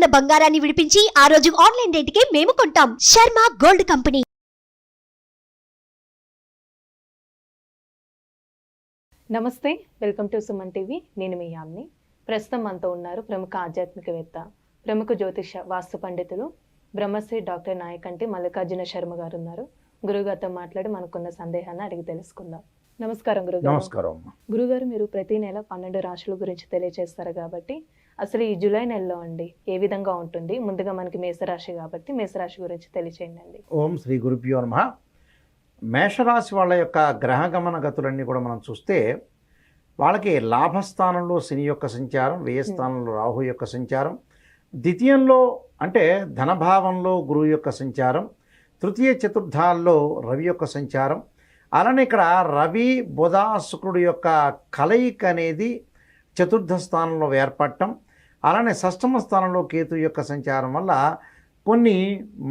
ఉన్న బంగారాన్ని విడిపించి ఆ రోజు ఆన్లైన్ రేటుకే మేము కొంటాం. Sharma gold company. నమస్తే, వెల్కమ్ టు సుమన్ టీవీ. నేను మీ యామ్ని. ప్రస్తుతం మనతో ఉన్నారు ప్రముఖ ఆధ్యాత్మికవేత్త, ప్రముఖ జ్యోతిష వాస్తు పండితులు, బ్రహ్మశ్రీ డాక్టర్ నాయకంటి మల్లికార్జున శర్మ గారు ఉన్నారు. గురుగారితో మాట్లాడి మనకున్న సందేహాన్ని అడిగి తెలుసుకుందాం. నమస్కారం గురుగారు. నమస్కారం. గురుగారు, మీరు ప్రతి నెల 12 రాశుల గురించి తెలియజేస్తారు కాబట్టి అసలు ఈ జూలై నెలలో అండి ఏ విధంగా ఉంటుంది? ముందుగా మనకి మేషరాశి కాబట్టి మేషరాశి గురించి తెలియచేయండి. ఓం శ్రీ గురుభ్యో నమః. మేషరాశి వాళ్ళ యొక్క గ్రహగమన గతులన్నీ కూడా మనం చూస్తే వాళ్ళకి లాభస్థానంలో శని యొక్క సంచారం, వ్యయస్థానంలో రాహు యొక్క సంచారం, ద్వితీయంలో అంటే ధనభావంలో గురువు యొక్క సంచారం, తృతీయ చతుర్థాల్లో రవి యొక్క సంచారం, అలానే ఇక్కడ రవి బుధ శుక్రుడు యొక్క కలయిక అనేది చతుర్థ స్థానంలో ఏర్పడటం, అలానే షష్టమ స్థానంలో కేతు యొక్క సంచారం వల్ల కొన్ని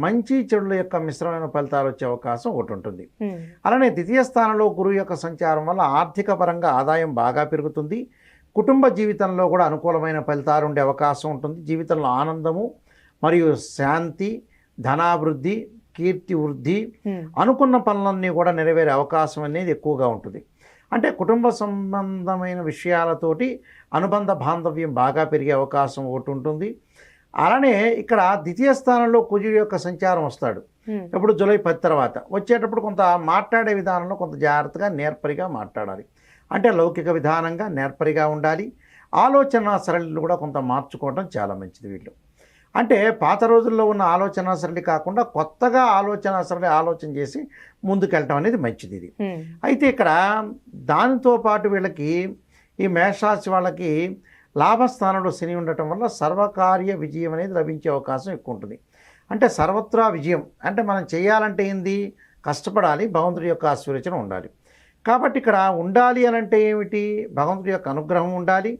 మంచి చెడుల యొక్క మిశ్రమైన ఫలితాలు వచ్చే అవకాశం ఒకటి ఉంటుంది. అలానే ద్వితీయ స్థానంలో గురువు యొక్క సంచారం వల్ల ఆర్థిక పరంగా ఆదాయం బాగా పెరుగుతుంది. కుటుంబ జీవితంలో కూడా అనుకూలమైన ఫలితాలు ఉండే అవకాశం ఉంటుంది. జీవితంలో ఆనందము మరియు శాంతి, ధనాభివృద్ధి, కీర్తి వృద్ధి, అనుకున్న పనులన్నీ కూడా నెరవేరే అవకాశం అనేది ఎక్కువగా ఉంటుంది. అంటే కుటుంబ సంబంధమైన విషయాలతోటి అనుబంధ బాంధవ్యం బాగా పెరిగే అవకాశం ఒకటి ఉంటుంది. అలానే ఇక్కడ ద్వితీయ స్థానంలో కుజుడు యొక్క సంచారం వస్తాడు. ఇప్పుడు జూలై 10 తర్వాత వచ్చేటప్పుడు కొంత మాట్లాడే విధానంలో కొంత జాగ్రత్తగా నేర్పరిగా మాట్లాడాలి. అంటే లౌకిక విధానంగా నేర్పరిగా ఉండాలి. ఆలోచన సరళిని కూడా కొంత మార్చుకోవడం చాలా మంచిది. వీళ్ళు అంటే పాత రోజుల్లో ఉన్న ఆలోచన సరళి కాకుండా కొత్తగా ఆలోచన సరళి ఆలోచన చేసి ముందుకెళ్ళటం అనేది మంచిది. ఇది అయితే ఇక్కడ దానితో పాటు వీళ్ళకి ఈ మేషరాశి వాళ్ళకి లాభస్థానంలో శని ఉండటం వల్ల సర్వకార్య విజయం అనేది లభించే అవకాశం ఎక్కువ ఉంటుంది. అంటే సర్వత్రా విజయం అంటే మనం చేయాలంటే ఏంది, కష్టపడాలి, భగవంతుడి యొక్క ఆశీర్వచనం ఉండాలి. కాబట్టి ఇక్కడ ఉండాలి అని అంటే ఏమిటి, భగవంతుడి యొక్క అనుగ్రహం ఉండాలి,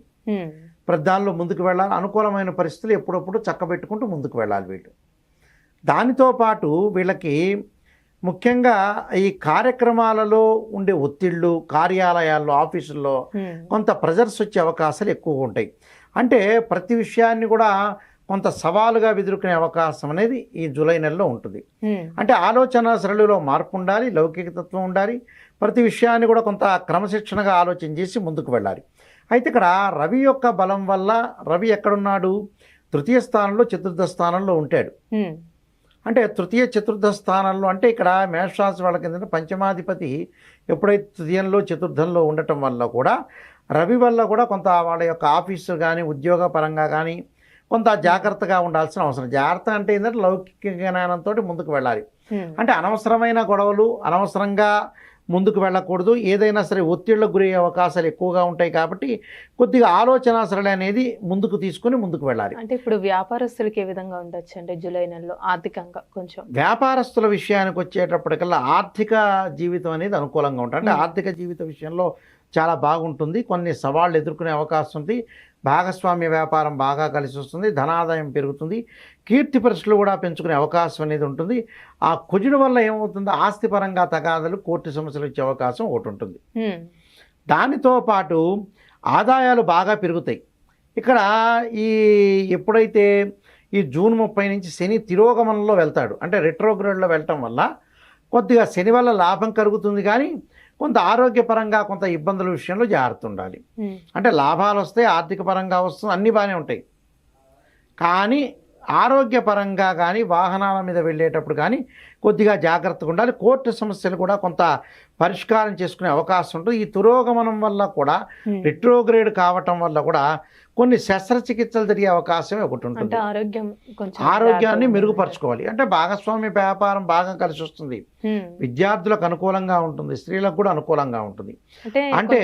ప్రధానంలో ముందుకు వెళ్ళాలి, అనుకూలమైన పరిస్థితులు ఎప్పుడప్పుడు చక్కబెట్టుకుంటూ ముందుకు వెళ్ళాలి వీళ్ళు. దానితో పాటు వీళ్ళకి ముఖ్యంగా ఈ కార్యక్రమాలలో ఉండే ఒత్తిళ్ళు, కార్యాలయాల్లో, ఆఫీసుల్లో కొంత ప్రెజర్స్ వచ్చే అవకాశాలు ఎక్కువగా ఉంటాయి. అంటే ప్రతి విషయాన్ని కూడా కొంత సవాలుగా ఎదుర్కొనే అవకాశం అనేది ఈ జూలై నెలలో ఉంటుంది. అంటే ఆలోచన సరళిలో మార్పు ఉండాలి, లౌకికతత్వం ఉండాలి, ప్రతి విషయాన్ని కూడా కొంత క్రమశిక్షణగా ఆలోచన చేసి ముందుకు వెళ్ళాలి. అయితే ఇక్కడ రవి యొక్క బలం వల్ల, రవి ఎక్కడున్నాడు, తృతీయ స్థానంలో చతుర్థ స్థానంలో ఉంటాడు. అంటే తృతీయ చతుర్థ స్థానంలో అంటే ఇక్కడ మేషరాశి వాళ్ళకి ఏంటంటే పంచమాధిపతి ఎప్పుడైతే తృతీయంలో చతుర్థంలో ఉండటం వల్ల కూడా రవి వల్ల కూడా కొంత వాళ్ళ యొక్క ఆఫీసు కానీ ఉద్యోగ పరంగా కానీ కొంత జాగ్రత్తగా ఉండాల్సిన అవసరం. జాగ్రత్త అంటే ఏంటంటే లౌకిక జ్ఞానంతో ముందుకు వెళ్ళాలి. అంటే అనవసరమైన గొడవలు, అనవసరంగా ముందుకు వెళ్ళకూడదు. ఏదైనా సరే ఒత్తిళ్లకు గురయ్యే అవకాశాలు ఎక్కువగా ఉంటాయి కాబట్టి కొద్దిగా ఆలోచన సరళి అనేది ముందుకు తీసుకుని ముందుకు వెళ్ళాలి. అంటే ఇప్పుడు వ్యాపారస్తులకి ఏ విధంగా ఉండొచ్చు అంటే జూలై నెలలో ఆర్థికంగా? కొంచెం వ్యాపారస్తుల విషయానికి వచ్చేటప్పటికల్లా ఆర్థిక జీవితం అనేది అనుకూలంగా ఉంటుంది. అంటే ఆర్థిక జీవిత విషయంలో చాలా బాగుంటుంది. కొన్ని సవాళ్ళు ఎదుర్కొనే అవకాశం ఉంది. భాగస్వామ్య వ్యాపారం బాగా కలిసి వస్తుంది, ధనాదాయం పెరుగుతుంది, కీర్తి పరిస్థితులు కూడా పెంచుకునే అవకాశం అనేది ఉంటుంది. ఆ కుజుడు వల్ల ఏమవుతుంది, ఆస్తిపరంగా తగాదాలు, కోర్టు సమస్యలు వచ్చే అవకాశం ఒకటి ఉంటుంది. దానితో పాటు ఆదాయాలు బాగా పెరుగుతాయి. ఇక్కడ ఎప్పుడైతే ఈ జూన్ 30 నుంచి శని తిరోగమనంలో వెళ్తాడు, అంటే రెట్రోగ్రేడ్లో వెళ్ళటం వల్ల కొద్దిగా శని వల్ల లాభం కలుగుతుంది, కానీ కొంత ఆరోగ్యపరంగా కొంత ఇబ్బందుల విషయంలో జాగ్రత్త ఉండాలి. అంటే లాభాలు వస్తాయి, ఆర్థిక పరంగా వస్తుంది, అన్నీ బాగానే ఉంటాయి, కానీ ఆరోగ్యపరంగా కానీ వాహనాల మీద వెళ్ళేటప్పుడు కానీ కొద్దిగా జాగ్రత్తగా ఉండాలి. కోర్టు సమస్యలు కూడా కొంత పరిష్కారం చేసుకునే అవకాశం ఉంటుంది. ఈ తిరోగమనం వల్ల కూడా, రెట్రోగ్రేడ్ కావటం వల్ల కూడా కొన్ని శస్త్రచికిత్సలు జరిగే అవకాశం ఒకటి ఉంటుంది. ఆరోగ్యాన్ని మెరుగుపరచుకోవాలి. అంటే భాగస్వామ్య వ్యాపారం బాగా కలిసి వస్తుంది, విద్యార్థులకు అనుకూలంగా ఉంటుంది, స్త్రీలకు కూడా అనుకూలంగా ఉంటుంది. అంటే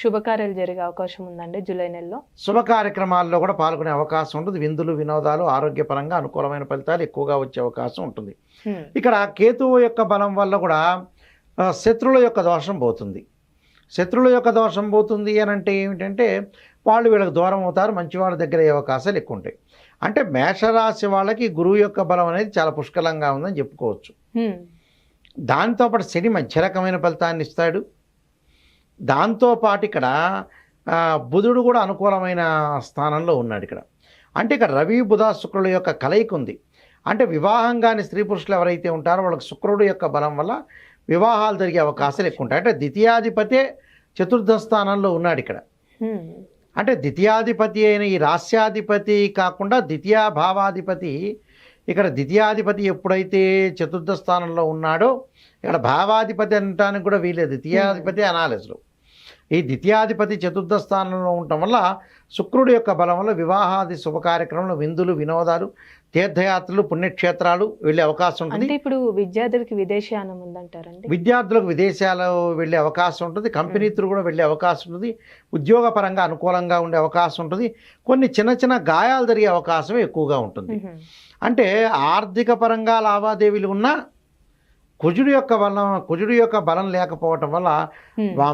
శుభకార్యాలు జరిగే అవకాశం ఉందండి జూలై నెలలో. శుభ కార్యక్రమాల్లో కూడా పాల్గొనే అవకాశం ఉంటుంది. విందులు, వినోదాలు, ఆరోగ్యపరంగా అనుకూలమైన ఫలితాలు ఎక్కువగా వచ్చే అవకాశం ఉంటుంది. ఇక్కడ కేతువు యొక్క బలం వల్ల కూడా శత్రువుల యొక్క దోషం పోతుంది. శత్రువుల యొక్క దోషం పోతుంది అని అంటే ఏమిటంటే వాళ్ళు వీళ్ళకి దూరం అవుతారు, మంచి వాళ్ళ దగ్గర అయ్యే అవకాశాలు ఎక్కువ ఉంటాయి. అంటే మేషరాశి వాళ్ళకి గురువు యొక్క బలం అనేది చాలా పుష్కలంగా ఉందని చెప్పుకోవచ్చు. దాంతోపాటు శని మధ్య రకమైన ఫలితాన్ని ఇస్తాడు. దాంతోపాటు ఇక్కడ బుధుడు కూడా అనుకూలమైన స్థానంలో ఉన్నాడు ఇక్కడ. అంటే ఇక్కడ రవి బుధ శుక్రుల యొక్క కలయిక ఉంది. అంటే వివాహం కాని స్త్రీ పురుషులు ఎవరైతే ఉంటారో వాళ్ళకి శుక్రుడు యొక్క బలం వల్ల వివాహాలు జరిగే అవకాశాలు ఎక్కువ ఉంటాయి. అంటే ద్వితీయాధిపతే చతుర్థ స్థానంలో ఉన్నాడు ఇక్కడ. అంటే ద్వితీయాధిపతి అయిన ఈ రాస్యాధిపతి కాకుండా ద్వితీయ భావాధిపతి, ఇక్కడ ద్వితీయాధిపతి ఎప్పుడైతే చతుర్థ స్థానంలో ఉన్నాడో ఇక్కడ భావాధిపతి అనటానికి కూడా వీలేదు, ద్వితీయాధిపతి అనాలి అసలు. ఈ ద్వితీయాధిపతి చతుర్థ స్థానంలో ఉండటం వల్ల శుక్రుడు యొక్క బలం వల్ల వివాహాది శుభ కార్యక్రమాలు, విందులు, వినోదాలు, తీర్థయాత్రలు, పుణ్యక్షేత్రాలు వెళ్ళే అవకాశం ఉంటుంది. అంటే ఇప్పుడు విద్యార్థులకి విదేశీయానం ఉందంటారండి? విద్యార్థులకు విదేశాలు వెళ్ళే అవకాశం ఉంటుంది, కంపెనీ త్రూ కూడా వెళ్ళే అవకాశం ఉంటుంది, ఉద్యోగపరంగా అనుకూలంగా ఉండే అవకాశం ఉంటుంది, కొన్ని చిన్న చిన్న గాయాలు జరిగే అవకాశం ఎక్కువగా ఉంటుంది. అంటే ఆర్థిక పరంగా లావాదేవీలు ఉన్నా కుజుడు యొక్క బలం లేకపోవటం వల్ల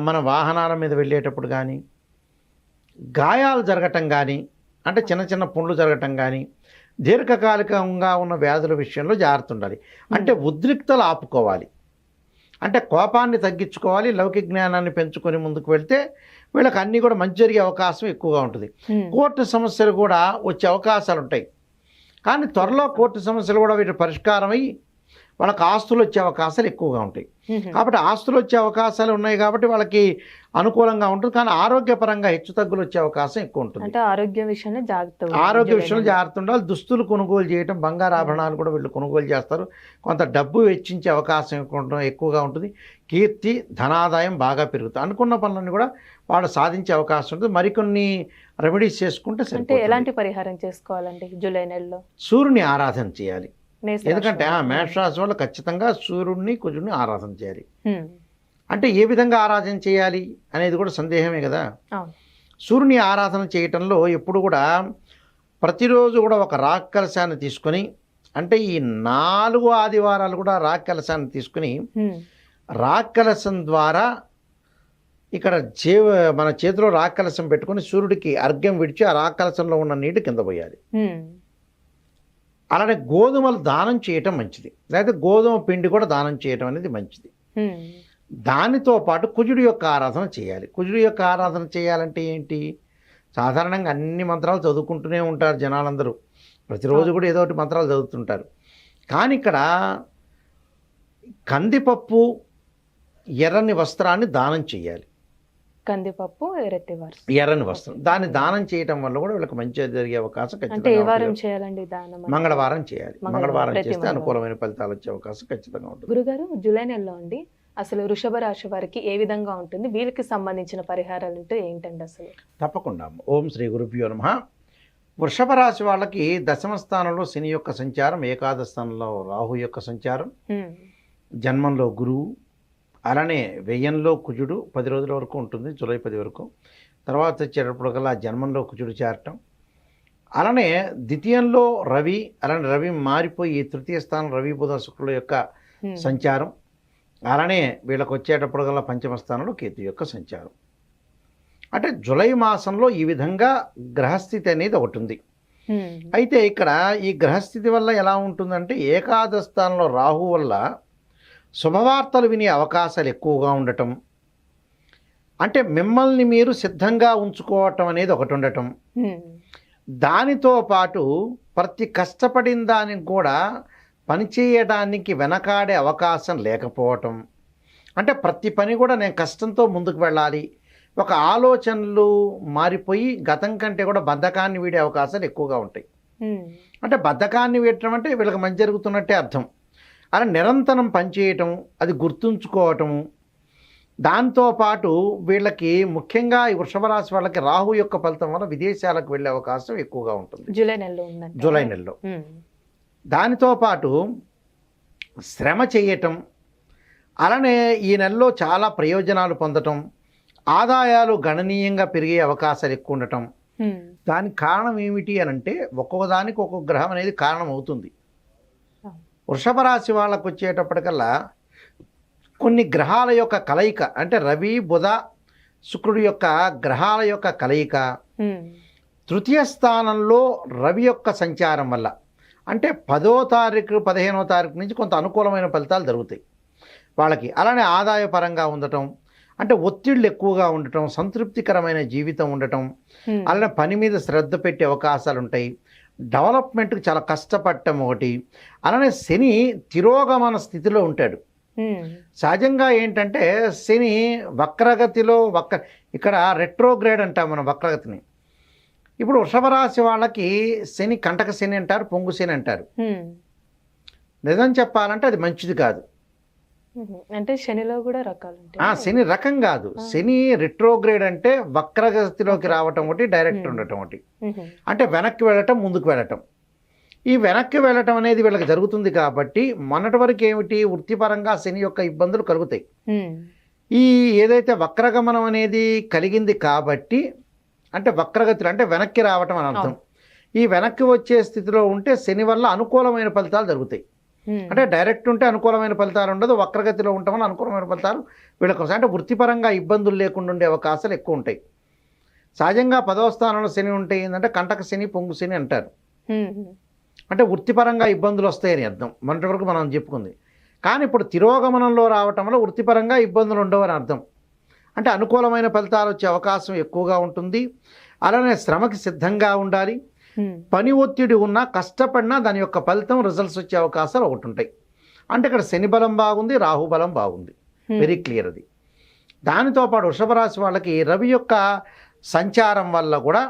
మన వాహనాల మీద వెళ్ళేటప్పుడు కానీ గాయాలు జరగటం కానీ, అంటే చిన్న చిన్న పుండ్లు జరగటం కానీ, దీర్ఘకాలికంగా ఉన్న వ్యాధుల విషయంలో జాగ్రత్త ఉండాలి. అంటే ఉద్రిక్తలు ఆపుకోవాలి, అంటే కోపాన్ని తగ్గించుకోవాలి, లౌకిక జ్ఞానాన్ని పెంచుకొని ముందుకు వెళ్తే వీళ్ళకి అన్నీ కూడా మంచి జరిగే అవకాశం ఎక్కువగా ఉంటుంది. కోర్టు సమస్యలు కూడా వచ్చే అవకాశాలు ఉంటాయి, కానీ త్వరలో కోర్టు సమస్యలు కూడా వీటి పరిష్కారమై వాళ్ళకి ఆస్తులు వచ్చే అవకాశాలు ఎక్కువగా ఉంటాయి. కాబట్టి ఆస్తులు వచ్చే అవకాశాలు ఉన్నాయి కాబట్టి వాళ్ళకి అనుకూలంగా ఉంటుంది, కానీ ఆరోగ్యపరంగా హెచ్చుతగ్గులు వచ్చే అవకాశం ఎక్కువ ఉంటుంది. అంటే ఆరోగ్య విషయంలో జాగ్రత్త ఉండాలి. దుస్తులు కొనుగోలు చేయటం, బంగారు ఆభరణాలు కూడా వీళ్ళు కొనుగోలు చేస్తారు, కొంత డబ్బు వెచ్చించే అవకాశం ఎక్కువగా ఉంటుంది. కీర్తి, ధనాదాయం బాగా పెరుగుతుంది, అనుకున్న పనులన్నీ కూడా వాళ్ళు సాధించే అవకాశం ఉంటుంది. మరికొన్ని రెమెడీస్ చేసుకుంటే సరిపోతుంది. ఎలాంటి పరిహారం చేసుకోవాలండి జూలై నెలలో? సూర్యుని ఆరాధన చేయాలి. ఎందుకంటే మేషరాశి వాళ్ళు ఖచ్చితంగా సూర్యుడిని, కుజుడిని ఆరాధన చేయాలి. అంటే ఏ విధంగా ఆరాధన చేయాలి అనేది కూడా సందేహమే కదా. సూర్యుని ఆరాధన చేయటంలో ఎప్పుడు కూడా ప్రతిరోజు కూడా ఒక రాక్ కలశాన్ని తీసుకొని, అంటే ఈ 4 ఆదివారాలు కూడా రాక్ కలశాన్ని తీసుకుని రాక్ కలశం ద్వారా ఇక్కడ మన చేతిలో రాక్ కలశం పెట్టుకొని సూర్యుడికి అర్ఘ్యం విడిచి ఆ రాక్ కలశంలో ఉన్న నీటి కింద పోయాలి. అలానే గోధుమలు దానం చేయటం మంచిది, లేకపోతే గోధుమ పిండి కూడా దానం చేయటం అనేది మంచిది. దానితో పాటు కుజుడి యొక్క ఆరాధన చేయాలి. కుజుడి యొక్క ఆరాధన చేయాలంటే ఏంటి? సాధారణంగా అన్ని మంత్రాలు చదువుకుంటూనే ఉంటారు జనాలందరూ, ప్రతిరోజు కూడా ఏదో ఒకటి మంత్రాలు చదువుతుంటారు. కానీ ఇక్కడ కందిపప్పు, ఎర్రని వస్త్రాన్ని దానం చేయాలి. కందిపప్పు, ఎర్రని వస్త్రం, దాన్ని దానం చేయటం వల్ల కూడా వీళ్ళకి మంచిగా జరిగే అవకాశం మంగళవారం చేయాలి. మంగళవారం చేస్తే అనుకూలమైన ఫలితాలు వచ్చే అవకాశం ఖచ్చితంగా ఉంటుంది. గురుగారు, జూలై నెలలో అండి అసలు వృషభ రాశి వారికి ఏ విధంగా ఉంటుంది? వీళ్ళకి సంబంధించిన పరిహారాలు అంటే ఏంటండి అసలు? తప్పకుండా. ఓం శ్రీ గురుభ్యో నమః. వృషభ రాశి వాళ్ళకి దశమ స్థానంలో శని యొక్క సంచారం, ఏకాదశ స్థానంలో రాహు యొక్క సంచారం, జన్మంలో గురువు, అలానే వ్యయంలో కుజుడు 10 రోజుల వరకు ఉంటుంది, జూలై 10 వరకు. తర్వాత వచ్చేటప్పుడు కల్లా జన్మంలో కుజుడు చేరటం, అలానే ద్వితీయంలో రవి, అలానే రవి మారిపోయి తృతీయ స్థానం రవి బుధ శుక్రుల యొక్క సంచారం, అలానే వీళ్ళకి వచ్చేటప్పుడు కల్లా పంచమ స్థానంలో కేతు యొక్క సంచారం. అంటే జూలై మాసంలో ఈ విధంగా గ్రహస్థితి అనేది ఒకటి ఉంది. అయితే ఇక్కడ ఈ గ్రహస్థితి వల్ల ఎలా ఉంటుందంటే, ఏకాదశ స్థానంలో రాహు వల్ల శుభవార్తలు వినే అవకాశాలు ఎక్కువగా ఉండటం, అంటే మిమ్మల్ని మీరు సిద్ధంగా ఉంచుకోవటం అనేది ఒకటి ఉండటం, దానితో పాటు ప్రతి కష్టపడిన దానికి కూడా పనిచేయడానికి వెనకాడే అవకాశం లేకపోవటం, అంటే ప్రతి పని కూడా నేను కష్టంతో ముందుకు వెళ్ళాలి, ఒక ఆలోచనలు మారిపోయి గతం కంటే కూడా బద్ధకాన్ని వీడే అవకాశాలు ఎక్కువగా ఉంటాయి. అంటే బద్ధకాన్ని వీడటం అంటే వీళ్ళకి మంచి జరుగుతున్నట్టే అర్థం. అలా నిరంతరం పనిచేయటం, అది గుర్తుంచుకోవటము, దాంతోపాటు వీళ్ళకి ముఖ్యంగా ఈ వృషభ రాశి వాళ్ళకి రాహు యొక్క ఫలితం వల్ల విదేశాలకు వెళ్ళే అవకాశం ఎక్కువగా ఉంటుంది జూలై నెలలో. దానితో పాటు శ్రమ చేయటం, అలానే ఈ నెలలో చాలా ప్రయోజనాలు పొందటం, ఆదాయాలు గణనీయంగా పెరిగే అవకాశాలు ఎక్కువ ఉండటం. దానికి కారణం ఏమిటి అని అంటే, ఒక్కొక్కదానికి ఒక్కొక్క గ్రహం అనేది కారణం అవుతుంది. వృషభ రాశి వాళ్ళకు వచ్చేటప్పటికల్లా కొన్ని గ్రహాల యొక్క కలయిక, అంటే రవి బుధ శుక్రుడి యొక్క గ్రహాల యొక్క కలయిక, తృతీయ స్థానంలో రవి యొక్క సంచారం వల్ల, అంటే 10వ తారీఖు 15వ తారీఖు నుంచి కొంత అనుకూలమైన ఫలితాలు జరుగుతాయి వాళ్ళకి. అలానే ఆదాయపరంగా ఉండటం, అంటే ఒత్తిళ్ళు ఎక్కువగా ఉండటం, సంతృప్తికరమైన జీవితం ఉండటం, అలానే పని మీద శ్రద్ధ పెట్టే అవకాశాలు ఉంటాయి. డెవలప్మెంట్కి చాలా కష్టపడటం ఒకటి. అలానే శని తిరోగమన స్థితిలో ఉంటాడు. సహజంగా ఏంటంటే శని వక్రగతిలో ఇక్కడ రెట్రోగ్రేడ్ అంటాం మనం వక్రగతిని. ఇప్పుడు వృషభ రాశి వాళ్ళకి శని కంటక శని అంటారు, పొంగు శని అంటారు. నిజం చెప్పాలంటే అది మంచిది కాదు. అంటే శనిలో కూడా రకాలు ఉంటాయి. శని రకం కాదు. శని రెట్రోగ్రేడ్ అంటే వక్రగతిలోకి రావటం ఒకటి, డైరెక్ట్ ఉండటం ఒకటి. అంటే వెనక్కి వెళ్ళటం, ముందుకు వెళ్ళటం. ఈ వెనక్కి వెళ్ళటం అనేది వీళ్ళకి జరుగుతుంది కాబట్టి మొన్నటి వరకు ఏమిటి, వృత్తిపరంగా శని యొక్క ఇబ్బందులు కలుగుతాయి. ఈ ఏదైతే వక్రగమనం అనేది కలిగింది కాబట్టి, అంటే వక్రగతులు అంటే వెనక్కి రావటం అని అర్థం. ఈ వెనక్కి వచ్చే స్థితిలో ఉంటే శని వల్ల అనుకూలమైన ఫలితాలు జరుగుతాయి. అంటే డైరెక్ట్ ఉంటే అనుకూలమైన ఫలితాలు ఉండదు, వక్రగతిలో ఉండటం వల్ల అనుకూలమైన ఫలితాలు వీళ్ళకి వస్తాయి. అంటే వృత్తిపరంగా ఇబ్బందులు లేకుండా ఉండే అవకాశాలు ఎక్కువ ఉంటాయి. సహజంగా 10వ స్థానంలో శని ఉంటే ఏంటంటే కంటక శని, పొంగు శని అంటారు. అంటే వృత్తిపరంగా ఇబ్బందులు వస్తాయని అర్థం, మొన్నటి వరకు మనం చెప్పుకుంది. కానీ ఇప్పుడు తిరోగమనంలో రావటం వల్ల వృత్తిపరంగా ఇబ్బందులు ఉండవని అర్థం. అంటే అనుకూలమైన ఫలితాలు వచ్చే అవకాశం ఎక్కువగా ఉంటుంది. అలానే శ్రమకి సిద్ధంగా ఉండాలి. పని ఒత్తిడి ఉన్నా, కష్టపడినా దాని యొక్క ఫలితం, రిజల్ట్స్ వచ్చే అవకాశాలు ఒకటి ఉంటాయి. అంటే ఇక్కడ శని బలం బాగుంది, రాహు బలం బాగుంది, వెరీ క్లియర్ అది. దానితో పాటు వృషభ రాశి వాళ్ళకి రవి యొక్క సంచారం వల్ల కూడా,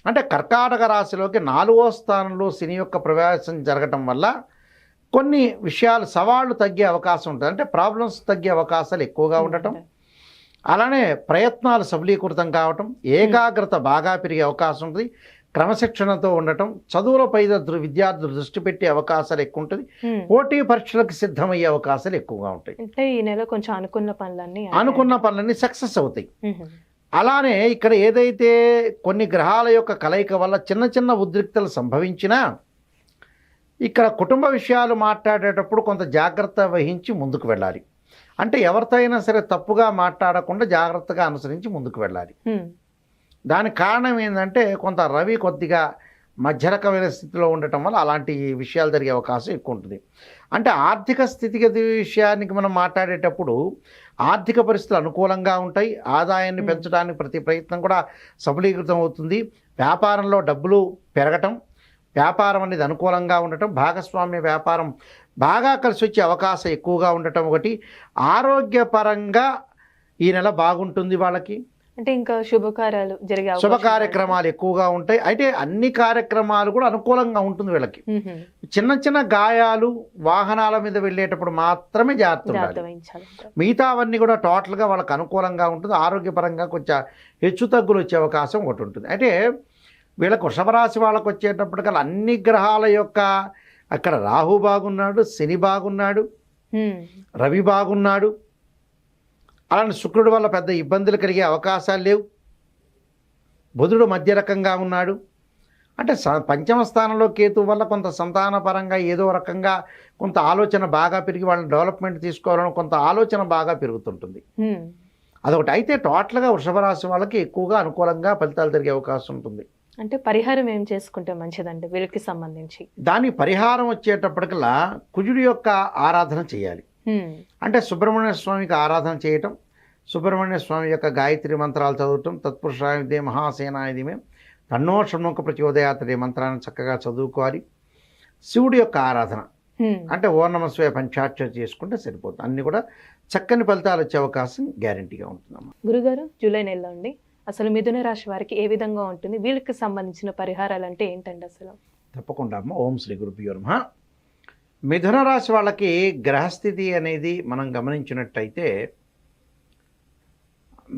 అంటే కర్కాటక రాశిలోకి 4వ స్థానంలో శని యొక్క ప్రవేశం జరగటం వల్ల కొన్ని విషయాలు సవాళ్లు తగ్గే అవకాశం ఉంటుంది. అంటే ప్రాబ్లమ్స్ తగ్గే అవకాశాలు ఎక్కువగా ఉండటం, అలానే ప్రయత్నాలు సఫలీకృతం కావటం, ఏకాగ్రత బాగా పెరిగే అవకాశం ఉంటుంది, క్రమశిక్షణతో ఉండటం, చదువులపై విద్యార్థులు దృష్టి పెట్టే అవకాశాలు ఎక్కువ ఉంటుంది, పోటీ పరీక్షలకు సిద్ధమయ్యే అవకాశాలు ఎక్కువగా ఉంటాయి. అంటే ఈ నెల కొంచెం అనుకున్న పనులన్నీ సక్సెస్ అవుతాయి. అలానే ఇక్కడ ఏదైతే కొన్ని గ్రహాల యొక్క కలయిక వల్ల చిన్న చిన్న ఉద్రిక్తలు సంభవించినా, ఇక్కడ కుటుంబ విషయాలు మాట్లాడేటప్పుడు కొంత జాగ్రత్త వహించి ముందుకు వెళ్ళాలి. అంటే ఎవరితో అయినా సరే తప్పుగా మాట్లాడకుండా జాగ్రత్తగా అనుసరించి ముందుకు వెళ్ళాలి. దానికి కారణం ఏంటంటే కొంత రవి కొద్దిగా మధ్యరకమైన స్థితిలో ఉండటం వల్ల అలాంటి విషయాలు జరిగే అవకాశం ఎక్కువ ఉంటుంది. అంటే ఆర్థిక స్థితిగతి విషయానికి మనం మాట్లాడేటప్పుడు ఆర్థిక పరిస్థితులు అనుకూలంగా ఉంటాయి. ఆదాయాన్ని పెంచడానికి ప్రతి ప్రయత్నం కూడా సఫలీకృతం అవుతుంది. వ్యాపారంలో డబ్బులు పెరగటం, వ్యాపారం అనేది అనుకూలంగా ఉండటం, భాగస్వామ్య వ్యాపారం బాగా కలిసి వచ్చే అవకాశం ఎక్కువగా ఉండటం ఒకటి. ఆరోగ్యపరంగా ఈ నెల బాగుంటుంది వాళ్ళకి. అంటే ఇంకా శుభకార్యాలు జరిగే శుభ కార్యక్రమాలు ఎక్కువగా ఉంటాయి. అయితే అన్ని కార్యక్రమాలు కూడా అనుకూలంగా ఉంటుంది వీళ్ళకి. చిన్న చిన్న గాయాలు, వాహనాల మీద వెళ్ళేటప్పుడు మాత్రమే జాగ్రత్త వహించాలి. మిగతావన్నీ కూడా టోటల్గా వాళ్ళకి అనుకూలంగా ఉంటుంది. ఆరోగ్యపరంగా కొంచెం హెచ్చు తగ్గులు వచ్చే అవకాశం ఒకటి ఉంటుంది. అయితే వీళ్ళకు వృషభ రాశి వాళ్ళకు వచ్చేటప్పటికల్లా అన్ని గ్రహాల యొక్క, అక్కడ రాహు బాగున్నాడు, శని బాగున్నాడు, రవి బాగున్నాడు. అలానే శుక్రుడి వల్ల పెద్ద ఇబ్బందులు కలిగే అవకాశాలు లేవు. బుధుడు మధ్య రకంగా ఉన్నాడు. అంటే పంచమ స్థానంలో కేతు వల్ల కొంత సంతానపరంగా ఏదో రకంగా కొంత ఆలోచన బాగా పెరిగి వాళ్ళని డెవలప్మెంట్ తీసుకోవాలని కొంత ఆలోచన బాగా పెరుగుతుంటుంది. అదొకటి. అయితే టోటల్గా వృషభ రాశి వాళ్ళకి ఎక్కువగా అనుకూలంగా ఫలితాలు జరిగే అవకాశం ఉంటుంది. అంటే పరిహారం ఏం చేసుకుంటే మంచిదండి వీళ్ళకి సంబంధించి? దాని పరిహారం వచ్చేటప్పటికల్లా కుజుడి యొక్క ఆరాధన చేయాలి. అంటే సుబ్రహ్మణ్య స్వామికి ఆరాధన చేయటం, సుబ్రహ్మణ్య స్వామి యొక్క గాయత్రి మంత్రాలు చదవటం, తత్పురుషాయుధే మహాసేనాయుధమే తన్నో షణ్ముఖ ప్రచోదయాత్రే మంత్రాన్ని చక్కగా చదువుకోవాలి. శివుడి యొక్క ఆరాధన అంటే ఓం నమః శివాయ పంచాక్షరి చేసుకుంటే సరిపోతుంది. అన్ని కూడా చక్కని ఫలితాలు వచ్చే అవకాశం గ్యారంటీగా ఉంటుందమ్మా. గురుగారు, జూలై నెలలో అండి అసలు మిథున రాశి వారికి ఏ విధంగా ఉంటుంది? వీళ్ళకి సంబంధించిన పరిహారాలు అంటే ఏంటండి అసలు? తప్పకుండా అమ్మ. ఓం శ్రీ గురుభ్యో నమః. మిథున రాశి వాళ్ళకి గ్రహస్థితి అనేది మనం గమనించినట్టయితే,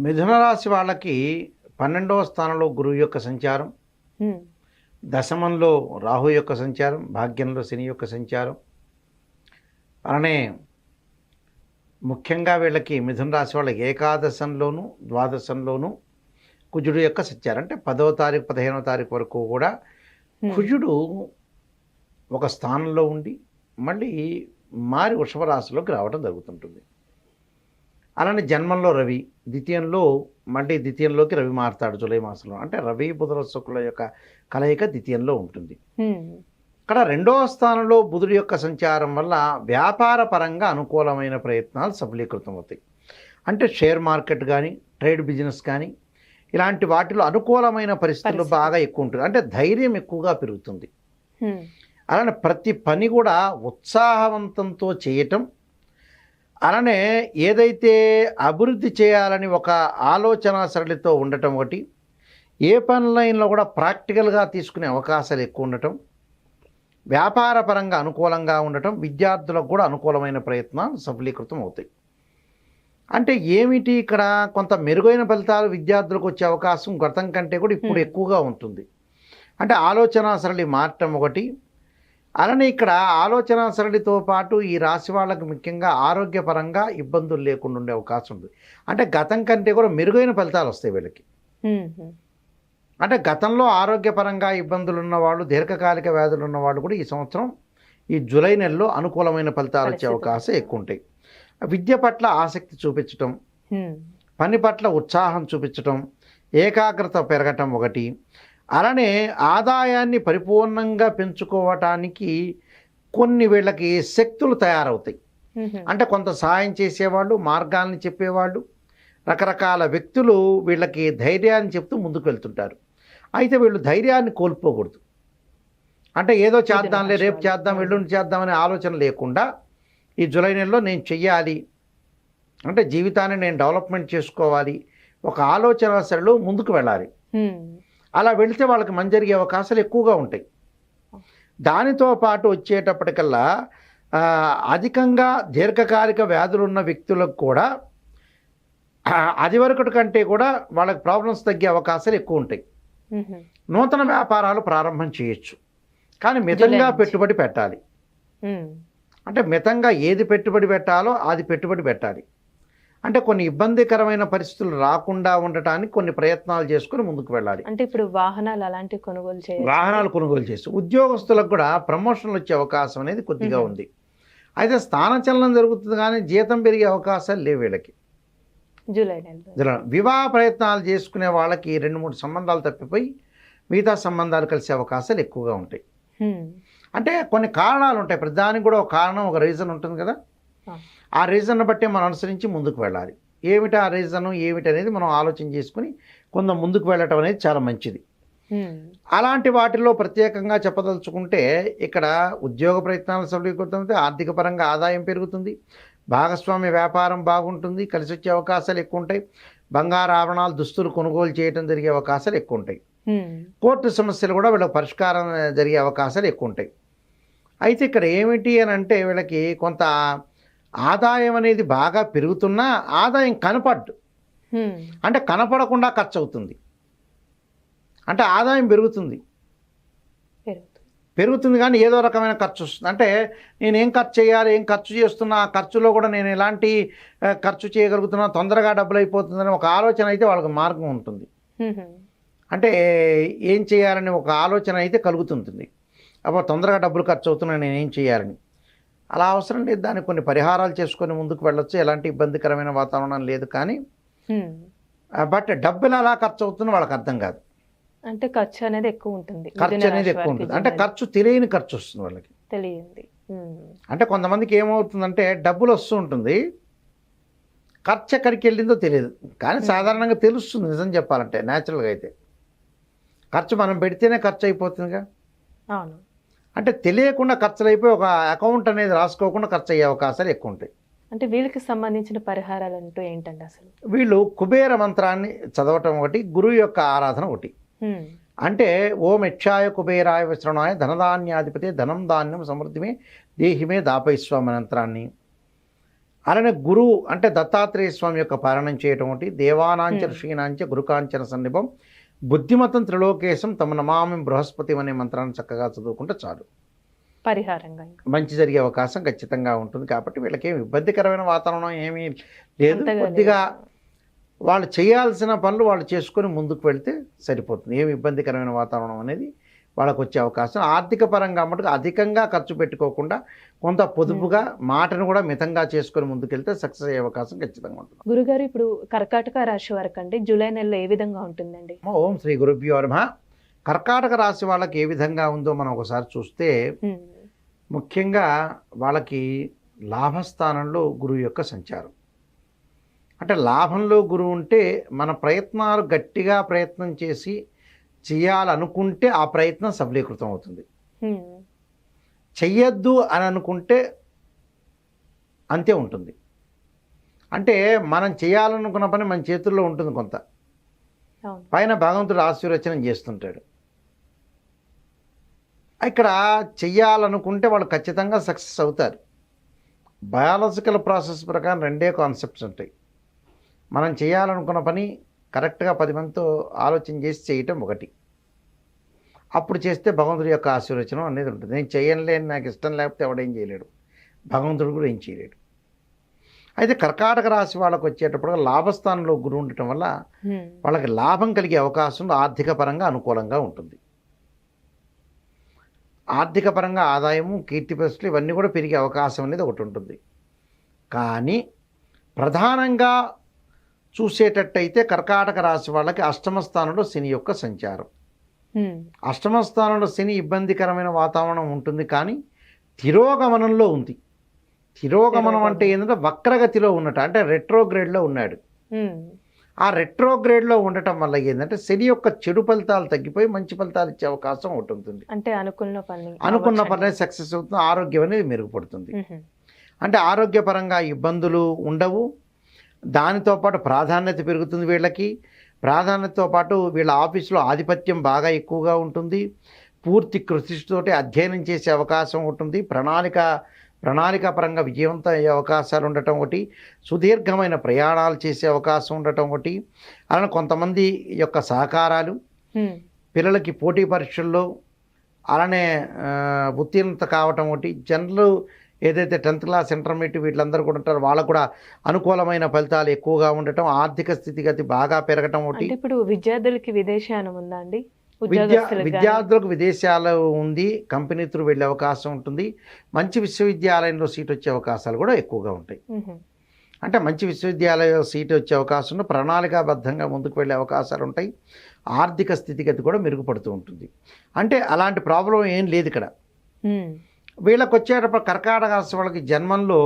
మిథున రాశి వాళ్ళకి 12వ స్థానంలో గురువు యొక్క సంచారం, దశమంలో రాహు యొక్క సంచారం, భాగ్యంలో శని యొక్క సంచారం. అలానే ముఖ్యంగా వీళ్ళకి మిథున రాశి వాళ్ళకి ఏకాదశంలోను ద్వాదశంలోను కుజుడు యొక్క సంచారం. అంటే 10వ తారీఖు 15వ తారీఖు వరకు కూడా కుజుడు ఒక స్థానంలో ఉండి మళ్ళీ మారి వృషభ రాశిలోకి రావడం జరుగుతుంటుంది. అలానే జన్మంలో రవి, ద్వితీయంలోకి రవి మారుతాడు జూలై మాసంలో. అంటే రవి బుధుల శుక్రుల యొక్క కలయిక ద్వితీయంలో ఉంటుంది. ఇక్కడ 2వ స్థానంలో బుధుడి యొక్క సంచారం వల్ల వ్యాపార పరంగా అనుకూలమైన ప్రయత్నాలు సఫలీకృతం అవుతాయి. అంటే షేర్ మార్కెట్ కానీ, ట్రేడ్ బిజినెస్ కానీ, ఇలాంటి వాటిలో అనుకూలమైన పరిస్థితులు బాగా ఎక్కువ ఉంటుంది. అంటే ధైర్యం ఎక్కువగా పెరుగుతుంది. అలానే ప్రతి పని కూడా ఉత్సాహవంతంతో చేయటం, అలానే ఏదైతే అభివృద్ధి చేయాలని ఒక ఆలోచన సరళితో ఉండటం ఒకటి, ఏ పనులైనా కూడా ప్రాక్టికల్గా తీసుకునే అవకాశాలు ఎక్కువ ఉండటం, వ్యాపార పరంగా అనుకూలంగా ఉండటం, విద్యార్థులకు కూడా అనుకూలమైన ప్రయత్నాలు సఫలీకృతం అవుతాయి. అంటే ఏమిటి ఇక్కడ కొంత మెరుగైన ఫలితాలు విద్యార్థులకు వచ్చే అవకాశం గతం కంటే కూడా ఇప్పుడు ఎక్కువగా ఉంటుంది. అంటే ఆలోచన సరళి మారటం ఒకటి, అలానే ఇక్కడ ఆలోచన సరళితో పాటు ఈ రాశి వాళ్ళకు ముఖ్యంగా ఆరోగ్యపరంగా ఇబ్బందులు లేకుండా ఉండే అవకాశం ఉంది. అంటే గతం కంటే కూడా మెరుగైన ఫలితాలు వస్తాయి వీళ్ళకి. అంటే గతంలో ఆరోగ్యపరంగా ఇబ్బందులు ఉన్నవాళ్ళు, దీర్ఘకాలిక వ్యాధులు ఉన్నవాళ్ళు కూడా ఈ సంవత్సరం ఈ జూలై నెలలో అనుకూలమైన ఫలితాలు వచ్చే అవకాశం ఎక్కువ ఉంటాయి. విద్య పట్ల ఆసక్తి చూపించటం, పని పట్ల ఉత్సాహం చూపించటం, ఏకాగ్రత పెరగటం ఒకటి, అలానే ఆదాయాన్ని పరిపూర్ణంగా పెంచుకోవటానికి కొన్ని వీళ్ళకి శక్తులు తయారవుతాయి. అంటే కొంత సహాయం చేసేవాళ్ళు, మార్గాల్ని చెప్పేవాళ్ళు, రకరకాల వ్యక్తులు వీళ్ళకి ధైర్యాన్ని చెప్తూ ముందుకు వెళ్తుంటారు. అయితే వీళ్ళు ధైర్యాన్ని కోల్పోకూడదు. అంటే ఏదో చేద్దాంలే, రేపు చేద్దాం, ఎల్లుండి చేద్దామనే ఆలోచన లేకుండా ఈ జూలై నెలలో నేను చెయ్యాలి, అంటే జీవితాన్ని నేను డెవలప్మెంట్ చేసుకోవాలి, ఒక ఆలోచన సరళిలో ముందుకు వెళ్ళాలి. అలా వెళితే వాళ్ళకి మంచి జరిగే అవకాశాలు ఎక్కువగా ఉంటాయి. దానితో పాటు వచ్చేటప్పటికల్లా అధికంగా దీర్ఘకాలిక వ్యాధులు ఉన్న వ్యక్తులకు కూడా అది వరకటి కంటే కూడా వాళ్ళకి ప్రాబ్లమ్స్ తగ్గే అవకాశాలు ఎక్కువ ఉంటాయి. నూతన వ్యాపారాలు ప్రారంభం చేయొచ్చు, కానీ మితంగా పెట్టుబడి పెట్టాలి. అంటే మితంగా ఏది పెట్టుబడి పెట్టాలో అది పెట్టుబడి పెట్టాలి. అంటే కొన్ని ఇబ్బందికరమైన పరిస్థితులు రాకుండా ఉండటానికి కొన్ని ప్రయత్నాలు చేసుకుని ముందుకు వెళ్ళాలి. అంటే ఇప్పుడు వాహనాలు అలాంటి వాహనాలు కొనుగోలు చేసి ఉద్యోగస్తులకు కూడా ప్రమోషన్లు వచ్చే అవకాశం అనేది కొద్దిగా ఉంది. అయితే స్థానచలనం జరుగుతుంది, కానీ జీతం పెరిగే అవకాశాలు లేవు వీళ్ళకి. జూలై వివాహ ప్రయత్నాలు చేసుకునే వాళ్ళకి 2-3 సంబంధాలు తప్పిపోయి మిగతా సంబంధాలు కలిసే అవకాశాలు ఎక్కువగా ఉంటాయి. అంటే కొన్ని కారణాలు ఉంటాయి, ప్రతిదానికి కూడా ఒక కారణం, ఒక రీజన్ ఉంటుంది కదా. ఆ రీజన్ బట్టి మనం అనుసరించి ముందుకు వెళ్ళాలి. ఏమిటి ఆ రీజను, ఏమిటి అనేది మనం ఆలోచన చేసుకుని కొంత ముందుకు వెళ్ళటం అనేది చాలా మంచిది. అలాంటి వాటిలో ప్రత్యేకంగా చెప్పదలుచుకుంటే ఇక్కడ ఉద్యోగ ప్రయత్నాలు సఫలీకృతమైతే ఆర్థిక పరంగా ఆదాయం పెరుగుతుంది, భాగస్వామ్య వ్యాపారం బాగుంటుంది, కలిసి వచ్చే అవకాశాలు ఎక్కువ ఉంటాయి, బంగారు ఆభరణాలు, దుస్తులు కొనుగోలు చేయడం జరిగే అవకాశాలు ఎక్కువ ఉంటాయి, కోర్టు సమస్యలు కూడా వీళ్ళకి పరిష్కారం జరిగే అవకాశాలు ఎక్కువ ఉంటాయి. అయితే ఇక్కడ ఏమిటి అని అంటే వీళ్ళకి కొంత ఆదాయం అనేది బాగా పెరుగుతున్నా ఆదాయం కనపడ్డు, అంటే కనపడకుండా ఖర్చు అవుతుంది. అంటే ఆదాయం పెరుగుతుంది కానీ ఏదో రకమైన ఖర్చు వస్తుంది. అంటే నేను ఏం ఖర్చు చేయాలి, ఏం ఖర్చు చేస్తున్నా, ఆ ఖర్చులో కూడా నేను ఎలాంటి ఖర్చు చేయగలుగుతున్నా, తొందరగా డబ్బులు అయిపోతుందని ఒక ఆలోచన అయితే వాళ్ళకి మార్గం ఉంటుంది. అంటే ఏం చేయాలని ఒక ఆలోచన అయితే కలుగుతుంటుంది. అప్పుడు తొందరగా డబ్బులు ఖర్చు అవుతున్నాయి, నేను ఏం చేయాలని. అలా అవసరం లేదు, దానికి కొన్ని పరిహారాలు చేసుకొని ముందుకు వెళ్ళొచ్చు, ఎలాంటి ఇబ్బందికరమైన వాతావరణం లేదు. కానీ బట్ డబ్బులు అలా ఖర్చు అవుతున్నా వాళ్ళకి అర్థం కాదు. అంటే ఖర్చు అనేది ఎక్కువ ఉంటుంది. అంటే ఖర్చు తెలియని ఖర్చు వస్తుంది వాళ్ళకి, తెలియంది. అంటే కొంతమందికి ఏమవుతుందంటే డబ్బులు వస్తూ ఉంటుంది, ఖర్చు ఎక్కడికి వెళ్ళిందో తెలియదు. కానీ సాధారణంగా తెలుస్తుంది నిజం చెప్పాలంటే. న్యాచురల్గా అయితే ఖర్చు మనం పెడితేనే ఖర్చు అయిపోతుందిగా. అవును. అంటే తెలియకుండా ఖర్చులు అయిపోయి ఒక అకౌంట్ అనేది రాసుకోకుండా ఖర్చు అయ్యే అవకాశాలు ఎక్కువ ఉంటాయి. అంటే వీళ్ళకి సంబంధించిన పరిహారాలు అంటూ ఏంటంటే అసలు వీళ్ళు కుబేర మంత్రాన్ని చదవటం ఒకటి, గురువు యొక్క ఆరాధన ఒకటి. అంటే ఓం యక్షాయ కుబేరాయ విశ్రణాయ ధనధాన్యాధిపతి ధనం ధాన్యం సమృద్ధిమే దేహిమే దాపైస్వామి మంత్రాన్ని, అలానే గురువు అంటే దత్తాత్రేయ స్వామి యొక్క పారాయణం చేయటం ఒకటి, దేవానాంచ ఋషీనాంచ గురుకాంచన సన్నిభం బుద్ధిమతం త్రిలోకేశం తమ నమామి బృహస్పతి అనే మంత్రాన్ని చక్కగా చదువుకుంటే చాలు, పరిహారంగా మంచి జరిగే అవకాశం ఖచ్చితంగా ఉంటుంది. కాబట్టి వీళ్ళకి ఏమి ఇబ్బందికరమైన వాతావరణం ఏమీ లేదు. కొద్దిగా వాళ్ళు చేయాల్సిన పనులు వాళ్ళు చేసుకొని ముందుకు వెళ్తే సరిపోతుంది. ఏమి ఇబ్బందికరమైన వాతావరణం అనేది వాళ్ళకు వచ్చే అవకాశం. ఆర్థిక పరంగా మటుకు అధికంగా ఖర్చు పెట్టుకోకుండా కొంత పొదుపుగా మాటను కూడా మితంగా చేసుకొని ముందుకెళ్తే సక్సెస్ అయ్యే అవకాశం ఖచ్చితంగా ఉంటుంది. గురుగారు, ఇప్పుడు కర్కాటక రాశి వరకు అండి జూలై నెలలో ఏ విధంగా ఉంటుందండి? ఓం శ్రీ గురుభ్యో నమః. కర్కాటక రాశి వాళ్ళకి ఏ విధంగా ఉందో మనం ఒకసారి చూస్తే, ముఖ్యంగా వాళ్ళకి లాభస్థానంలో గురువు యొక్క సంచారం. అంటే లాభంలో గురువు ఉంటే మన ప్రయత్నాలు గట్టిగా ప్రయత్నం చేసి చేయాలనుకుంటే ఆ ప్రయత్నం సఫలీకృతం అవుతుంది. చెయ్యొద్దు అని అనుకుంటే అంతే ఉంటుంది. అంటే మనం చేయాలనుకున్న పని మన చేతుల్లో ఉంటుంది కొంత, పైన భగవంతుడు ఆశీర్వచనం చేస్తుంటాడు. ఇక్కడ చెయ్యాలనుకుంటే వాళ్ళు ఖచ్చితంగా సక్సెస్ అవుతారు. బయాలజికల్ ప్రాసెస్ ప్రకారం రెండే కాన్సెప్ట్స్ ఉంటాయి. మనం చేయాలనుకున్న పని కరెక్ట్గా 10 మందితో ఆలోచన చేసి చేయటం ఒకటి, అప్పుడు చేస్తే భగవంతుడి యొక్క ఆశీర్వచనం అనేది ఉంటుంది. నేను చేయలేని, నాకు ఇష్టం లేకపోతే ఎవడేం చేయలేడు, భగవంతుడు కూడా ఏం చేయలేడు. అయితే కర్కాటక రాశి వాళ్ళకు వచ్చేటప్పుడు లాభస్థానంలో గురువు ఉండటం వల్ల వాళ్ళకి లాభం కలిగే అవకాశం ఆర్థిక పరంగా అనుకూలంగా ఉంటుంది. ఆర్థిక పరంగా ఆదాయము, కీర్తి ప్రతిష్టలు ఇవన్నీ కూడా పెరిగే అవకాశం అనేది ఒకటి ఉంటుంది. కానీ ప్రధానంగా చూసేటట్టయితే కర్కాటక రాశి వాళ్ళకి అష్టమ స్థానంలో శని యొక్క సంచారం. అష్టమ స్థానంలో శని ఇబ్బందికరమైన వాతావరణం ఉంటుంది, కానీ తిరోగమనంలో ఉంది. తిరోగమనం అంటే ఏంటంటే వక్రగతిలో ఉన్నట్టు, అంటే రెట్రోగ్రేడ్లో ఉన్నాడు. ఆ రెట్రోగ్రేడ్లో ఉండటం వల్ల ఏంటంటే శని యొక్క చెడు ఫలితాలు తగ్గిపోయి మంచి ఫలితాలు ఇచ్చే అవకాశం ఒకటి ఉంటుంది. అంటే అనుకున్న పని సక్సెస్ అవుతుంది, ఆరోగ్యం అనేది మెరుగుపడుతుంది. అంటే ఆరోగ్యపరంగా ఇబ్బందులు ఉండవు. దానితో పాటు ప్రాధాన్యత పెరుగుతుంది. వీళ్ళకి ప్రాధాన్యతతో పాటు వీళ్ళ ఆఫీసులో ఆధిపత్యం బాగా ఎక్కువగా ఉంటుంది. పూర్తి కృషితోటి అధ్యయనం చేసే అవకాశం ఉంటుంది. ప్రణాళికాపరంగా విజయవంతం అయ్యే అవకాశాలు ఉండటం ఒకటి, సుదీర్ఘమైన ప్రయాణాలు చేసే అవకాశం ఉండటం ఒకటి, అలానే కొంతమంది యొక్క సహకారాలు, పిల్లలకి పోటీ పరీక్షల్లో అలానే ఉత్తీర్ణత కావటం ఒకటి, జనరల్ ఏదైతే 10th క్లాస్ ఇంటర్మీడియట్ వీళ్ళందరూ కూడా ఉంటారో వాళ్ళకు కూడా అనుకూలమైన ఫలితాలు ఎక్కువగా ఉండటం, ఆర్థిక స్థితిగతి బాగా పెరగటం ఒకటి. ఇప్పుడు విద్యార్థులకి విదేశానం ఉందా అండి? విద్యార్థులకు విదేశాలు ఉంది, కంపెనీ త్రూ వెళ్ళే అవకాశం ఉంటుంది. మంచి విశ్వవిద్యాలయంలో సీట్ వచ్చే అవకాశాలు కూడా ఎక్కువగా ఉంటాయి. అంటే మంచి విశ్వవిద్యాలయ సీట్ వచ్చే అవకాశం ఉంది, ప్రణాళికాబద్ధంగా ముందుకు వెళ్ళే అవకాశాలు ఉంటాయి. ఆర్థిక స్థితిగతి కూడా మెరుగుపడుతూ ఉంటుంది. అంటే అలాంటి ప్రాబ్లం ఏం లేదు ఇక్కడ. వీళ్ళకి వచ్చేటప్పుడు కర్కాటక రాశి వాళ్ళకి జన్మంలో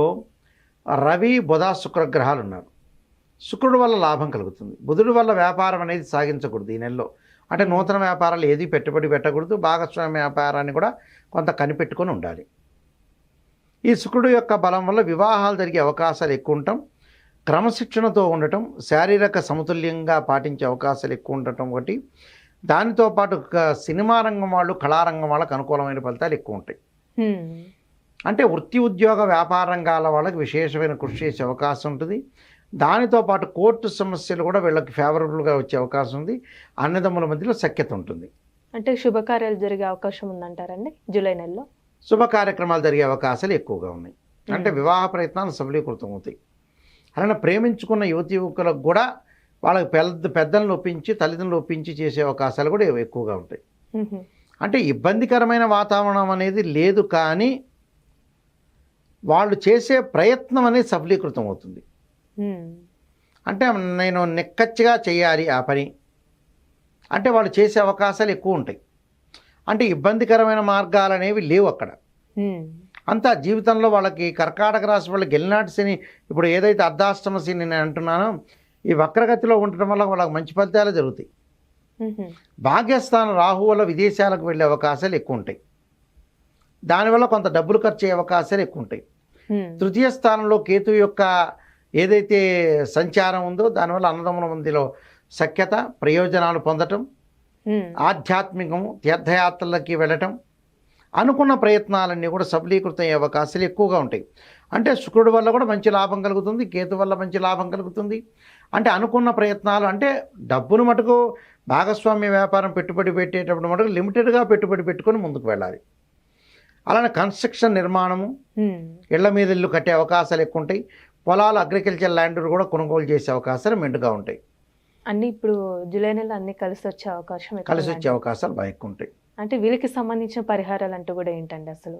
రవి, బుధ, శుక్ర గ్రహాలు ఉన్నారు. శుక్రుడు వల్ల లాభం కలుగుతుంది, బుధుడి వల్ల వ్యాపారం అనేది సాగించకూడదు ఈ నెలలో. అంటే నూతన వ్యాపారాలు ఏది పెట్టుబడి పెట్టకూడదు, భాగస్వామ్య వ్యాపారాన్ని కూడా కొంత కనిపెట్టుకొని ఉండాలి. ఈ శుక్రుడు యొక్క బలం వల్ల వివాహాలు జరిగే అవకాశాలు ఎక్కువ ఉండటం, క్రమశిక్షణతో ఉండటం, శారీరక సమతుల్యంగా పాటించే అవకాశాలు ఎక్కువ ఉండటం ఒకటి. దానితో పాటు సినిమా రంగం వాళ్ళు, కళారంగం వాళ్ళకి అనుకూలమైన ఫలితాలు ఎక్కువ ఉంటాయి. అంటే వృత్తి, ఉద్యోగ, వ్యాపార రంగాల వాళ్ళకి విశేషమైన కృషి చేసే అవకాశం ఉంటుంది. దానితో పాటు కోర్టు సమస్యలు కూడా వీళ్ళకి ఫేవరబుల్గా వచ్చే అవకాశం ఉంది. అన్నదమ్ముల మధ్యలో సఖ్యత ఉంటుంది. అంటే శుభకార్యాలు జరిగే అవకాశం ఉందంటారండి జూలై నెలలో? శుభ కార్యక్రమాలు జరిగే అవకాశాలు ఎక్కువగా ఉన్నాయి. అంటే వివాహ ప్రయత్నాలు సఫలీకృతం అవుతాయి. అలానే ప్రేమించుకున్న యువతి యువకులకు కూడా వాళ్ళకి పెద్దలను ఒప్పించి, తల్లిదండ్రులు ఒప్పించి చేసే అవకాశాలు కూడా ఎక్కువగా ఉంటాయి. అంటే ఇబ్బందికరమైన వాతావరణం అనేది లేదు, కానీ వాళ్ళు చేసే ప్రయత్నం అనేది సఫలీకృతం అవుతుంది. అంటే నేను నిక్కచ్చిగా చేయాలి ఆ పని అంటే వాళ్ళు చేసే అవకాశాలు ఎక్కువ ఉంటాయి. అంటే ఇబ్బందికరమైన మార్గాలు అనేవి లేవు అక్కడ. అంతా జీవితంలో వాళ్ళకి కర్కాటక రాశి వాళ్ళకి గెలినాటి శని, ఇప్పుడు ఏదైతే అర్ధాష్టమ శని నేను అంటున్నానో, ఈ వక్రగతిలో ఉండటం వల్ల వాళ్ళకి మంచి ఫలితాలు జరుగుతాయి. భాగ్యస్థానం రాహు వల్ల విదేశాలకు వెళ్ళే అవకాశాలు ఎక్కువ ఉంటాయి. దానివల్ల కొంత డబ్బులు ఖర్చు అయ్యే అవకాశాలు ఎక్కువ ఉంటాయి. తృతీయ స్థానంలో కేతు యొక్క ఏదైతే సంచారం ఉందో దానివల్ల అన్నదమ్ముల మధ్యలో సఖ్యత, ప్రయోజనాలు పొందటం, ఆధ్యాత్మికము, తీర్థయాత్రలకి వెళ్ళటం, అనుకున్న ప్రయత్నాలన్నీ కూడా సఫలీకృతం అయ్యే అవకాశాలు ఎక్కువగా ఉంటాయి. అంటే శుక్రుడి వల్ల కూడా మంచి లాభం కలుగుతుంది, కేతు వల్ల మంచి లాభం కలుగుతుంది. అంటే అనుకున్న ప్రయత్నాలు, అంటే డబ్బును మటుకు భాగస్వామ్య వ్యాపారం పెట్టుబడి పెట్టేటప్పుడు మటుకు లిమిటెడ్గా పెట్టుబడి పెట్టుకొని ముందుకు వెళ్ళాలి. అలానే కన్స్ట్రక్షన్, నిర్మాణము, ఇళ్ల మీద ఇల్లు కట్టే అవకాశాలు ఎక్కువ ఉంటాయి. పొలాలు, అగ్రికల్చర్ ల్యాండ్ కూడా కొనుగోలు చేసే అవకాశాలు మెండుగా ఉంటాయి. అన్ని ఇప్పుడు జూలై నెల అన్ని కలిసి వచ్చే అవకాశాలు బాగా ఎక్కువ ఉంటాయి. అంటే వీళ్ళకి సంబంధించిన పరిహారాలు అంటూ కూడా ఏంటండి అసలు?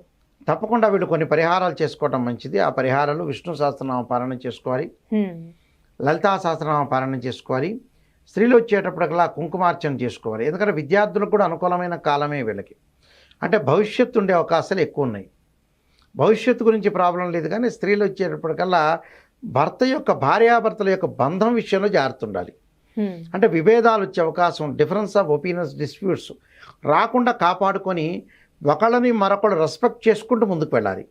తప్పకుండా వీళ్ళు కొన్ని పరిహారాలు చేసుకోవడం మంచిది. ఆ పరిహారాలు విష్ణు సహస్రనామ పారాయణ చేసుకోవాలి, లలితా సహస్రనామ పారాయణ చేసుకోవాలి. స్త్రీలు వచ్చేటప్పటికల్లా కుంకుమార్చన చేసుకోవాలి. ఎందుకంటే విద్యార్థులకు కూడా అనుకూలమైన కాలమే వీళ్ళకి. అంటే భవిష్యత్తు ఉండే అవకాశాలు ఎక్కువ ఉన్నాయి. భవిష్యత్తు గురించి ప్రాబ్లం లేదు, కానీ స్త్రీలు వచ్చేటప్పటికల్లా భర్త యొక్క భార్యాభర్తల యొక్క బంధం విషయంలో జాగ్రత్త ఉండాలి. అంటే విభేదాలు వచ్చే అవకాశం, డిఫరెన్స్ ఆఫ్ ఒపీనియన్స్, డిస్ప్యూట్స్ రాకుండా కాపాడుకొని ఒకళ్ళని మరొకళ్ళు రెస్పెక్ట్ చేసుకుంటూ ముందుకు వెళ్ళాలి.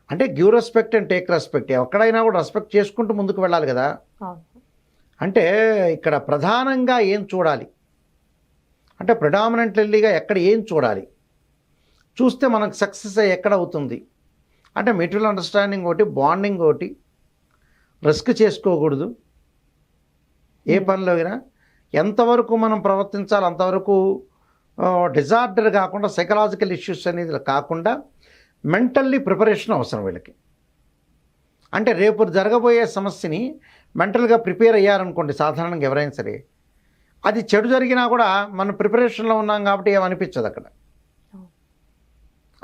అంటే give respect and take respect, ఎక్కడైనా కూడా రెస్పెక్ట్ చేసుకుంటూ ముందుకు వెళ్ళాలి కదా. అంటే ఇక్కడ ప్రధానంగా ఏం చూడాలి అంటే ప్రిడామినెంట్లీగా ఎక్కడ ఏం చూడాలి, చూస్తే మనకు సక్సెస్ ఎక్కడ అవుతుంది అంటే మ్యూచువల్ అండర్స్టాండింగ్ ఒకటి, బాండింగ్ ఒకటి, రిస్క్ చేసుకోకూడదు ఏ పనిలో అయినా. ఎంతవరకు మనం ప్రవర్తించాలి అంతవరకు డిజార్డర్ కాకుండా, సైకలాజికల్ ఇష్యూస్ అనేది కాకుండా మెంటల్లీ ప్రిపరేషన్ అవసరం వీళ్ళకి. అంటే రేపు జరగబోయే సమస్యని మెంటల్గా ప్రిపేర్ అయ్యారనుకోండి, సాధారణంగా ఎవరైనా సరే, అది చెడు జరిగినా కూడా మనం ప్రిపరేషన్లో ఉన్నాం కాబట్టి ఏమనిపించదు అక్కడ.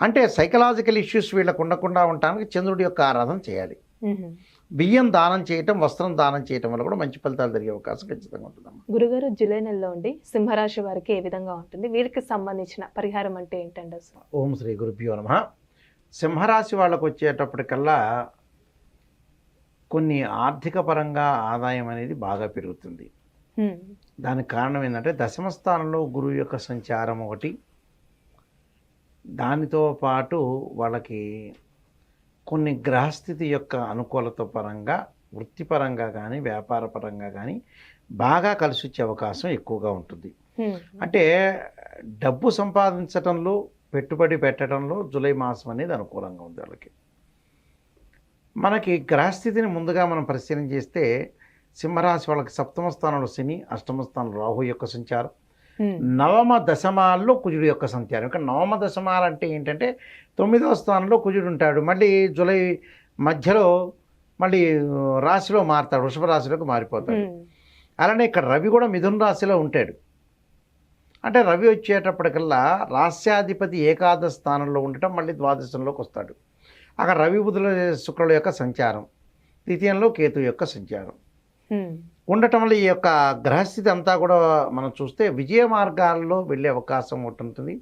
అంటే సైకలాజికల్ ఇష్యూస్ వీళ్ళకు ఉండకుండా ఉండటానికి చంద్రుడి యొక్క ఆరాధన చేయాలి. బియ్యం దానం చేయటం, వస్త్రం దానం చేయటం వల్ల కూడా మంచి ఫలితాలు జరిగే అవకాశం ఖచ్చితంగా ఉంటుందమ్మా. గురుగారు, జూలై నెలలో ఉండి సింహరాశి వారికి ఏ విధంగా ఉంటుంది, వీరికి సంబంధించిన పరిహారం అంటే ఏంటండి అసలు? ఓం శ్రీ గురుభ్యో నమః. సింహరాశి వాళ్ళకు వచ్చేటప్పటికల్లా కొన్ని ఆర్థిక పరంగా ఆదాయం అనేది బాగా పెరుగుతుంది. దానికి కారణం ఏంటంటే దశమ స్థానంలో గురువు యొక్క సంచారం ఒకటి, దానితో పాటు వాళ్ళకి కొన్ని గ్రహస్థితి యొక్క అనుకూలత పరంగా, వృత్తిపరంగా కానీ వ్యాపార పరంగా కానీ బాగా కలిసి వచ్చే అవకాశం ఎక్కువగా ఉంటుంది. అంటే డబ్బు సంపాదించడంలో, పెట్టుబడి పెట్టడంలో జూలై మాసం అనేది అనుకూలంగా ఉంది వాళ్ళకి. మనకి గ్రహస్థితిని ముందుగా మనం పరిశీలన చేస్తే సింహరాశి వాళ్ళకి సప్తమ స్థానంలో శని, అష్టమ స్థానంలో రాహు యొక్క సంచారం, నవమ దశమాల్లో కుజుడు యొక్క సంచారం. ఇక్కడ నవమ దశమాలు అంటే ఏంటంటే 9వ స్థానంలో కుజుడు ఉంటాడు, మళ్ళీ జూలై మధ్యలో మళ్ళీ రాశిలో మారుతాడు, వృషభ రాశిలోకి మారిపోతాడు. అలానే ఇక్కడ రవి కూడా మిథున రాశిలో ఉంటాడు. అంటే రవి వచ్చేటప్పటికల్లా రాస్యాధిపతి ఏకాదశ స్థానంలో ఉండటం, మళ్ళీ ద్వాదశంలోకి వస్తాడు. అక్కడ రవి బుధుల శుక్రుల యొక్క సంచారం, ద్వితీయంలో కేతు యొక్క సంచారం ఉండటం వల్ల ఈ యొక్క గ్రహస్థితి అంతా కూడా మనం చూస్తే విజయ మార్గాల్లో వెళ్ళే అవకాశం ఉంటుంది.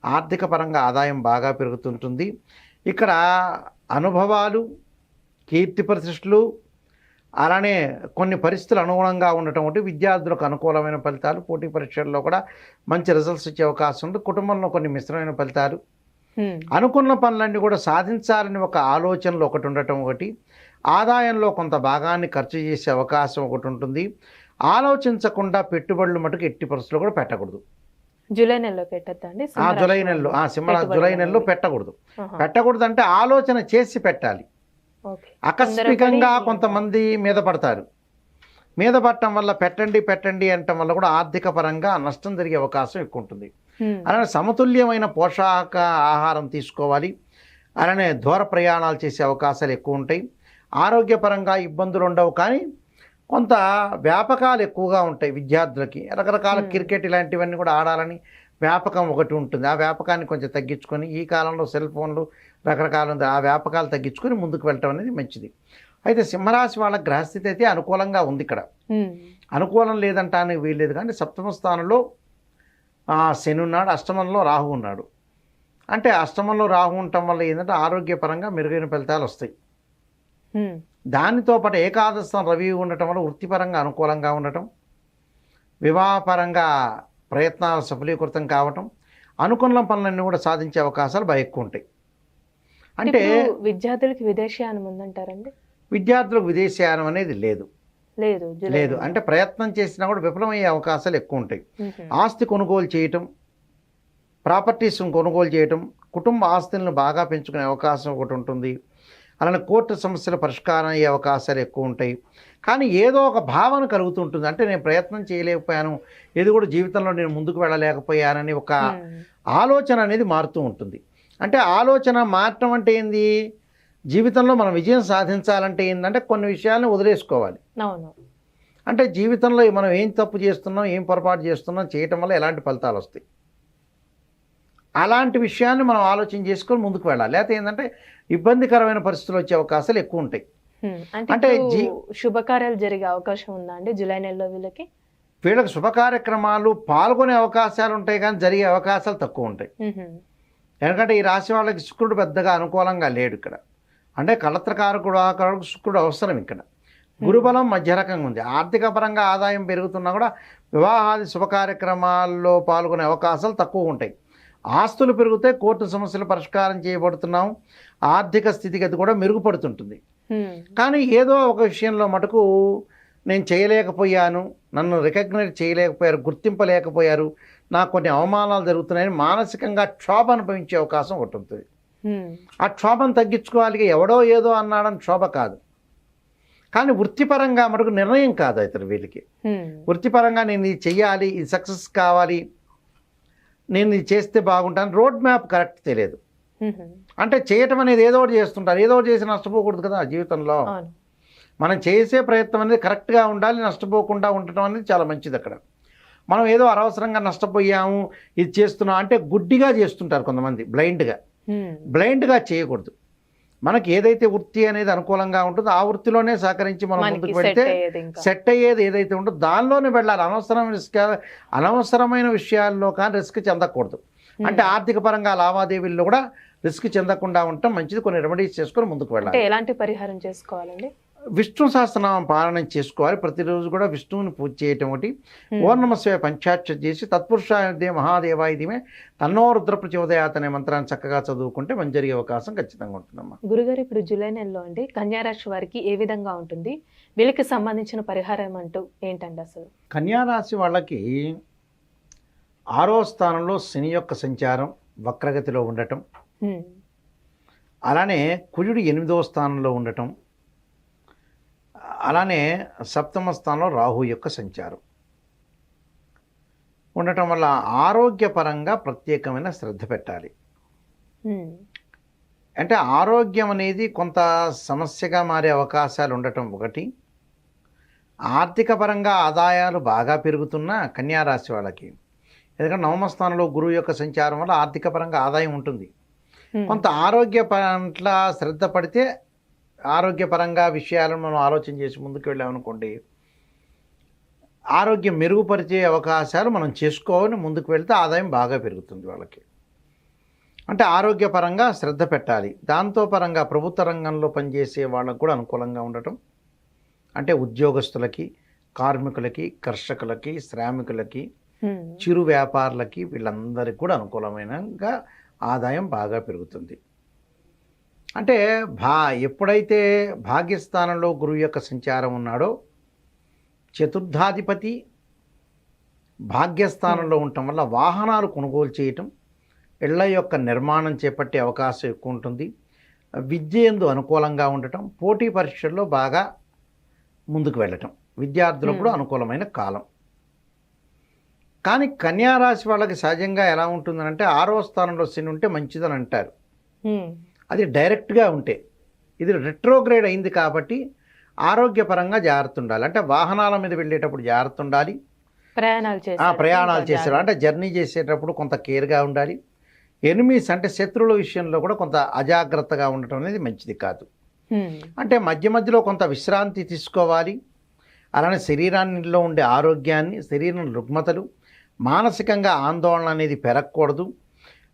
ఆర్థిక పరంగా ఆదాయం బాగా పెరుగుతుంటుంది. ఇక్కడ అనుభవాలు, కీర్తి ప్రతిష్టలు, అలానే కొన్ని పరిస్థితులు అనుగుణంగా ఉండటం ఒకటి, విద్యార్థులకు అనుకూలమైన ఫలితాలు, పోటీ పరీక్షల్లో కూడా మంచి రిజల్ట్స్ ఇచ్చే అవకాశం ఉంది. కుటుంబంలో కొన్ని మిశ్రమైన ఫలితాలు, అనుకున్న పనులన్నీ కూడా సాధించాలని ఒక ఆలోచనలు ఒకటి ఉండటం ఒకటి, ఆదాయంలో కొంత భాగాన్ని ఖర్చు చేసే అవకాశం ఒకటి ఉంటుంది. ఆలోచించకుండా పెట్టుబడులు మటుకు ఎట్టి పరిస్థితుల్లో కూడా పెట్టకూడదు. జూలై నెలలో పెట్టద్దండి? జూలై నెలలో పెట్టకూడదు. పెట్టకూడదు అంటే ఆలోచన చేసి పెట్టాలి. ఆకస్మికంగా కొంతమంది మీద పడతారు. మీద పడటం వల్ల పెట్టండి పెట్టండి అనటం వల్ల కూడా ఆర్థిక పరంగా నష్టం జరిగే అవకాశం ఎక్కువ ఉంటుంది. అలానే సమతుల్యమైన పోషక ఆహారం తీసుకోవాలి. అలానే దూర ప్రయాణాలు చేసే అవకాశాలు ఎక్కువ ఉంటాయి. ఆరోగ్యపరంగా ఇబ్బందులు ఉండవు, కానీ కొంత వ్యాపకాలు ఎక్కువగా ఉంటాయి. విద్యార్థులకి రకరకాల క్రికెట్ ఇలాంటివన్నీ కూడా ఆడాలని వ్యాపకం ఒకటి ఉంటుంది. ఆ వ్యాపకాన్ని కొంచెం తగ్గించుకొని, ఈ కాలంలో సెల్ ఫోన్లు రకరకాలు ఉంది, ఆ వ్యాపకాలు తగ్గించుకొని ముందుకు వెళ్ళటం అనేది మంచిది. అయితే సింహరాశి వాళ్ళ గ్రహస్థితి అయితే అనుకూలంగా ఉంది. ఇక్కడ అనుకూలం లేదంటానికి వీల్లేదు, కానీ సప్తమ స్థానంలో శని ఉన్నాడు, అష్టమంలో రాహు ఉన్నాడు. అంటే అష్టమంలో రాహు ఉండటం వల్ల ఏంటంటే ఆరోగ్యపరంగా మెరుగైన ఫలితాలు వస్తాయి. దానితో పాటు ఏకాదశం రవి ఉండటం వల్ల వృత్తిపరంగా అనుకూలంగా ఉండటం, వివాహపరంగా ప్రయత్నాలు సఫలీకృతం కావటం, అనుకున్న పనులన్నీ కూడా సాధించే అవకాశాలు బాగా ఎక్కువ ఉంటాయి. అంటే విద్యార్థులకి విదేశీయానం ఉందంటారండి? విద్యార్థులకు విదేశీయానం అనేది లేదు. అంటే ప్రయత్నం చేసినా కూడా విఫలమయ్యే అవకాశాలు ఎక్కువ ఉంటాయి. ఆస్తి కొనుగోలు చేయటం, ప్రాపర్టీస్ కొనుగోలు చేయటం, కుటుంబ ఆస్తులను బాగా పెంచుకునే అవకాశం ఒకటి ఉంటుంది. అలానే కోర్టు సమస్యల పరిష్కారం అయ్యే అవకాశాలు ఎక్కువ ఉంటాయి. కానీ ఏదో ఒక భావన కలుగుతుంటుంది, అంటే నేను ప్రయత్నం చేయలేకపోయాను, ఏది కూడా జీవితంలో నేను ముందుకు వెళ్ళలేకపోయానని ఒక ఆలోచన అనేది మారుతూ ఉంటుంది. అంటే ఆలోచన మారటం అంటే ఏంది, జీవితంలో మనం విజయం సాధించాలంటే ఏంటంటే కొన్ని విషయాలను వదిలేసుకోవాలి. అంటే జీవితంలో మనం ఏం తప్పు చేస్తున్నాం, ఏం పొరపాటు చేస్తున్నాం, చేయటం వల్ల ఎలాంటి ఫలితాలు వస్తాయి, అలాంటి విషయాన్ని మనం ఆలోచన చేసుకొని ముందుకు వెళ్ళాలి. లేకపోతే ఏంటంటే ఇబ్బందికరమైన పరిస్థితులు వచ్చే అవకాశాలు ఎక్కువ ఉంటాయి. అంటే శుభకార్యాలు జరిగే అవకాశం ఉందా అండి జూలై నెలలో? వీళ్ళకి శుభ కార్యక్రమాలు పాల్గొనే అవకాశాలు ఉంటాయి, కానీ జరిగే అవకాశాలు తక్కువ ఉంటాయి. ఎందుకంటే ఈ రాశి వాళ్ళకి శుక్రుడు పెద్దగా అనుకూలంగా లేడు ఇక్కడ. అంటే కళత్రకారకుడు ఆకారకుడు శుక్రుడు అవసరం ఇక్కడ. గురుబలం మధ్య రకంగా ఉంది. ఆర్థిక పరంగా ఆదాయం పెరుగుతున్నా కూడా వివాహాది శుభ కార్యక్రమాల్లో పాల్గొనే అవకాశాలు తక్కువ ఉంటాయి. ఆస్తులు పెరుగుతాయి, కోర్టు సమస్యలు పరిష్కారం చేయబడుతున్నాం, ఆర్థిక స్థితిగతి కూడా మెరుగుపడుతుంటుంది. కానీ ఏదో ఒక విషయంలో మటుకు నేను చేయలేకపోయాను, నన్ను రికగ్నైజ్ చేయలేకపోయారు, గుర్తింపలేకపోయారు, నాకు కొన్ని అవమానాలు జరుగుతున్నాయని మానసికంగా క్షోభ అనుభవించే అవకాశం ఒకటి ఉంటుంది. ఆ క్షోభను తగ్గించుకోవాలి. ఎవడో ఏదో అన్నాడని క్షోభ కాదు, కానీ వృత్తిపరంగా మటుకు నిర్ణయం కాదు ఇతరు వీళ్ళకి. వృత్తిపరంగా నేను ఇది చెయ్యాలి, ఇది సక్సెస్ కావాలి, నేను ఇది చేస్తే బాగుంటాను, రోడ్ మ్యాప్ కరెక్ట్ తెలియదు. అంటే చేయటం అనేది ఏదో ఒకటి చేస్తుంటారు, ఏదో ఒకటి చేసి నష్టపోకూడదు కదా జీవితంలో. మనం చేసే ప్రయత్నం అనేది కరెక్ట్గా ఉండాలి, నష్టపోకుండా ఉండటం అనేది చాలా మంచిది. అక్కడ మనం ఏదో అనవసరంగా నష్టపోయాము, ఇది చేస్తున్నాం అంటే గుడ్డిగా చేస్తుంటారు కొంతమంది, బ్లైండ్గా చేయకూడదు. మనకి ఏదైతే వృత్తి అనేది అనుకూలంగా ఉంటుందో ఆ వృత్తిలోనే సహకరించి మనం ముందుకు వెళ్తే సెట్ అయ్యేది ఏదైతే ఉంటుందో దానిలోనే వెళ్ళాలి. అనవసరమైన విషయాల్లో కానీ రిస్క్ చెందకూడదు. అంటే ఆర్థిక పరంగా లావాదేవీల్లో కూడా రిస్క్ చెందకుండా ఉండటం మంచిది. కొన్ని రెమెడీస్ చేసుకొని ముందుకు వెళ్ళాలి. ఎలాంటి పరిహారం చేసుకోవాలండి? విష్ణు సహస్రనామం పారాయణం చేసుకోవాలి. ప్రతిరోజు కూడా విష్ణువుని పూజ చేయటం ఒకటి, ఓం నమః శివాయ పంచాక్షరి చేసి తత్పురుషాయ మహాదేవాయ ధీమహి తన్నో రుద్ర ప్రచోదయాత్ అనే మంత్రాన్ని చక్కగా చదువుకుంటే మంచి జరిగే అవకాశం ఖచ్చితంగా ఉంటుందమ్మా. గురుగారు, ఇప్పుడు జూలై నెలలో అండి కన్యారాశి వారికి ఏ విధంగా ఉంటుంది? వీళ్ళకి సంబంధించిన పరిహారం అంటూ ఏంటండి అసలు? కన్యారాశి వాళ్ళకి 6వ స్థానంలో శని యొక్క సంచారం వక్రగతిలో ఉండటం, అలానే కుజుడు 8వ స్థానంలో ఉండటం, అలానే 7వ స్థానంలో రాహు యొక్క సంచారం ఉండటం వల్ల ఆరోగ్యపరంగా ప్రత్యేకమైన శ్రద్ధ పెట్టాలి. అంటే ఆరోగ్యం అనేది కొంత సమస్యగా మారే అవకాశాలు ఉండటం ఒకటి. ఆర్థిక పరంగా ఆదాయాలు బాగా పెరుగుతున్న కన్యారాశి వాళ్ళకి, ఎందుకంటే 9వ స్థానంలో గురువు యొక్క సంచారం వల్ల ఆర్థిక పరంగా ఆదాయం ఉంటుంది. కొంత ఆరోగ్య పట్ల శ్రద్ధ పడితే, ఆరోగ్యపరంగా విషయాలను మనం ఆలోచన చేసి ముందుకు వెళ్ళామనుకోండి, ఆరోగ్యం మెరుగుపరిచే అవకాశాలు మనం చేసుకోవాలని ముందుకు వెళ్తే ఆదాయం బాగా పెరుగుతుంది వాళ్ళకి. అంటే ఆరోగ్యపరంగా శ్రద్ధ పెట్టాలి. దాంతో పరంగా ప్రభుత్వ రంగంలో పనిచేసే వాళ్ళకు కూడా అనుకూలంగా ఉండటం, అంటే ఉద్యోగస్తులకి, కార్మికులకి, కర్షకులకి, శ్రామికులకి, చిరు వ్యాపారులకి, వీళ్ళందరికీ కూడా అనుకూలమైనగా ఆదాయం బాగా పెరుగుతుంది. అంటే ఎప్పుడైతే భాగ్యస్థానంలో గురువు యొక్క సంచారం ఉన్నాడో, చతుర్థాధిపతి భాగ్యస్థానంలో ఉండటం వల్ల వాహనాలు కొనుగోలు చేయటం, ఇళ్ల యొక్క నిర్మాణం చేపట్టే అవకాశం ఎక్కువ ఉంటుంది. విద్య యందు అనుకూలంగా ఉండటం, పోటీ పరీక్షల్లో బాగా ముందుకు వెళ్ళటం విద్యార్థులకు కూడా అనుకూలమైన కాలం. కానీ కన్యారాశి వాళ్ళకి సహజంగా ఎలా ఉంటుందనంటే 6వ స్థానంలో శని ఉంటే మంచిదని అంటారు. అది డైరెక్ట్గా ఉంటే, ఇది రెట్రోగ్రేడ్ అయింది కాబట్టి ఆరోగ్యపరంగా జాగ్రత్త ఉండాలి. అంటే వాహనాల మీద వెళ్ళేటప్పుడు జాగ్రత్త ఉండాలి, ప్రయాణాలు చేసేటప్పుడు అంటే జర్నీ చేసేటప్పుడు కొంత కేర్గా ఉండాలి. ఎనిమీస్ అంటే శత్రువుల విషయంలో కూడా కొంత అజాగ్రత్తగా ఉండటం అనేది మంచిది కాదు. అంటే మధ్య మధ్యలో కొంత విశ్రాంతి తీసుకోవాలి. అలానే శరీరానిలో ఉండే ఆరోగ్యాన్ని, శరీరం రుగ్మతలు, మానసికంగా ఆందోళన అనేది పెరగకూడదు.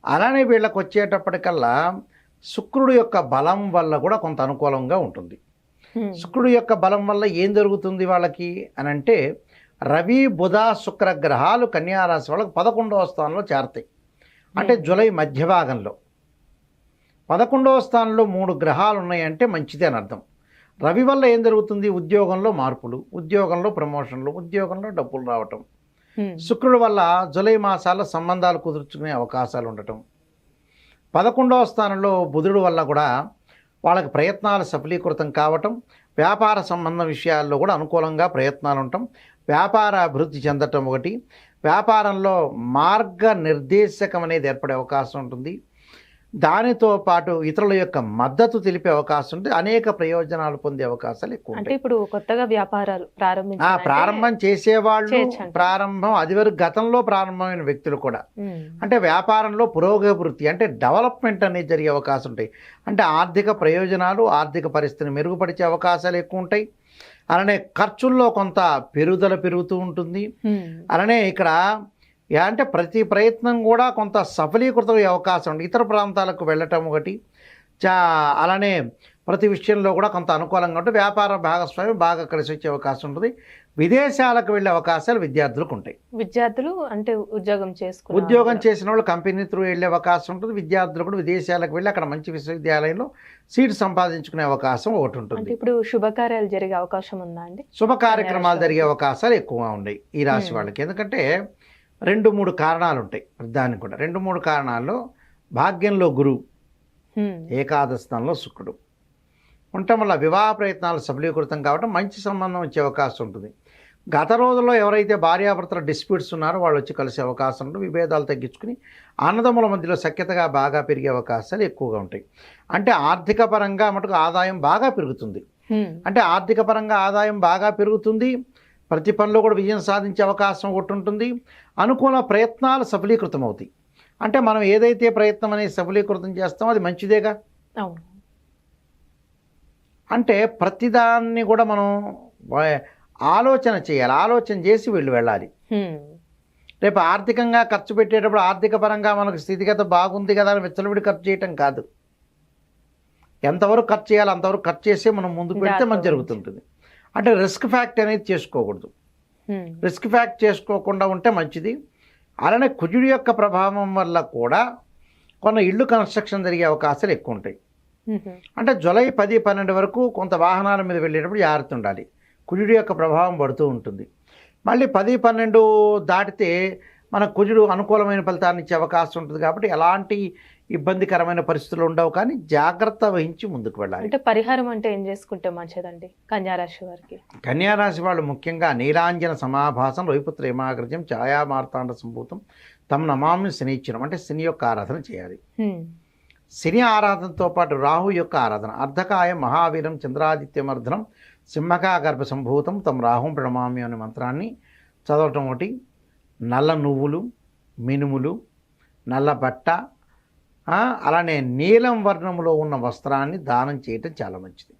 అలానే వీళ్ళకి వచ్చేటప్పటికల్లా శుక్రుడు యొక్క బలం వల్ల కూడా కొంత అనుకూలంగా ఉంటుంది. శుక్రుడు యొక్క బలం వల్ల ఏం జరుగుతుంది వాళ్ళకి అని అంటే, రవి బుధ శుక్ర గ్రహాలు కన్యారాశి వాళ్ళకి 11వ స్థానంలో చేరతాయి. అంటే జూలై మధ్య భాగంలో 11వ స్థానంలో 3 గ్రహాలు ఉన్నాయంటే మంచిది అని అర్థం. రవి వల్ల ఏం జరుగుతుంది? ఉద్యోగంలో మార్పులు, ఉద్యోగంలో ప్రమోషన్లు, ఉద్యోగంలో డబ్బులు రావటం. శుక్రుడు వల్ల జూలై మాసాల్లో సంబంధాలు కుదుర్చుకునే అవకాశాలు ఉండటం. 11వ స్థానంలో బుధుడు వల్ల కూడా వాళ్ళకి ప్రయత్నాలు సఫలీకృతం కావటం, వ్యాపార సంబంధ విషయాల్లో కూడా అనుకూలంగా ప్రయత్నాలు ఉండటం, వ్యాపార అభివృద్ధి చెందటం ఒకటి. వ్యాపారంలో మార్గ నిర్దేశకం అనేది ఏర్పడే అవకాశం ఉంటుంది. దానితో పాటు ఇతరుల యొక్క మద్దతు తెలిపే అవకాశం ఉంటుంది. అనేక ప్రయోజనాలు పొందే అవకాశాలు ఎక్కువ ఉంటాయి. ఇప్పుడు కొత్తగా వ్యాపారాలు ప్రారంభం చేసేవాళ్ళు, ప్రారంభం అది వరకు గతంలో ప్రారంభమైన వ్యక్తులు కూడా, అంటే వ్యాపారంలో పురోగతి అంటే డెవలప్మెంట్ అనేది జరిగే అవకాశం ఉంటాయి. అంటే ఆర్థిక ప్రయోజనాలు, ఆర్థిక పరిస్థితిని మెరుగుపరిచే అవకాశాలు ఎక్కువ ఉంటాయి. అలానే ఖర్చుల్లో కొంత పెరుగుదల పెరుగుతూ ఉంటుంది. అలానే ఇక్కడ అంటే ప్రతి ప్రయత్నం కూడా కొంత సఫలీకృతమయ్యే అవకాశం ఉంది. ఇతర ప్రాంతాలకు వెళ్ళటం ఒకటి. అలానే ప్రతి విషయంలో కూడా కొంత అనుకూలంగా ఉంటుంది. వ్యాపార భాగస్వామ్యం బాగా కలిసి వచ్చే అవకాశం ఉంటుంది. విదేశాలకు వెళ్ళే అవకాశాలు విద్యార్థులకు ఉంటాయి. విద్యార్థులు అంటే ఉద్యోగం చేసిన వాళ్ళు కంపెనీ త్రూ వెళ్ళే అవకాశం ఉంటుంది. విద్యార్థులు కూడా విదేశాలకు వెళ్ళి అక్కడ మంచి విశ్వవిద్యాలయంలో సీట్ సంపాదించుకునే అవకాశం ఒకటి ఉంటుంది. ఇప్పుడు శుభకార్యాలు జరిగే అవకాశం ఉందా అండి? శుభ కార్యక్రమాలు జరిగే అవకాశాలు ఎక్కువగా ఉన్నాయి ఈ రాశి వాళ్ళకి. ఎందుకంటే 2-3 కారణాలు ఉంటాయి దానికి కూడా. 2-3 కారణాల్లో భాగ్యంలో గురువు, ఏకాదశ స్థానంలో శుక్రుడు ఉండటం వల్ల వివాహ ప్రయత్నాలు సఫలీకృతం కావడం, మంచి సంబంధం వచ్చే అవకాశం ఉంటుంది. గత రోజుల్లో ఎవరైతే భార్యాభర్తల డిస్ప్యూట్స్ ఉన్నారో వాళ్ళు వచ్చి కలిసే అవకాశం ఉంటుంది. విభేదాలు తగ్గించుకుని అన్నదమ్ముల మధ్యలో సఖ్యతగా బాగా పెరిగే అవకాశాలు ఎక్కువగా ఉంటాయి. అంటే ఆర్థిక పరంగా మటుకు ఆదాయం బాగా పెరుగుతుంది. అంటే ఆర్థిక పరంగా ఆదాయం బాగా పెరుగుతుంది. ప్రతి పనిలో కూడా విజయం సాధించే అవకాశం ఒకటి ఉంటుంది. అనుకూల ప్రయత్నాలు సఫలీకృతం అవుతాయి. అంటే మనం ఏదైతే ప్రయత్నం అనేది సఫలీకృతం చేస్తామో అది మంచిదేగా. అవును. అంటే ప్రతిదాన్ని కూడా మనం ఆలోచన చేయాలి. ఆలోచన చేసి వెళ్ళాలి. రేపు ఆర్థికంగా ఖర్చు పెట్టేటప్పుడు ఆర్థిక పరంగా మనకు స్థితిగత బాగుంది కదా అని విచ్చలవిడి ఖర్చు చేయటం కాదు. ఎంతవరకు ఖర్చు చేయాలి అంతవరకు ఖర్చు చేసి మనం ముందుకు వెళ్తే మనకు జరుగుతుంటుంది. అంటే రిస్క్ ఫ్యాక్ట్ అనేది చేసుకోకూడదు. రిస్క్ ఫ్యాక్ట్ చేసుకోకుండా ఉంటే మంచిది. అలానే కుజుడి యొక్క ప్రభావం వల్ల కూడా కొన్ని ఇళ్ళు కన్స్ట్రక్షన్ జరిగే అవకాశాలు ఎక్కువ ఉంటాయి. అంటే జూలై 10-12 వరకు కొంత వాహనాల మీద వెళ్ళేటప్పుడు జాగ్రత్త ఉండాలి. కుజుడి యొక్క ప్రభావం పడుతూ ఉంటుంది. మళ్ళీ 10-12 దాటితే మన కుజుడు అనుకూలమైన ఫలితాన్ని ఇచ్చే అవకాశం ఉంటుంది. కాబట్టి ఎలాంటి ఇబ్బందికరమైన పరిస్థితులు ఉండవు, కానీ జాగ్రత్త వహించి ముందుకు వెళ్ళాలి. అంటే పరిహారం అంటే ఏం చేసుకుంటే మంచిదండి కన్యారాశి వారికి? కన్యారాశి వాళ్ళు ముఖ్యంగా నీలాంజన సమాభాసం రోహిపుత్ర హిమాగ్రజం ఛాయా మార్తాండ సంభూతం తమ నమామి శనిచ్చరం, అంటే శని యొక్క ఆరాధన చేయాలి. శని ఆరాధనతో పాటు రాహు యొక్క ఆరాధన, అర్ధకాయ మహావీరం చంద్రాదిత్యమర్ధనం సింహకా గర్భ సంభూతం తమ రాహుం ప్రణమామి అనే మంత్రాన్ని చదవటం ఒకటి. నల్ల నువ్వులు, మినుములు, నల్ల బట్ట, అలానే నీలం వర్ణంలో ఉన్న వస్త్రాన్ని దానం చేయటం చాలా మంచిది.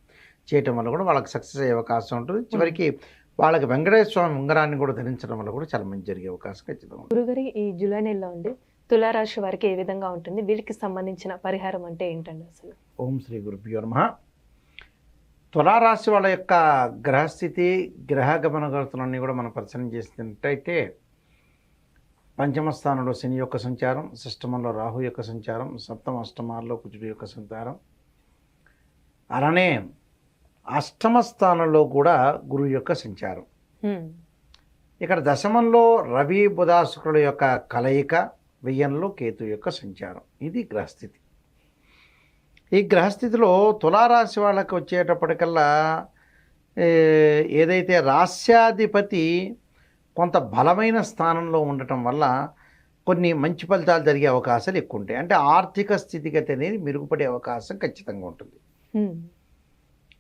చేయటం వల్ల కూడా వాళ్ళకి సక్సెస్ అయ్యే అవకాశం ఉంటుంది. చివరికి వాళ్ళకి వెంకటేశ్వర స్వామి ఉంగరాన్ని కూడా ధరించడం వల్ల కూడా చాలా మంచి జరిగే అవకాశం ఖచ్చితంగా ఉంటుంది. గురుగారి ఈ జూలై నెలలో ఉండి తులారాశి వారికి ఏ విధంగా ఉంటుంది? వీరికి సంబంధించిన పరిహారం అంటే ఏంటండి అసలు? ఓం శ్రీ గురుభ్యో నమః. తులారాశి వాళ్ళ యొక్క గ్రహస్థితి, గ్రహగమన గతులన్నీ కూడా మనం పరిశీలన చేసినట్టయితే పంచమ స్థానంలో శని యొక్క సంచారం, షష్టమంలో రాహు యొక్క సంచారం, సప్తమ అష్టమాల్లో కుజుడు యొక్క సంచారం, అలానే అష్టమ స్థానంలో కూడా గురువు యొక్క సంచారం. ఇక్కడ దశమంలో రవి బుధ శుక్రుల యొక్క కలయిక, వ్యయంలో కేతు యొక్క సంచారం. ఇది గ్రహస్థితి. ఈ గ్రహస్థితిలో తులారాశి వాళ్ళకి వచ్చేటప్పటికల్లా ఏదైతే రాస్యాధిపతి కొంత బలమైన స్థానంలో ఉండటం వల్ల కొన్ని మంచి ఫలితాలు జరిగే అవకాశాలు ఎక్కువ ఉంటాయి. అంటే ఆర్థిక స్థితిగతి అనేది మెరుగుపడే అవకాశం ఖచ్చితంగా ఉంటుంది.